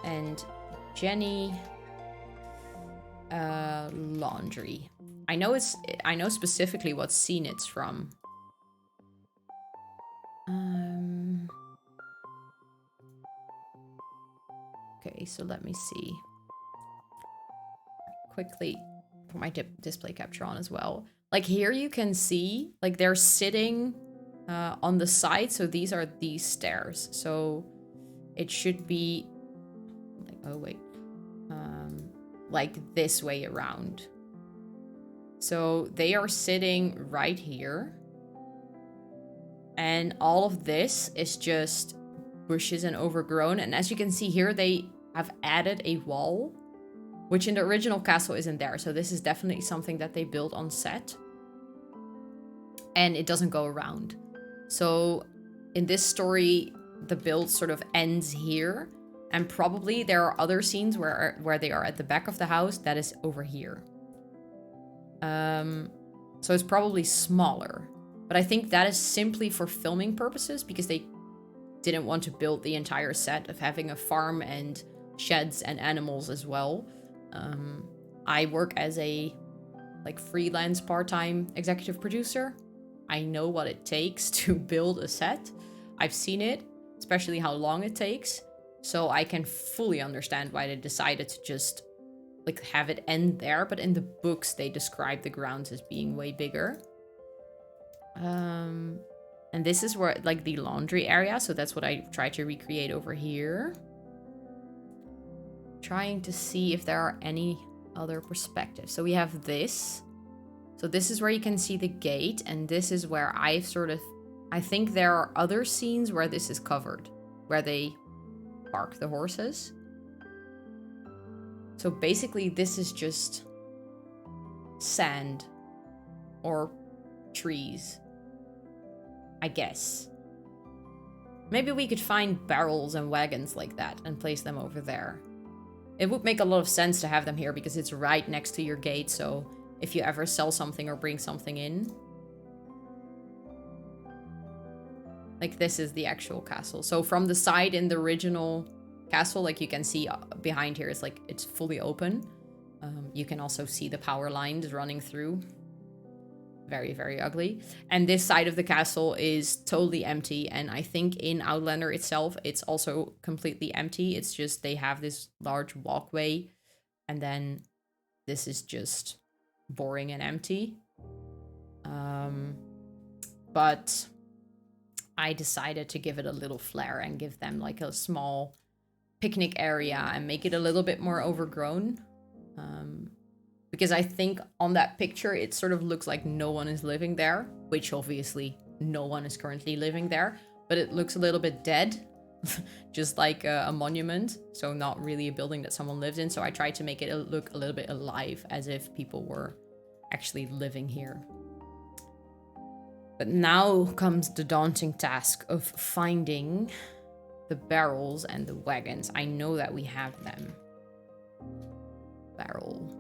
and Jenny, laundry. I know specifically what scene it's from. Okay, so let me see. Quickly put my display capture on as well. Like here you can see, like they're sitting on the side, so these are these stairs. So it should be like, oh wait, like this way around. So they are sitting right here. And all of this is just bushes and overgrown. And as you can see here, they have added a wall, which in the original castle isn't there. So this is definitely something that they built on set. And it doesn't go around. So in this story, the build sort of ends here. And probably there are other scenes where they are at the back of the house that is over here. So it's probably smaller. But I think that is simply for filming purposes because they didn't want to build the entire set of having a farm and sheds and animals as well. I work as a freelance part-time executive producer. I know what it takes to build a set. I've seen it, especially how long it takes. So I can fully understand why they decided to just have it end there. But in the books, they describe the grounds as being way bigger. And this is where the laundry area. So that's what I try to recreate over here. Trying to see if there are any other perspectives. So we have this. So this is where you can see the gate, and this is where I think there are other scenes where this is covered, where they park the horses. So basically this is just sand or trees, I guess. Maybe we could find barrels and wagons like that and place them over there. It would make a lot of sense to have them here because it's right next to your gate, so if you ever sell something or bring something in. Like this is the actual castle. So from the side in the original castle, like you can see behind here, is like it's fully open. You can also see the power lines running through. Very, very ugly. And this side of the castle is totally empty. And I think in Outlander itself, it's also completely empty. It's just they have this large walkway. And then this is just boring and empty. But I decided to give it a little flair and give them like a small picnic area and make it a little bit more overgrown. Because I think on that picture, it sort of looks like no one is living there, which obviously no one is currently living there, but it looks a little bit dead, just like a monument. So not really a building that someone lived in. So I tried to make it look a little bit alive, as if people were actually living here. But now comes the daunting task of finding the barrels and the wagons. I know that we have them. Barrel.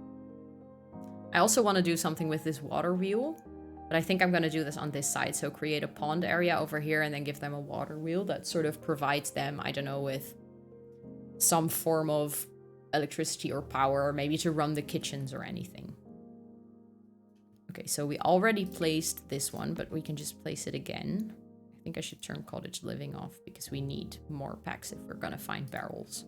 I also want to do something with this water wheel, but I think I'm going to do this on this side. So create a pond area over here and then give them a water wheel that sort of provides them, I don't know, with some form of electricity or power, or maybe to run the kitchens or anything. Okay, so we already placed this one, but we can just place it again. I think I should turn cottage living off because we need more packs if we're going to find barrels.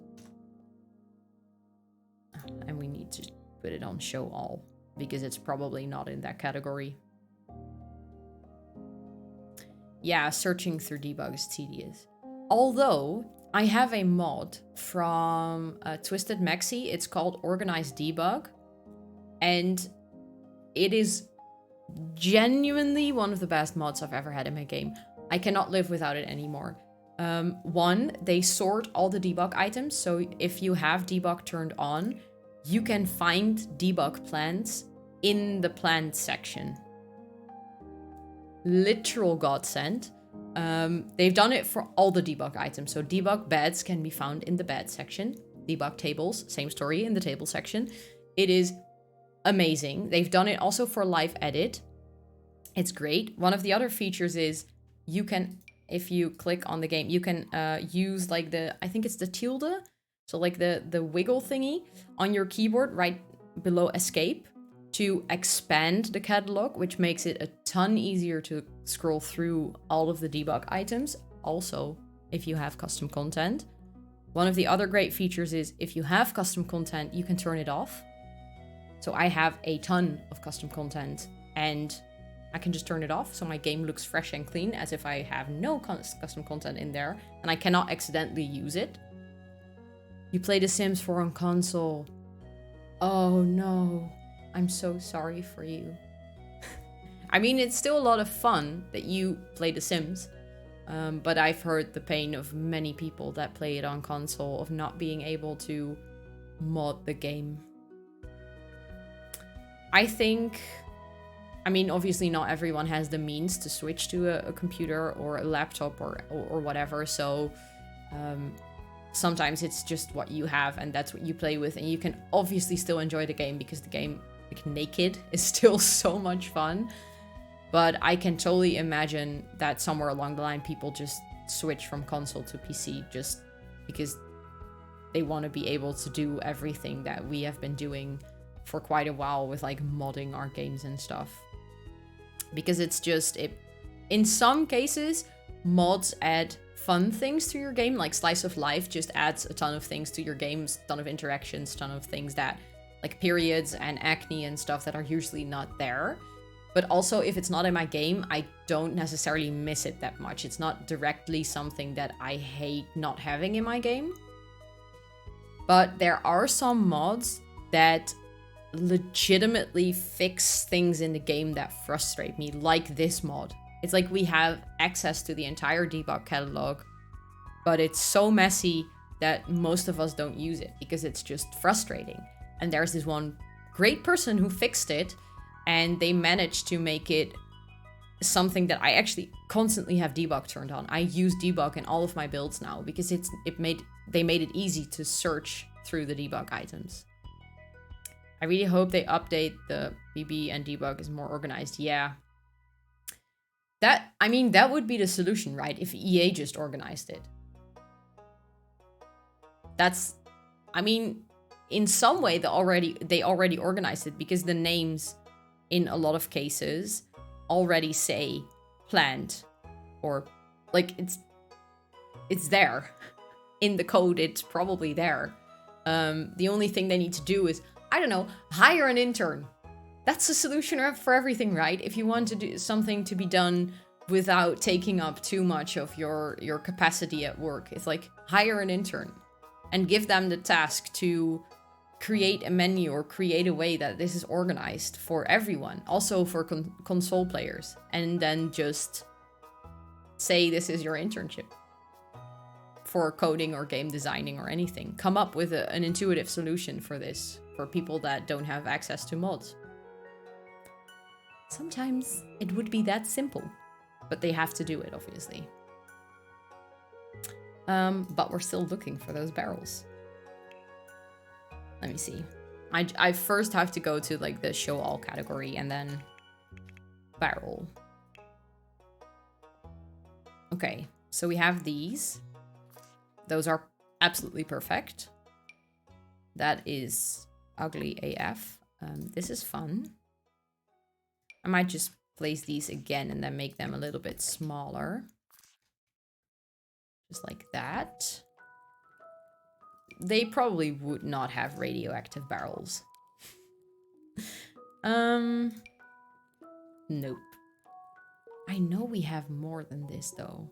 And we need to put it on show all, because it's probably not in that category. Yeah, searching through debug is tedious. Although, I have a mod from Twisted Maxi. It's called Organized Debug. And it is genuinely one of the best mods I've ever had in my game. I cannot live without it anymore. One, they sort all the debug items. So if you have debug turned on, you can find debug plants in the plant section. Literal godsend. They've done it for all the debug items. So debug beds can be found in the bed section. Debug tables, same story in the table section. It is amazing. They've done it also for live edit. It's great. One of the other features is you can, if you click on the game, you can use like I think it's the tilde. So like the wiggle thingy on your keyboard right below escape to expand the catalog, which makes it a ton easier to scroll through all of the debug items. Also, if you have custom content. One of the other great features is if you have custom content, you can turn it off. So I have a ton of custom content and I can just turn it off. So my game looks fresh and clean as if I have no custom content in there and I cannot accidentally use it. You play The Sims 4 on console. Oh no, I'm so sorry for you. I mean, it's still a lot of fun that you play The Sims. But I've heard the pain of many people that play it on console of not being able to mod the game. I think, I mean, obviously not everyone has the means to switch to a computer or a laptop or whatever. So sometimes it's just what you have and that's what you play with. And you can obviously still enjoy the game because the game, like naked, is still so much fun. But I can totally imagine that somewhere along the line, people just switch from console to PC just because they want to be able to do everything that we have been doing for quite a while with like modding our games and stuff. Because it's just, in some cases, mods add fun things to your game, like Slice of Life just adds a ton of things to your games, ton of interactions, ton of things that, like periods and acne and stuff that are usually not there. But also, if it's not in my game, I don't necessarily miss it that much. It's not directly something that I hate not having in my game. But there are some mods that legitimately fix things in the game that frustrate me, like this mod. It's like we have access to the entire debug catalog, but it's so messy that most of us don't use it because it's just frustrating. And there's this one great person who fixed it, and they managed to make it something that I actually constantly have debug turned on. I use debug in all of my builds now because they made it easy to search through the debug items. I really hope they update the BB and debug is more organized. Yeah. I mean, that would be the solution, right? If EA just organized it. I mean, in some way they already organized it because the names in a lot of cases already say planned, or like it's there in the code. It's probably there. The only thing they need to do is, I don't know, hire an intern. That's the solution for everything, right? If you want to do something to be done without taking up too much of your capacity at work, it's like hire an intern and give them the task to create a menu or create a way that this is organized for everyone, also for console players, and then just say this is your internship for coding or game designing or anything. Come up with an intuitive solution for this, for people that don't have access to mods. Sometimes it would be that simple, but they have to do it, obviously. But we're still looking for those barrels. Let me see. I first have to go to like the show all category and then barrel. Okay, so we have these. Those are absolutely perfect. That is ugly AF. This is fun. I might just place these again and then make them a little bit smaller. Just like that. They probably would not have radioactive barrels. Nope. I know we have more than this though.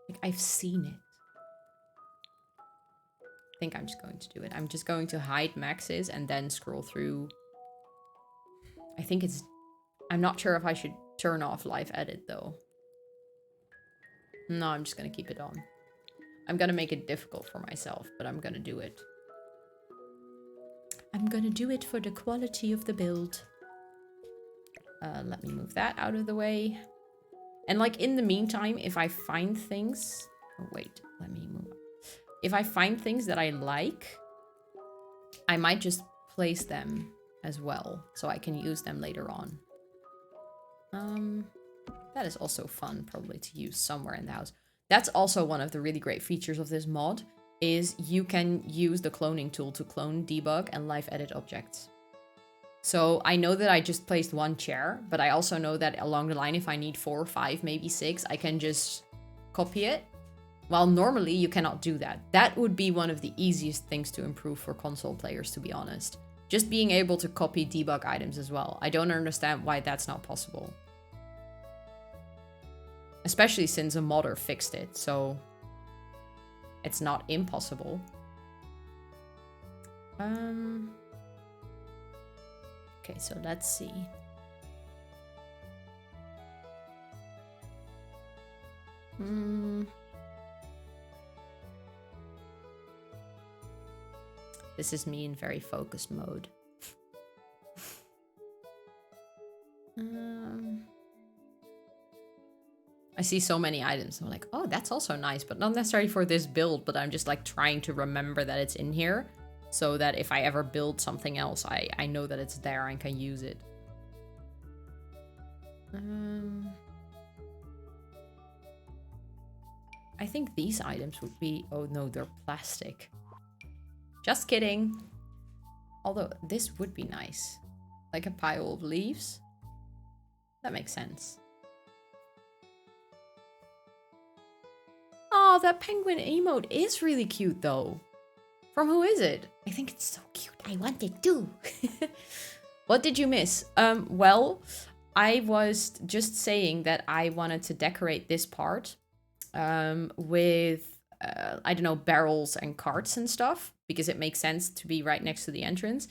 Like, I've seen it. I think I'm just going to do it. I'm just going to hide maxes and then scroll through. I think it's... I'm not sure if I should turn off live edit though. No, I'm just going to keep it on. I'm going to make it difficult for myself, but I'm going to do it. I'm going to do it for the quality of the build. Let me move that out of the way. And like in the meantime, if I find things... Oh, wait, let me move on. If I find things that I like, I might just place them as well, so I can use them later on. That is also fun, probably, to use somewhere in the house. That's also one of the really great features of this mod, is you can use the cloning tool to clone, debug, and live edit objects. So I know that I just placed one chair, but I also know that along the line, if I need 4, 5, maybe 6, I can just copy it. While normally you cannot do that. That would be one of the easiest things to improve for console players, to be honest. Just being able to copy debug items as well. I don't understand why that's not possible. Especially since a modder fixed it, so it's not impossible. Okay, so let's see. This is me in very focused mode. I see so many items. I'm like, oh, that's also nice, but not necessarily for this build, but I'm just like trying to remember that it's in here so that if I ever build something else, I know that it's there and can use it. I think these items would be... Oh no, they're plastic. Just kidding. Although this would be nice. Like a pile of leaves. That makes sense. Oh, that penguin emote is really cute though. From who is it? I think it's so cute. I want it too. What did you miss? Well, I was just saying that I wanted to decorate this part with I don't know, barrels and carts and stuff, because it makes sense to be right next to the entrance.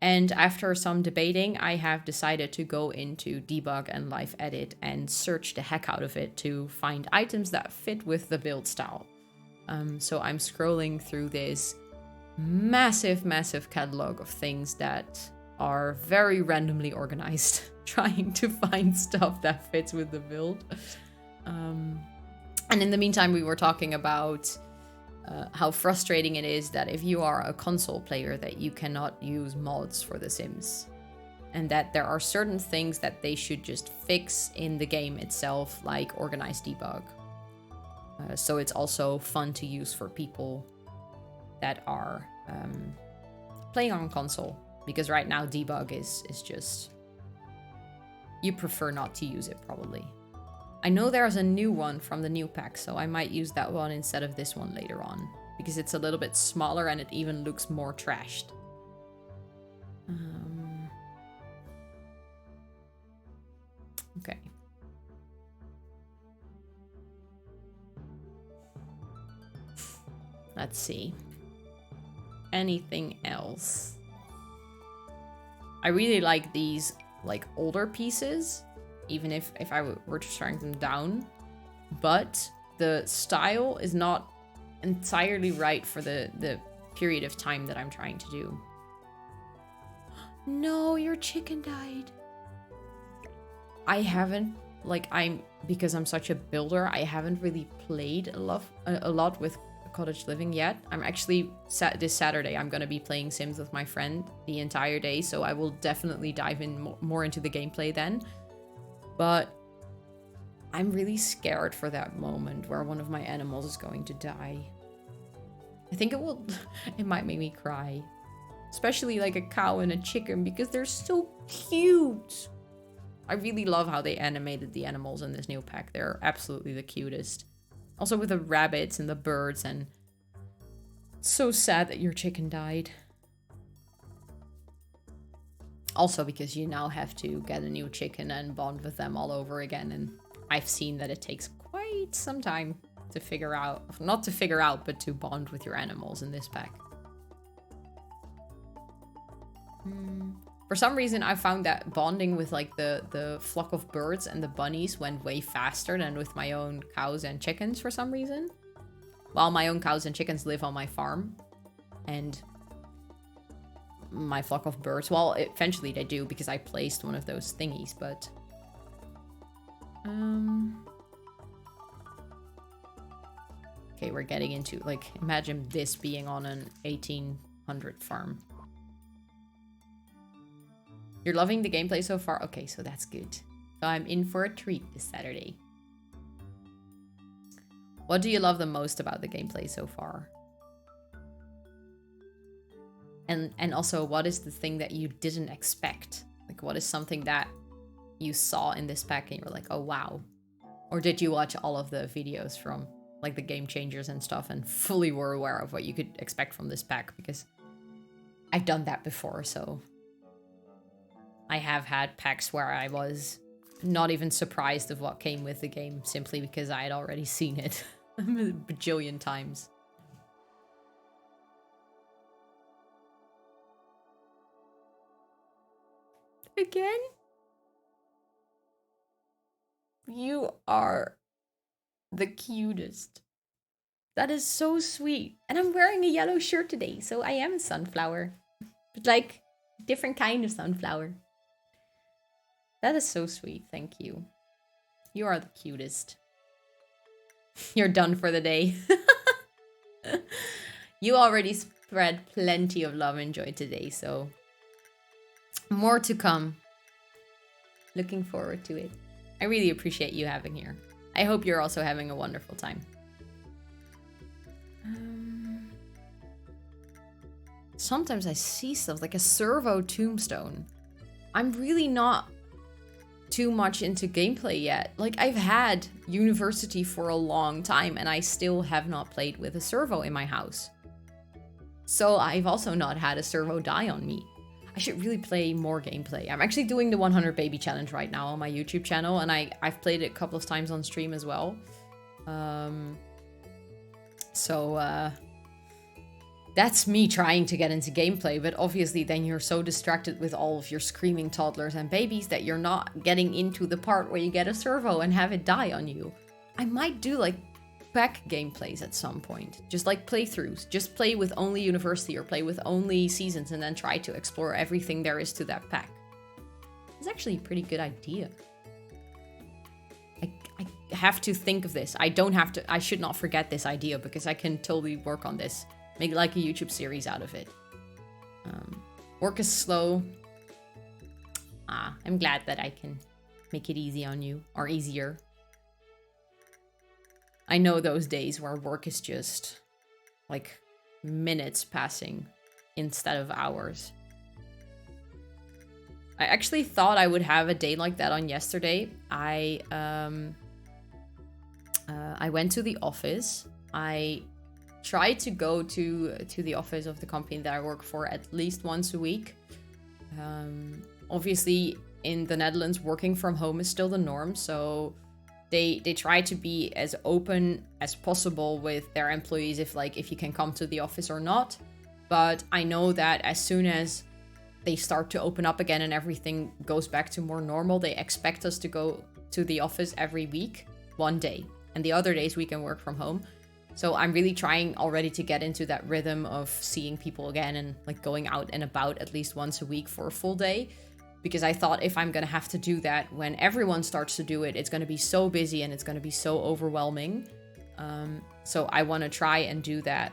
And after some debating, I have decided to go into debug and live edit and search the heck out of it to find items that fit with the build style. So I'm scrolling through this massive, massive catalog of things that are very randomly organized, trying to find stuff that fits with the build. And in the meantime, we were talking about how frustrating it is that if you are a console player that you cannot use mods for The Sims. And that there are certain things that they should just fix in the game itself, like organized debug. So it's also fun to use for people that are playing on console. Because right now debug is just... you prefer not to use it, probably. I know there's a new one from the new pack, so I might use that one instead of this one later on. Because it's a little bit smaller and it even looks more trashed. Okay. Let's see. Anything else? I really like these, like, older pieces. Even if I were to shrink them down. But the style is not entirely right for the period of time that I'm trying to do. No, your chicken died. I haven't, like, because I'm such a builder, I haven't really played a lot with cottage living yet. I'm actually, this Saturday, I'm gonna be playing Sims with my friend the entire day, so I will definitely dive in more into the gameplay then. But I'm really scared for that moment where one of my animals is going to die. I think it might make me cry. Especially like a cow and a chicken, because they're so cute. I really love how they animated the animals in this new pack. They're absolutely the cutest. Also with the rabbits and the birds, and it's so sad that your chicken died. Also because you now have to get a new chicken and bond with them all over again, and I've seen that it takes quite some time to figure out, not to figure out, but to bond with your animals in this pack. For some reason, I found that bonding with like the flock of birds and the bunnies went way faster than with my own cows and chickens for some reason. While my own cows and chickens live on my farm, and my flock of birds, well, eventually they do because I placed one of those thingies, but okay, we're getting into, like, imagine this being on an 1800 farm. You're loving the gameplay so far? Okay, so that's good. So I'm in for a treat this Saturday. What do you love the most about the gameplay so far? And also, what is the thing that you didn't expect? Like, what is something that you saw in this pack and you were like, oh, wow. Or did you watch all of the videos from, like, the game changers and stuff and fully were aware of what you could expect from this pack? Because I've done that before, so... I have had packs where I was not even surprised of what came with the game, simply because I had already seen it a bajillion times. Again? You are the cutest. That is so sweet. And I'm wearing a yellow shirt today, so I am a sunflower. But like, a different kind of sunflower. That is so sweet, thank you. You are the cutest. You're done for the day. You already spread plenty of love and joy today, so... more to come. Looking forward to it. I really appreciate you having here. I hope you're also having a wonderful time. Sometimes I see stuff like a servo tombstone. I'm really not too much into gameplay yet. Like, I've had university for a long time and I still have not played with a servo in my house. So I've also not had a servo die on me. I should really play more gameplay. I'm actually doing the 100 baby challenge right now on my YouTube channel, and I've played it a couple of times on stream as well. So, that's me trying to get into gameplay, but obviously then you're so distracted with all of your screaming toddlers and babies that you're not getting into the part where you get a servo and have it die on you. I might do like pack gameplays at some point, just like playthroughs. Just play with only university or play with only seasons and then try to explore everything there is to that pack. It's actually a pretty good idea. I have to think of this. I should not forget this idea because I can totally work on this. Make like a YouTube series out of it. Work is slow. I'm glad that I can make it easy on you, or easier. I know those days where work is just like minutes passing instead of hours. I actually thought I would have a day like that on yesterday. I went to the office. I try to go to the office of the company that I work for at least once a week. Obviously, in the Netherlands, working from home is still the norm, so they try to be as open as possible with their employees if you can come to the office or not. But I know that as soon as they start to open up again and everything goes back to more normal, they expect us to go to the office every week, one day, and the other days we can work from home. So I'm really trying already to get into that rhythm of seeing people again and like going out and about at least once a week for a full day. Because I thought if I'm going to have to do that when everyone starts to do it, it's going to be so busy and it's going to be so overwhelming. So I want to try and do that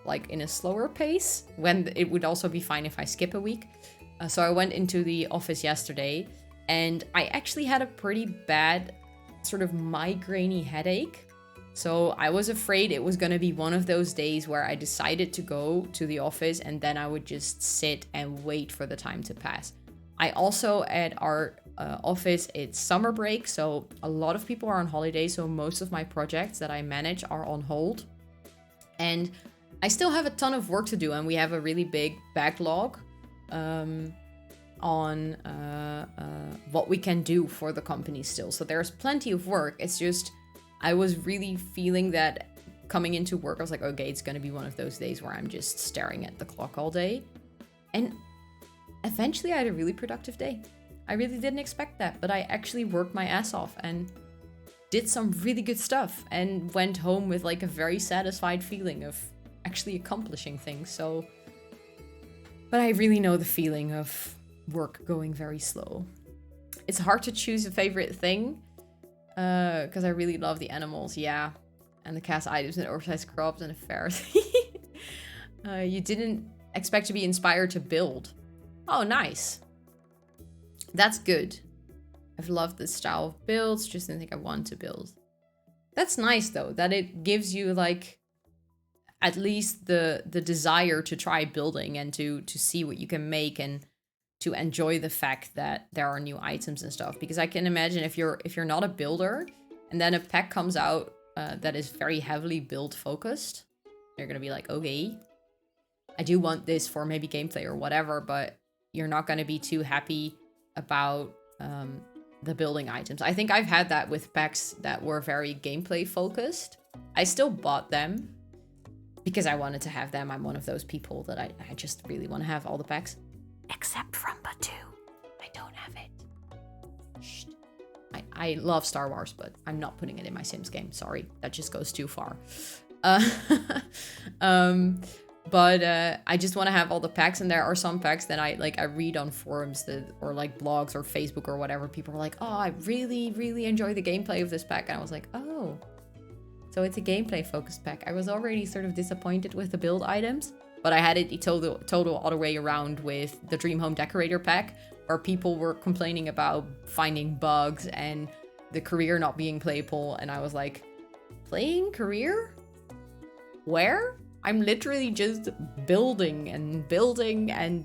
like in a slower pace, when it would also be fine if I skip a week. So I went into the office yesterday and I actually had a pretty bad sort of migraine-y headache. So I was afraid it was going to be one of those days where I decided to go to the office and then I would just sit and wait for the time to pass. I also, at our office, it's summer break, so a lot of people are on holiday, so most of my projects that I manage are on hold. And I still have a ton of work to do, and we have a really big backlog on what we can do for the company still. So there's plenty of work. It's just, I was really feeling that coming into work, I was like, okay, it's going to be one of those days where I'm just staring at the clock all day. And eventually I had a really productive day. I really didn't expect that, but I actually worked my ass off and did some really good stuff and went home with like a very satisfied feeling of actually accomplishing things. So, but I really know the feeling of work going very slow. It's hard to choose a favorite thing because I really love the animals, yeah, and the cast items and oversized crops and affairs. You didn't expect to be inspired to build. Oh, nice. That's good. I've loved this style of builds, just didn't think I want to build. That's nice though, that it gives you like at least the desire to try building and to see what you can make and to enjoy the fact that there are new items and stuff. Because I can imagine if you're not a builder and then a pack comes out that is very heavily build focused, you're gonna be like, okay, I do want this for maybe gameplay or whatever, but you're not gonna be too happy about the building items. I think I've had that with packs that were very gameplay focused. I still bought them because I wanted to have them. I'm one of those people that I just really want to have all the packs. Except from pt.2. I don't have it. Shh. I love Star Wars, but I'm not putting it in my Sims game. Sorry, that just goes too far. But I just want to have all the packs, and there are some packs that I read on forums or like blogs or Facebook or whatever. People are like, oh, I really, really enjoy the gameplay of this pack. And I was like, oh, so it's a gameplay focused pack. I was already sort of disappointed with the build items, but I had it total other way around with the Dream Home Decorator pack, where people were complaining about finding bugs and the career not being playable. And I was like, playing career? Where? I'm literally just building and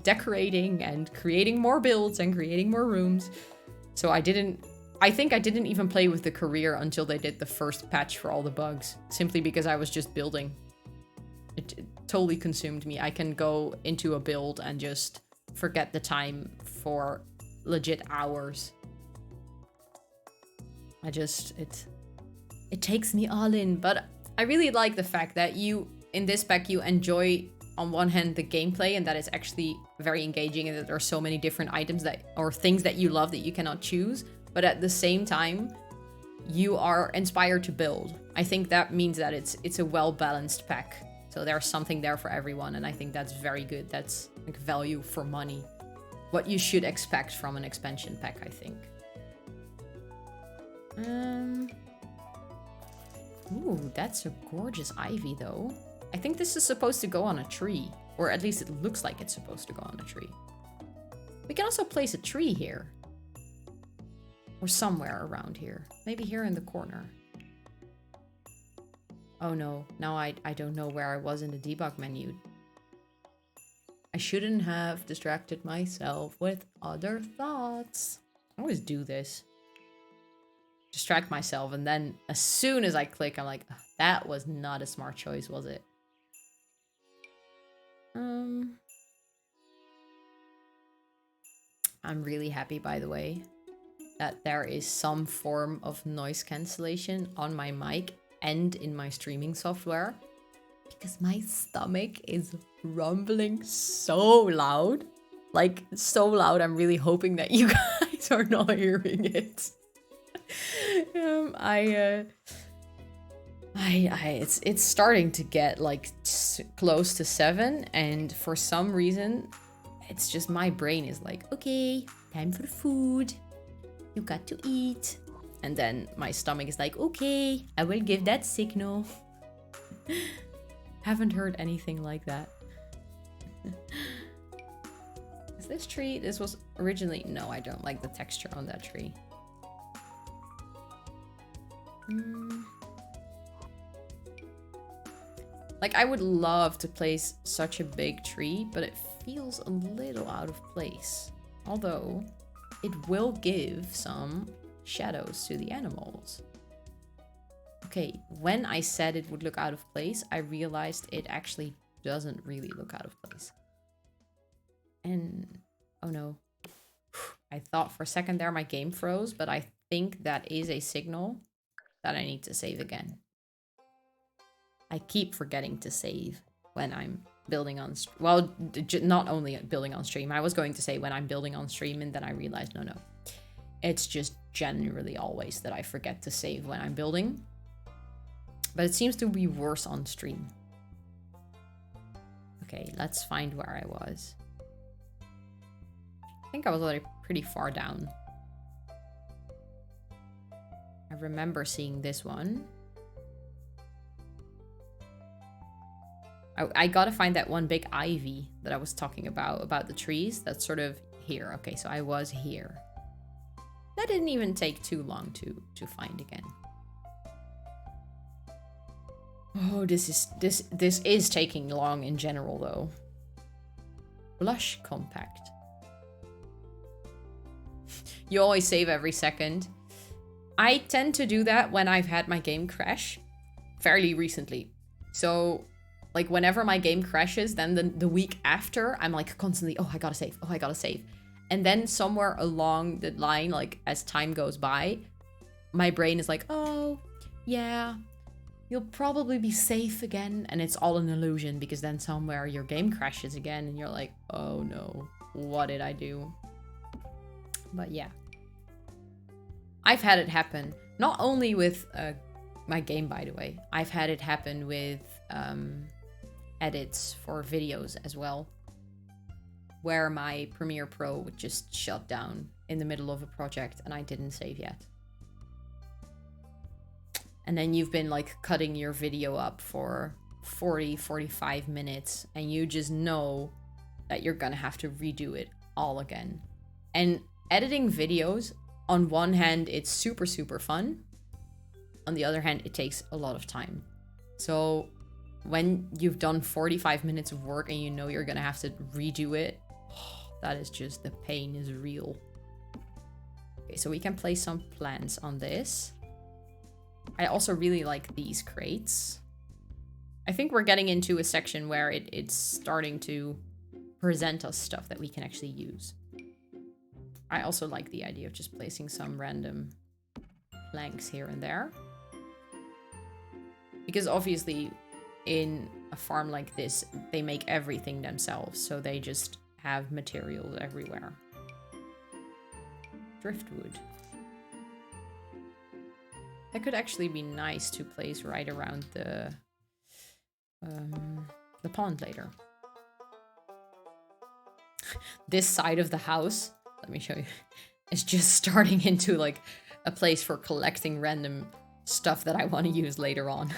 decorating and creating more builds and creating more rooms. So I think I didn't even play with the career until they did the first patch for all the bugs, simply because I was just building. It totally consumed me. I can go into a build and just forget the time for legit hours. It takes me all in, but I really like the fact that you, in this pack, you enjoy, on one hand, the gameplay, and that is actually very engaging, and that there are so many different items that, or things that you love that you cannot choose. But at the same time, you are inspired to build. I think that means that it's a well-balanced pack. So there's something there for everyone, and I think that's very good. That's like value for money. What you should expect from an expansion pack, I think. Ooh, that's a gorgeous ivy, though. I think this is supposed to go on a tree. Or at least it looks like it's supposed to go on a tree. We can also place a tree here. Or somewhere around here. Maybe here in the corner. Oh no, now I don't know where I was in the debug menu. I shouldn't have distracted myself with other thoughts. I always do this. Distract myself, and then as soon as I click, I'm like, that was not a smart choice, was it? I'm really happy, by the way, that there is some form of noise cancellation on my mic and in my streaming software, because my stomach is rumbling so loud. Like, so loud, I'm really hoping that you guys are not hearing it. It's starting to get like close to 7, and for some reason, it's just my brain is like, okay, time for food. You got to eat. And then my stomach is like, okay, I will give that signal. Haven't heard anything like that. Is this tree? This was originally... No, I don't like the texture on that tree. Like, I would love to place such a big tree, but it feels a little out of place. Although, it will give some shadows to the animals. Okay, when I said it would look out of place, I realized it actually doesn't really look out of place. And, oh no. I thought for a second there my game froze, but I think that is a signal that I need to save again. I keep forgetting to save when I'm building on... Well, not only building on stream. I was going to say when I'm building on stream, and then I realized, no. It's just generally always that I forget to save when I'm building. But it seems to be worse on stream. Okay, let's find where I was. I think I was already pretty far down. I remember seeing this one. I gotta find that one big ivy that I was talking about the trees. That's sort of here. Okay, so I was here. That didn't even take too long to find again. Oh, this is taking long in general, though. Blush compact. You always save every second. I tend to do that when I've had my game crash fairly recently. So, like, whenever my game crashes, then the week after, I'm like constantly, oh, I gotta save. Oh, I gotta save. And then somewhere along the line, like, as time goes by, my brain is like, oh, yeah, you'll probably be safe again. And it's all an illusion, because then somewhere your game crashes again and you're like, oh no, what did I do? But yeah. I've had it happen, not only with my game, by the way. I've had it happen with edits for videos as well, where my Premiere Pro would just shut down in the middle of a project and I didn't save yet. And then you've been like cutting your video up for 40-45 minutes and you just know that you're gonna have to redo it all again. And editing videos, on one hand, it's super, super fun. On the other hand, it takes a lot of time. So when you've done 45 minutes of work and you know you're gonna have to redo it, that is just, the pain is real. Okay, so we can place some plants on this. I also really like these crates. I think we're getting into a section where it's starting to present us stuff that we can actually use. I also like the idea of just placing some random planks here and there. Because obviously in a farm like this, they make everything themselves. So they just have materials everywhere. Driftwood. That could actually be nice to place right around the pond later. This side of the house, let me show you, is just starting into like a place for collecting random stuff that I want to use later on.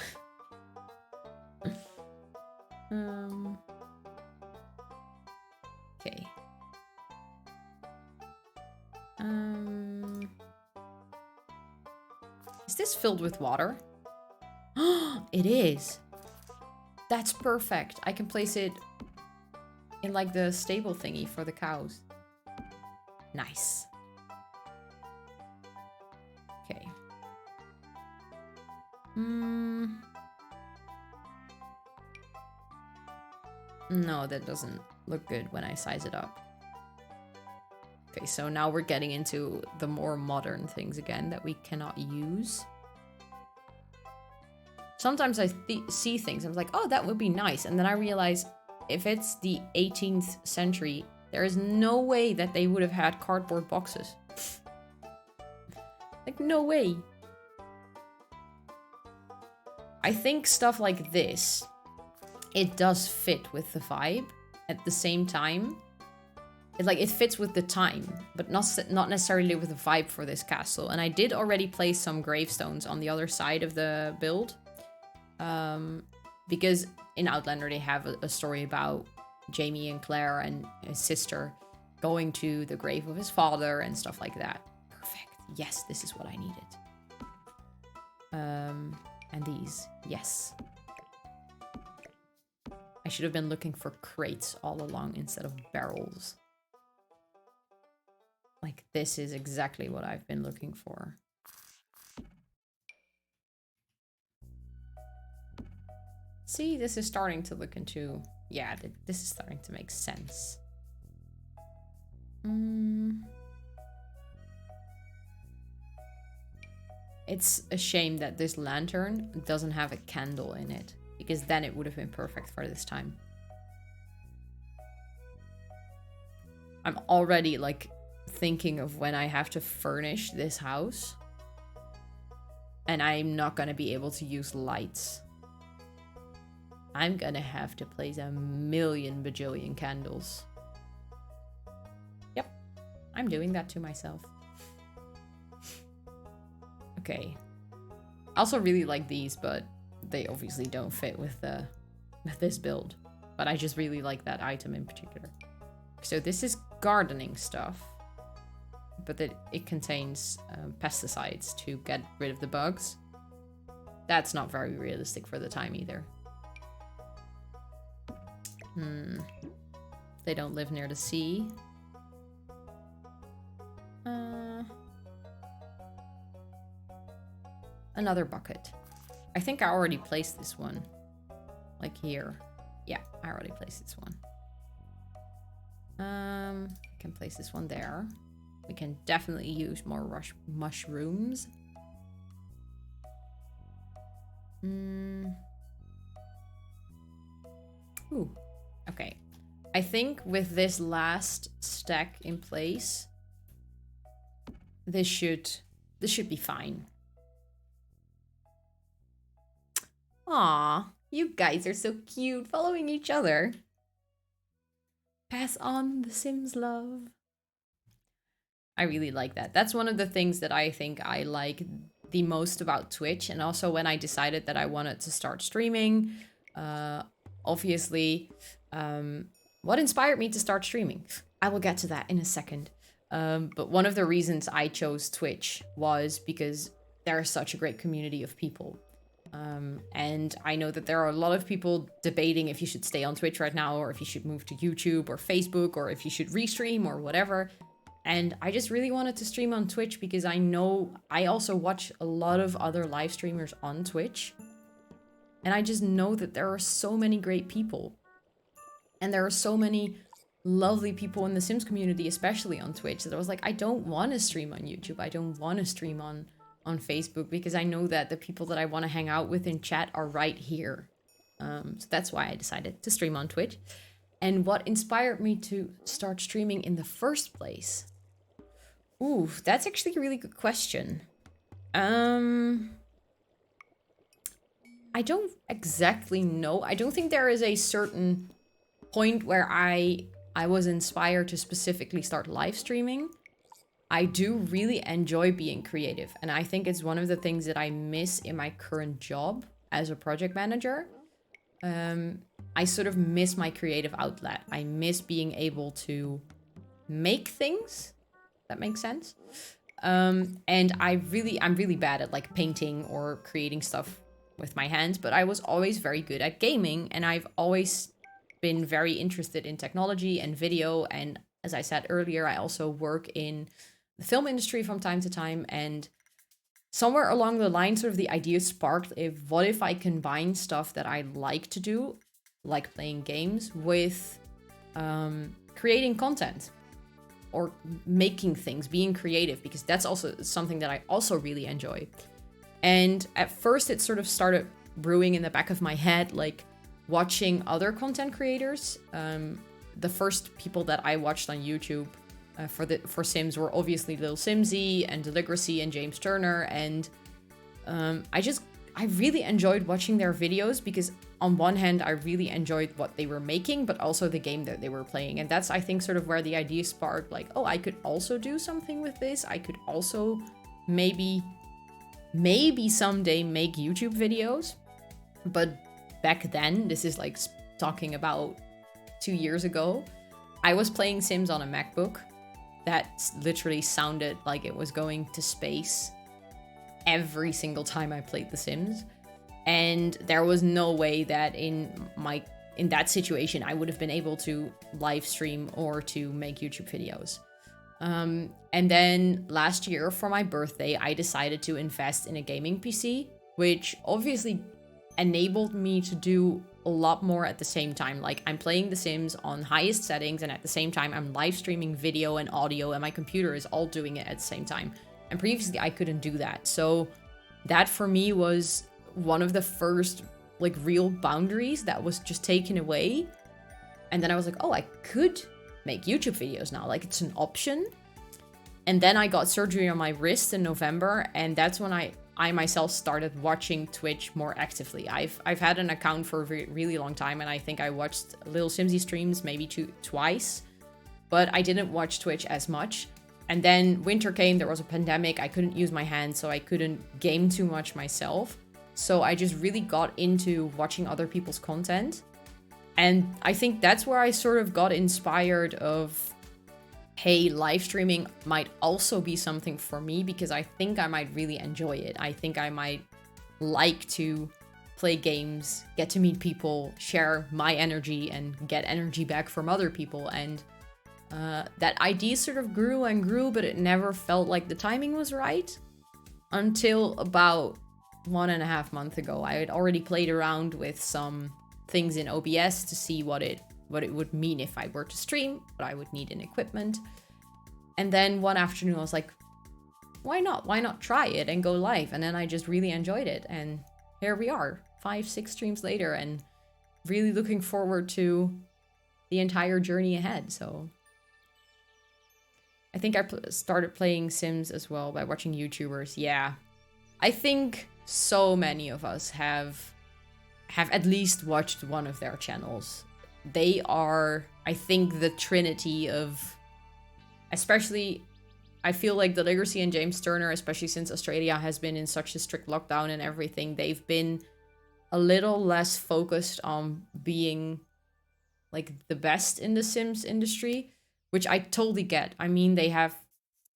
Okay. Is this filled with water? It is. That's perfect. I can place it in like the stable thingy for the cows. Nice. Okay. No, that doesn't look good when I size it up. Okay, so now we're getting into the more modern things again that we cannot use. Sometimes I see things, I'm like, oh, that would be nice. And then I realize if it's the 18th century, there is no way that they would have had cardboard boxes. Like, no way. I think stuff like this, it does fit with the vibe at the same time. It fits with the time, but not necessarily with the vibe for this castle. And I did already place some gravestones on the other side of the build. Because in Outlander they have a story about Jamie and Claire and his sister going to the grave of his father and stuff like that. Perfect. Yes, this is what I needed. And these. Yes. I should have been looking for crates all along instead of barrels. Like, this is exactly what I've been looking for. See, this is starting to look into... Yeah, this is starting to make sense. It's a shame that this lantern doesn't have a candle in it, because then it would have been perfect for this time. I'm already, like, thinking of when I have to furnish this house. And I'm not gonna be able to use lights. I'm gonna have to place a million bajillion candles. Yep, I'm doing that to myself. Okay. I also really like these, but they obviously don't fit with this build. But I just really like that item in particular. So this is gardening stuff. But it contains pesticides to get rid of the bugs. That's not very realistic for the time either. They don't live near the sea. Another bucket. I think I already placed this one. Like here. Yeah, I already placed this one. I can place this one there. We can definitely use more mushrooms. Ooh, okay. I think with this last stack in place, this should be fine. Aw, you guys are so cute, following each other. Pass on the Sims love. I really like that. That's one of the things that I think I like the most about Twitch. And also when I decided that I wanted to start streaming, obviously, what inspired me to start streaming? I will get to that in a second. But one of the reasons I chose Twitch was because there is such a great community of people. And I know that there are a lot of people debating if you should stay on Twitch right now, or if you should move to YouTube or Facebook, or if you should restream or whatever. And I just really wanted to stream on Twitch because I know I also watch a lot of other live streamers on Twitch. And I just know that there are so many great people. And there are so many lovely people in the Sims community, especially on Twitch, that I was like, I don't want to stream on YouTube. I don't want to stream on on Facebook because I know that the people that I want to hang out with in chat are right here. So that's why I decided to stream on Twitch. And what inspired me to start streaming in the first place? Ooh, that's actually a really good question. I don't exactly know. I don't think there is a certain point where I was inspired to specifically start live streaming. I do really enjoy being creative, and I think it's one of the things that I miss in my current job as a project manager. I sort of miss my creative outlet. I miss being able to make things. That makes sense. And I'm really bad at like painting or creating stuff with my hands, but I was always very good at gaming, and I've always been very interested in technology and video. And as I said earlier, I also work in the film industry from time to time, and somewhere along the line, sort of the idea sparked what if I combine stuff that I like to do, like playing games, with creating content or making things, being creative, because that's also something that I also really enjoy. And at first it sort of started brewing in the back of my head, like watching other content creators. The first people that I watched on YouTube for Sims were obviously Lil Simsy and Deligracy and James Turner, and I really enjoyed watching their videos because on one hand I really enjoyed what they were making, but also the game that they were playing. And that's, I think, sort of where the idea sparked, like, oh, I could also do something with this. I could also maybe someday make YouTube videos. But back then, this is like talking about 2 years ago, I was playing Sims on a MacBook that literally sounded like it was going to space every single time I played The Sims. And there was no way that in that situation I would have been able to live stream or to make YouTube videos. And then last year for my birthday, I decided to invest in a gaming PC, which obviously enabled me to do a lot more at the same time. Like, I'm playing The Sims on highest settings, and at the same time I'm live streaming video and audio, and my computer is all doing it at the same time. And previously I couldn't do that. So that for me was one of the first like real boundaries that was just taken away. And then I was like, oh, I could make YouTube videos now. Like, it's an option. And then I got surgery on my wrist in November, and that's when I myself started watching Twitch more actively. I've had an account for a really long time, and I think I watched Lil Simsy streams maybe twice, but I didn't watch Twitch as much. And then winter came, there was a pandemic, I couldn't use my hands, so I couldn't game too much myself. So I just really got into watching other people's content. And I think that's where I sort of got inspired of, hey, live streaming might also be something for me, because I think I might really enjoy it. I think I might like to play games, get to meet people, share my energy, and get energy back from other people. And that idea sort of grew and grew, but it never felt like the timing was right until about 1.5 months ago. I had already played around with some things in OBS to see what it would mean if I were to stream, what I would need in equipment. And then one afternoon I was like, why not? Why not try it and go live? And then I just really enjoyed it. And here we are, 5-6 streams later, and really looking forward to the entire journey ahead. So I think I started playing Sims as well by watching YouTubers. Yeah, I think so many of us have at least watched one of their channels. They are, I think, the trinity of, especially, I feel like Deligracy and James Turner, especially since Australia has been in such a strict lockdown and everything, they've been a little less focused on being like the best in the Sims industry, which I totally get. I mean, they have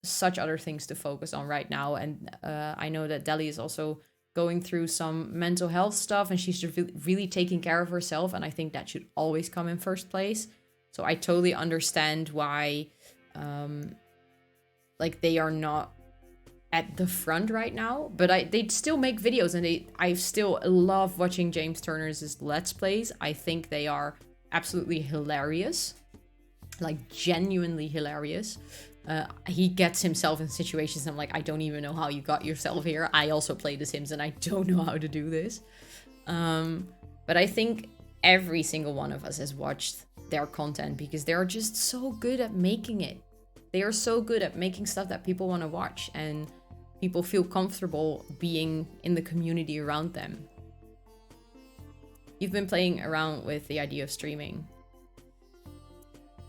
such other things to focus on right now. And I know that Deli is also going through some mental health stuff, and she's really taking care of herself. And I think that should always come in first place. So I totally understand why like they are not at the front right now, but they still make videos, and I still love watching James Turner's Let's Plays. I think they are absolutely hilarious, like genuinely hilarious. He gets himself in situations I'm like, I don't even know how you got yourself here. I also play The Sims and I don't know how to do this. But I think every single one of us has watched their content because they're just so good at making it. They are so good at making stuff that people want to watch and people feel comfortable being in the community around them. You've been playing around with the idea of streaming.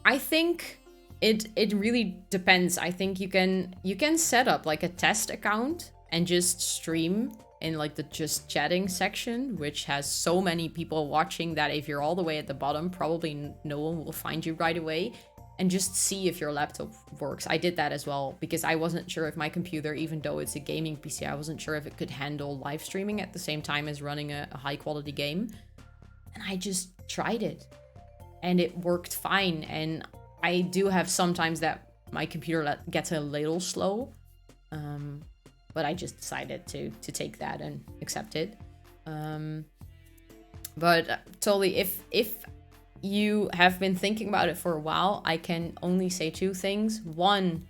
I think it really depends. I think you can set up like a test account and just stream in like the just chatting section, which has so many people watching that if you're all the way at the bottom, probably no one will find you right away, and just see if your laptop works. I did that as well because I wasn't sure if my computer, even though it's a gaming PC, I wasn't sure if it could handle live streaming at the same time as running a high quality game. And I just tried it and it worked fine. And I do have sometimes that my computer gets a little slow, but I just decided to take that and accept it. But totally, if you have been thinking about it for a while, I can only say two things. One,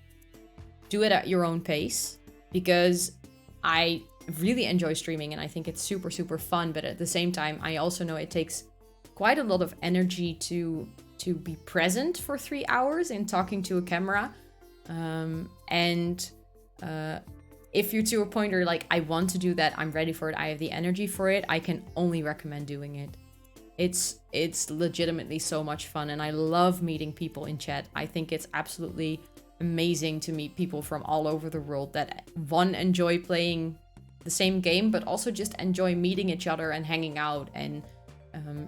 do it at your own pace, because I really enjoy streaming and I think it's super, super fun. But at the same time, I also know it takes quite a lot of energy to be present for 3 hours in talking to a camera. If you're to a point where like, I want to do that, I'm ready for it, I have the energy for it, I can only recommend doing it. It's legitimately so much fun, and I love meeting people in chat. I think it's absolutely amazing to meet people from all over the world that, one, enjoy playing the same game, but also just enjoy meeting each other and hanging out and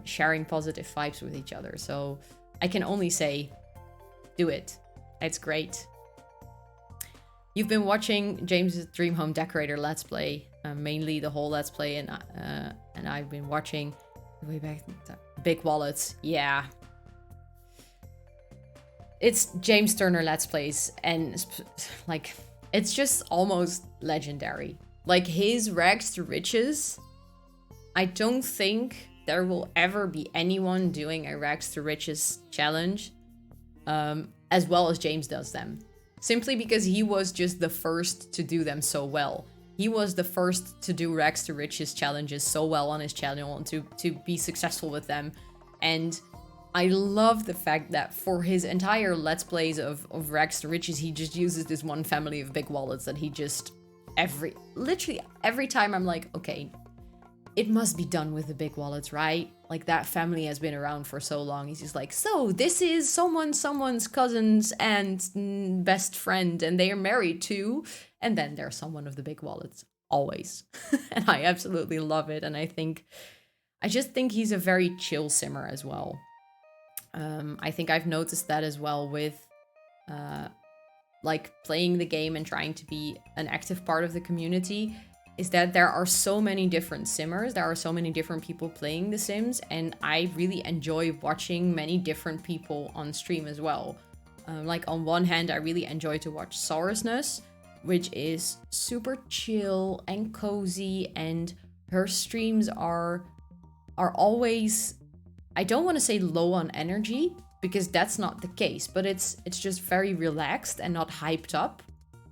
sharing positive vibes with each other. So I can only say, do it. It's great. You've been watching James' Dream Home Decorator Let's Play, mainly the whole Let's Play, and I've been watching way back Big Wallets. Yeah, it's James Turner Let's Plays, and like, it's just almost legendary. Like, his rags to riches, I don't think there will ever be anyone doing a rags to riches challenge as well as James does them. Simply because he was just the first to do them so well. He was the first to do rags to riches challenges so well on his channel and to be successful with them. And I love the fact that for his entire Let's Plays of rags to riches, he just uses this one family of big wallets that he just, literally every time I'm like, okay, it must be done with the big wallets, right? Like, that family has been around for so long. He's just like, so this is someone's cousin's and best friend, and they are married too. And then there's someone of the big wallets, always. And I absolutely love it. And I just think he's a very chill simmer as well. I think I've noticed that as well with like playing the game and trying to be an active part of the community, is that there are so many different simmers, there are so many different people playing The Sims, and I really enjoy watching many different people on stream as well. Like, on one hand, I really enjoy to watch Saurusness, which is super chill and cozy, and her streams are always, I don't want to say low on energy, because that's not the case, but it's just very relaxed and not hyped up.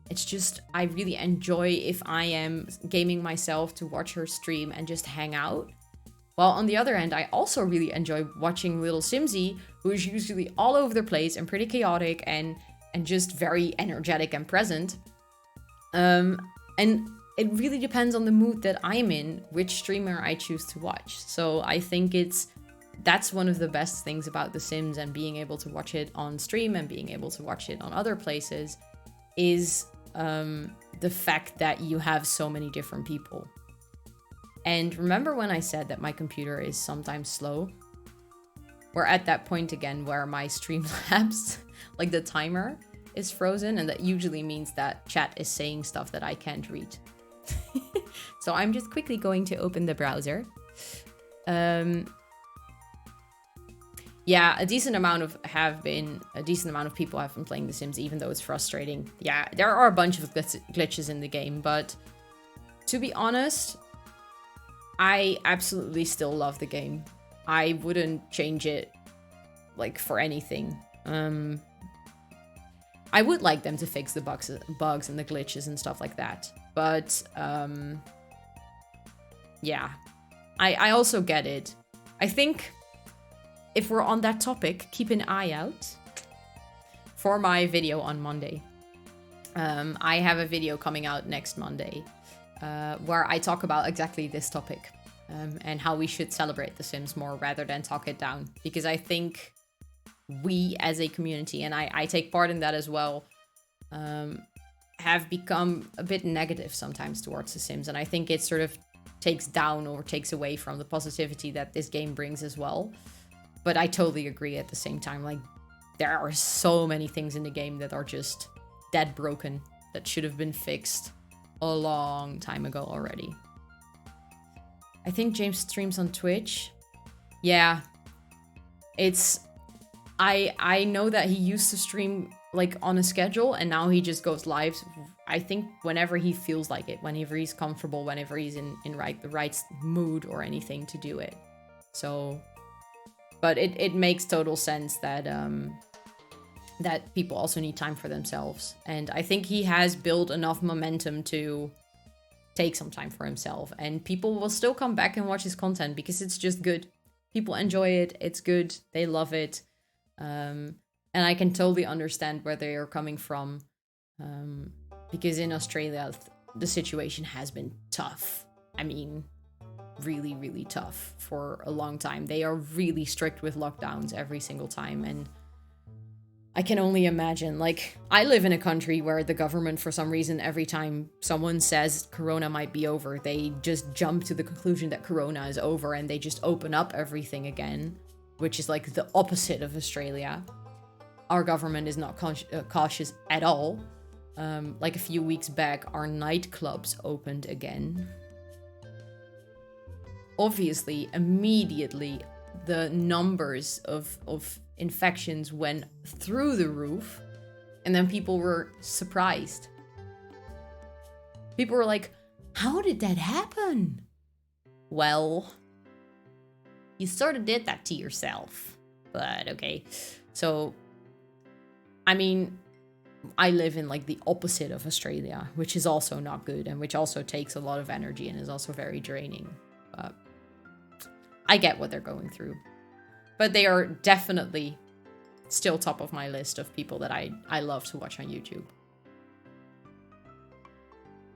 It's just, I really enjoy, if I am gaming myself, to watch her stream and just hang out. While on the other hand, I also really enjoy watching little Simsy, who is usually all over the place and pretty chaotic and just very energetic and present. And it really depends on the mood that I'm in, which streamer I choose to watch. So I think that's one of the best things about The Sims, and being able to watch it on stream and being able to watch it on other places, is the fact that you have so many different people. And remember when I said that my computer is sometimes slow? We're at that point again where my Streamlabs, like the timer, is frozen, and that usually means that chat is saying stuff that I can't read. So I'm just quickly going to open the browser. Yeah, a decent amount of people have been playing The Sims, even though it's frustrating. Yeah, there are a bunch of glitches in the game, but to be honest, I absolutely still love the game. I wouldn't change it, like, for anything. I would like them to fix the bugs and the glitches and stuff like that. But, yeah. I also get it. I think if we're on that topic, keep an eye out for my video on Monday. I have a video coming out next Monday where I talk about exactly this topic and how we should celebrate The Sims more rather than talk it down. Because I think we as a community, and I take part in that as well, have become a bit negative sometimes towards The Sims. And I think it sort of takes down or takes away from the positivity that this game brings as well. But I totally agree at the same time. Like, there are so many things in the game that are just dead broken that should have been fixed a long time ago already. I think James streams on Twitch. Yeah. It's... I know that he used to stream like on a schedule, and now he just goes live, I think, whenever he feels like it, whenever he's comfortable, whenever he's in the right mood or anything to do it. So, but it makes total sense that that people also need time for themselves. And I think he has built enough momentum to take some time for himself, and people will still come back and watch his content because it's just good. People enjoy it, it's good, they love it. And I can totally understand where they are coming from, because in Australia, the situation has been tough. I mean, really, really tough for a long time. They are really strict with lockdowns every single time. And I can only imagine, like, I live in a country where the government, for some reason, every time someone says Corona might be over, they just jump to the conclusion that Corona is over and they just open up everything again, which is like the opposite of Australia. Our government is not cautious at all. Like a few weeks back, our nightclubs opened again. Obviously, immediately, the numbers of infections went through the roof, and then people were surprised. People were like, how did that happen? Well, you sort of did that to yourself, but okay. So, I mean, I live in like the opposite of Australia, which is also not good and which also takes a lot of energy and is also very draining. But I get what they're going through. But they are definitely still top of my list of people that I love to watch on YouTube.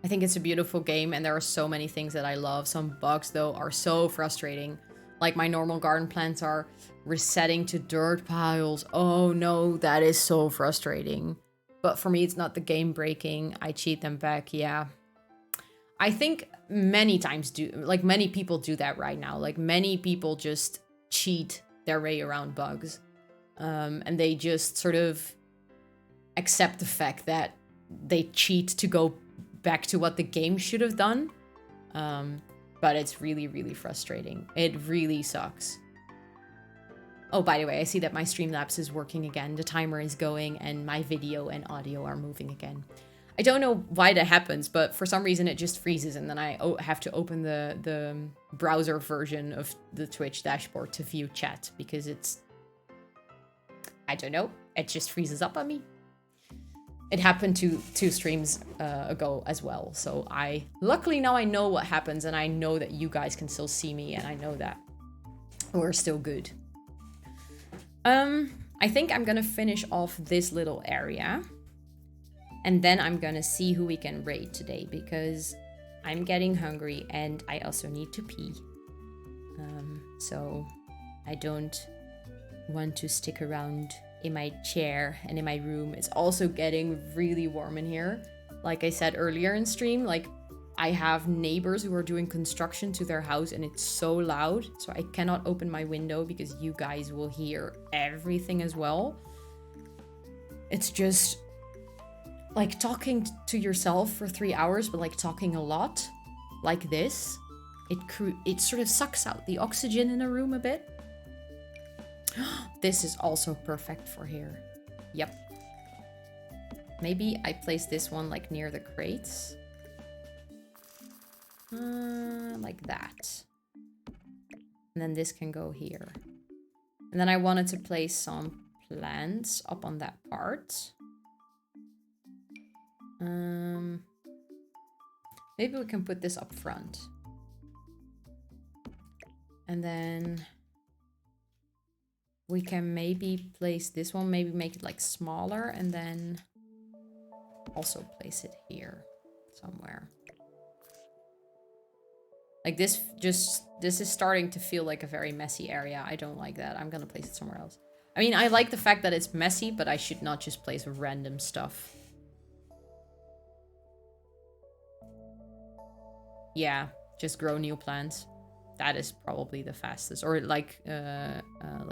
I think it's a beautiful game and there are so many things that I love. Some bugs, though, are so frustrating. Like my normal garden plants are resetting to dirt piles. Oh no, that is so frustrating. But for me, it's not the game breaking. I cheat them back, yeah. I think many people do that right now. Like many people just cheat their way around bugs. And they just sort of accept the fact that they cheat to go back to what the game should have done. But it's really, really frustrating. It really sucks. Oh, by the way, I see that my Streamlabs is working again. The timer is going and my video and audio are moving again. I don't know why that happens, but for some reason it just freezes and then I have to open the browser version of the Twitch dashboard to view chat because it's... I don't know. It just freezes up on me. It happened two streams ago as well. So luckily now I know what happens and I know that you guys can still see me and I know that we're still good. I think I'm gonna finish off this little area. And then I'm gonna see who we can raid today because I'm getting hungry and I also need to pee. So I don't want to stick around in my chair and in my room. It's also getting really warm in here. Like I said earlier in stream, like I have neighbors who are doing construction to their house and it's so loud. So I cannot open my window because you guys will hear everything as well. It's just like talking to yourself for 3 hours, but like talking a lot like this. It sort of sucks out the oxygen in a room a bit. This is also perfect for here. Yep. Maybe I place this one like near the crates. Like that. And then this can go here. And then I wanted to place some plants up on that part. Maybe we can put this up front. And then we can maybe place this one, maybe make it like smaller, and then also place it here somewhere. Like this is starting to feel like a very messy area. I don't like that. I'm gonna place it somewhere else. I mean, I like the fact that it's messy, but I should not just place random stuff. Yeah, just grow new plants. That is probably the fastest. Or like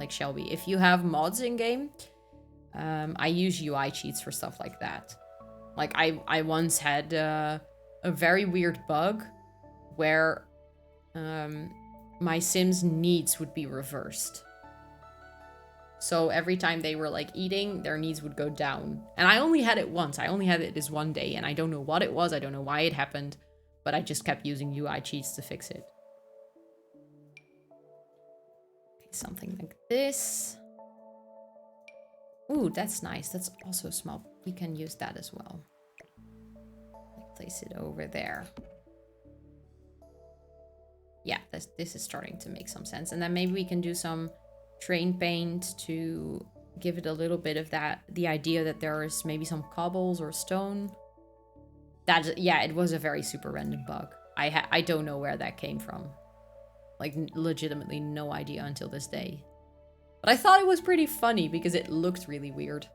Shelby. If you have mods in game, I use UI cheats for stuff like that. Like I once had a very weird bug where my Sims' needs would be reversed. So every time they were like eating, their needs would go down. And I only had it once. I only had it this one day, and I don't know what it was. I don't know why it happened, but I just kept using UI cheats to fix it. Okay, something like this. Ooh, that's nice. That's also small. We can use that as well. Like place it over there. Yeah, this is starting to make some sense. And then maybe we can do some train paint to give it a little bit of that, the idea that there is maybe some cobbles or stone. Yeah, it was a very super random bug. I don't know where that came from. Like, legitimately no idea until this day. But I thought it was pretty funny because it looked really weird.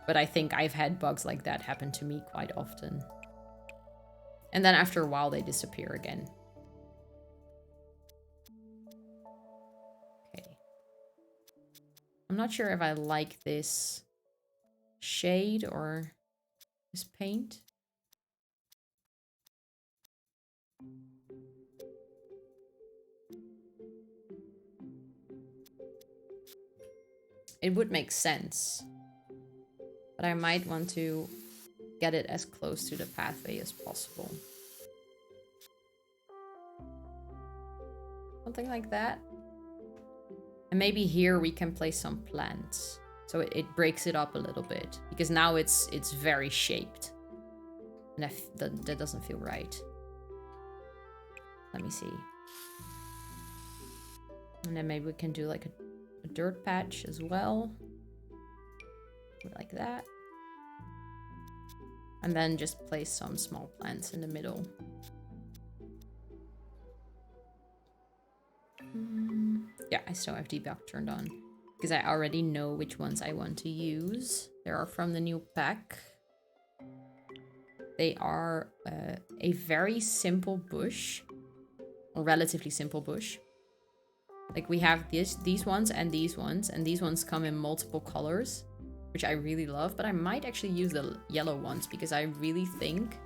But I think I've had bugs like that happen to me quite often. And then after a while they disappear again. I'm not sure if I like this shade or this paint. It would make sense, but I might want to get it as close to the pathway as possible. Something like that. And maybe here we can place some plants. So it breaks it up a little bit. Because now it's very shaped. And that doesn't feel right. Let me see. And then maybe we can do like a dirt patch as well. Like that. And then just place some small plants in the middle. Yeah, I still have debug turned on because I already know which ones I want to use. They are from the new pack. They are a very simple bush, a relatively simple bush. Like we have these ones, and these ones come in multiple colors, which I really love, but I might actually use the yellow ones because I really think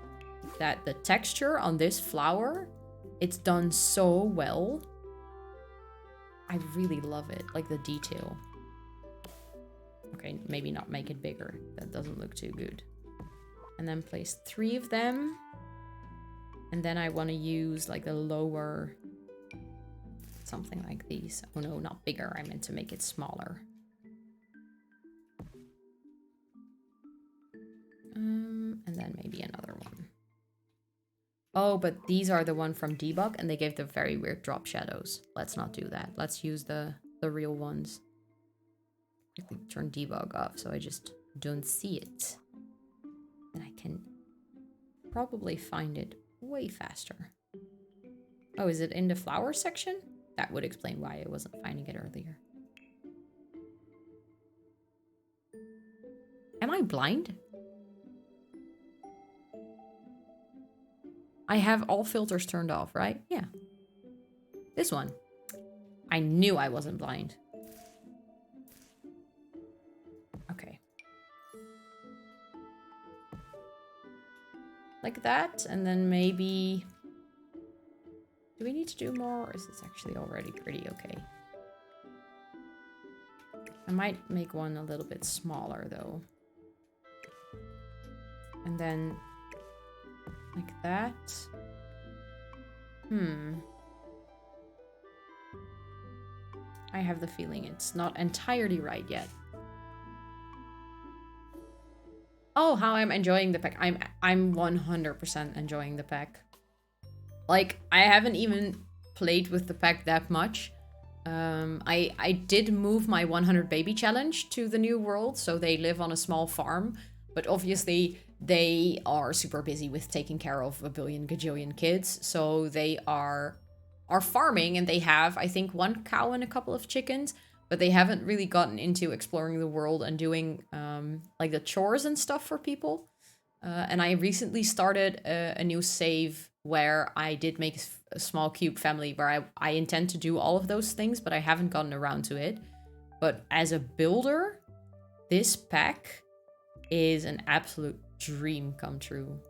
that the texture on this flower, it's done so well. I really love it, like the detail. Okay, maybe not make it bigger. That doesn't look too good. And then place 3 of them. And then I want to use like the lower, something like these. Oh no, not bigger. I meant to make it smaller. And then maybe another one. Oh, but these are the one from debug, and they gave the very weird drop shadows. Let's not do that. Let's use the real ones. Turn debug off so I just don't see it. And I can probably find it way faster. Oh, is it in the flower section? That would explain why I wasn't finding it earlier. Am I blind? I have all filters turned off, right? Yeah. This one. I knew I wasn't blind. Okay. Like that, and then maybe... Do we need to do more, or is this actually already pretty okay? I might make one a little bit smaller, though. And then... like that. I have the feeling it's not entirely right yet. Oh, how I'm enjoying the pack. I'm 100% enjoying the pack. Like, I haven't even played with the pack that much. I did move my 100 baby challenge to the new world, so they live on a small farm. But obviously, they are super busy with taking care of a billion gajillion kids. So they are farming, and they have, I think, 1 cow and a couple of chickens. But they haven't really gotten into exploring the world and doing like the chores and stuff for people. And I recently started a new save where I did make a small cube family where I intend to do all of those things, but I haven't gotten around to it. But as a builder, this pack is an absolute dream come true.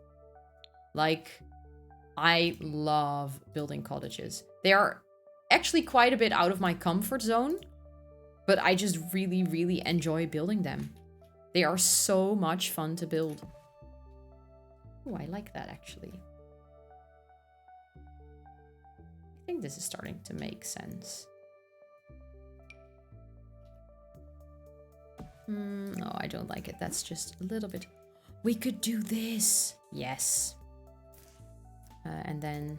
Like, I love building cottages. They are actually quite a bit out of my comfort zone, but I just really, really enjoy building them. They are so much fun to build. Oh, I like that actually. I think this is starting to make sense. No, I don't like it. That's just a little bit... We could do this. Yes. And then...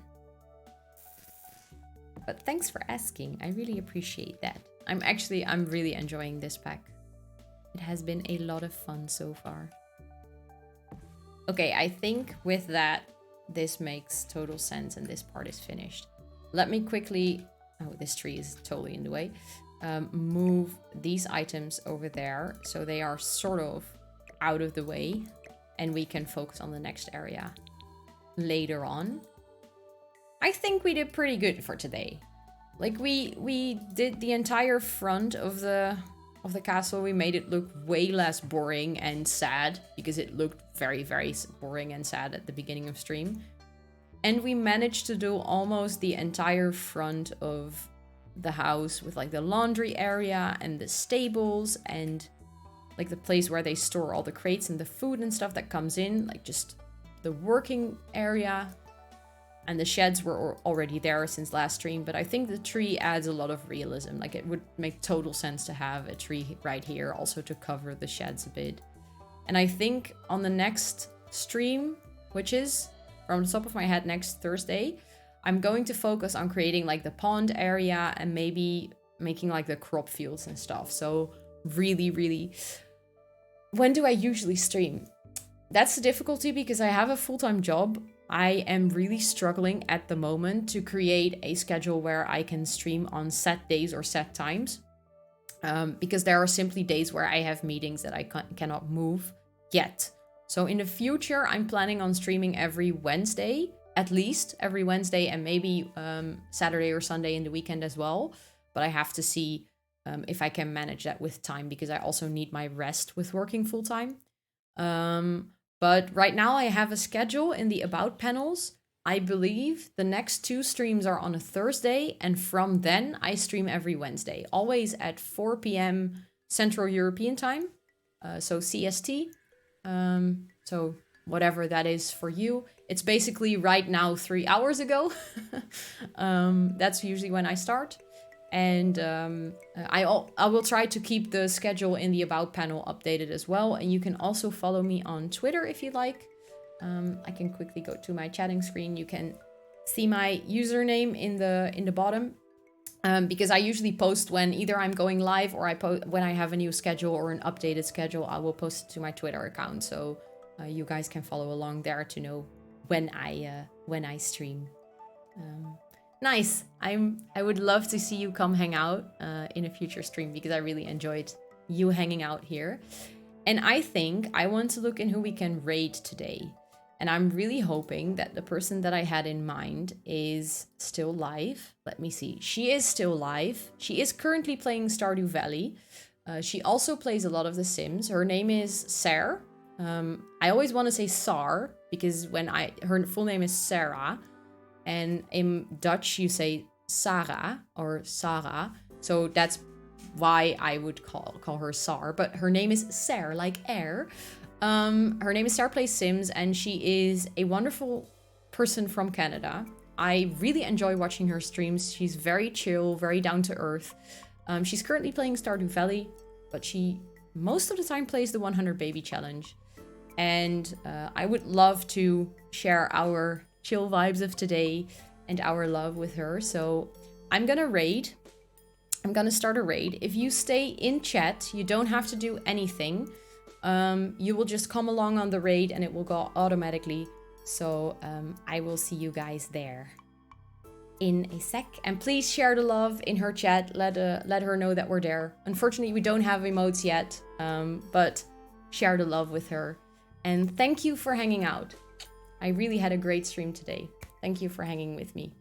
But thanks for asking. I really appreciate that. I'm really enjoying this pack. It has been a lot of fun so far. Okay, I think with that, this makes total sense and this part is finished. Let me quickly... Oh, this tree is totally in the way. Move these items over there so they are sort of out of the way. And we can focus on the next area later on. I think we did pretty good for today. Like, we did the entire front of the castle. We made it look way less boring and sad, because it looked very, very boring and sad at the beginning of stream. And we managed to do almost the entire front of the house with like the laundry area and the stables and like the place where they store all the crates and the food and stuff that comes in, like just the working area. And the sheds were already there since last stream, but I think the tree adds a lot of realism. Like, it would make total sense to have a tree right here also to cover the sheds a bit. And I think on the next stream, which is from the top of my head next Thursday, I'm going to focus on creating like the pond area and maybe making like the crop fields and stuff. So really, really... When do I usually stream? That's the difficulty, because I have a full-time job. I am really struggling at the moment to create a schedule where I can stream on set days or set times. Because there are simply days where I have meetings that I cannot move yet. So in the future, I'm planning on streaming every Wednesday, at least every Wednesday, and maybe Saturday or Sunday in the weekend as well. But I have to see if I can manage that with time, because I also need my rest with working full time. But right now I have a schedule in the About panels. I believe the next 2 streams are on a Thursday, and from then I stream every Wednesday, always at 4 p.m. Central European time, so CST. So whatever that is for you. It's basically right now 3 hours ago. That's usually when I start. And I will try to keep the schedule in the About panel updated as well. And you can also follow me on Twitter if you like. I can quickly go to my chatting screen. You can see my username in the bottom. Because I usually post when either I'm going live or when I have a new schedule or an updated schedule, I will post it to my Twitter account. So you guys can follow along there to know when I stream. Nice. I would love to see you come hang out in a future stream, because I really enjoyed you hanging out here. And I think I want to look in who we can raid today. And I'm really hoping that the person that I had in mind is still live. Let me see. She is still live. She is currently playing Stardew Valley. She also plays a lot of The Sims. Her name is Sarah. I always want to say Sar, because her full name is Sarah. And in Dutch, you say Sarah or Sarah. So that's why I would call her Sar. But her name is Sarah, like air. Her name is Sarah Plays Sims, and she is a wonderful person from Canada. I really enjoy watching her streams. She's very chill, very down to earth. She's currently playing Stardew Valley, but she most of the time plays the 100 Baby Challenge. And I would love to share our chill vibes of today and our love with her. So I'm gonna raid. I'm gonna start a raid. If you stay in chat, you don't have to do anything. You will just come along on the raid and it will go automatically. So I will see you guys there in a sec. And please share the love in her chat. Let her know that we're there. Unfortunately, we don't have emotes yet, but share the love with her. And thank you for hanging out. I really had a great stream today. Thank you for hanging with me.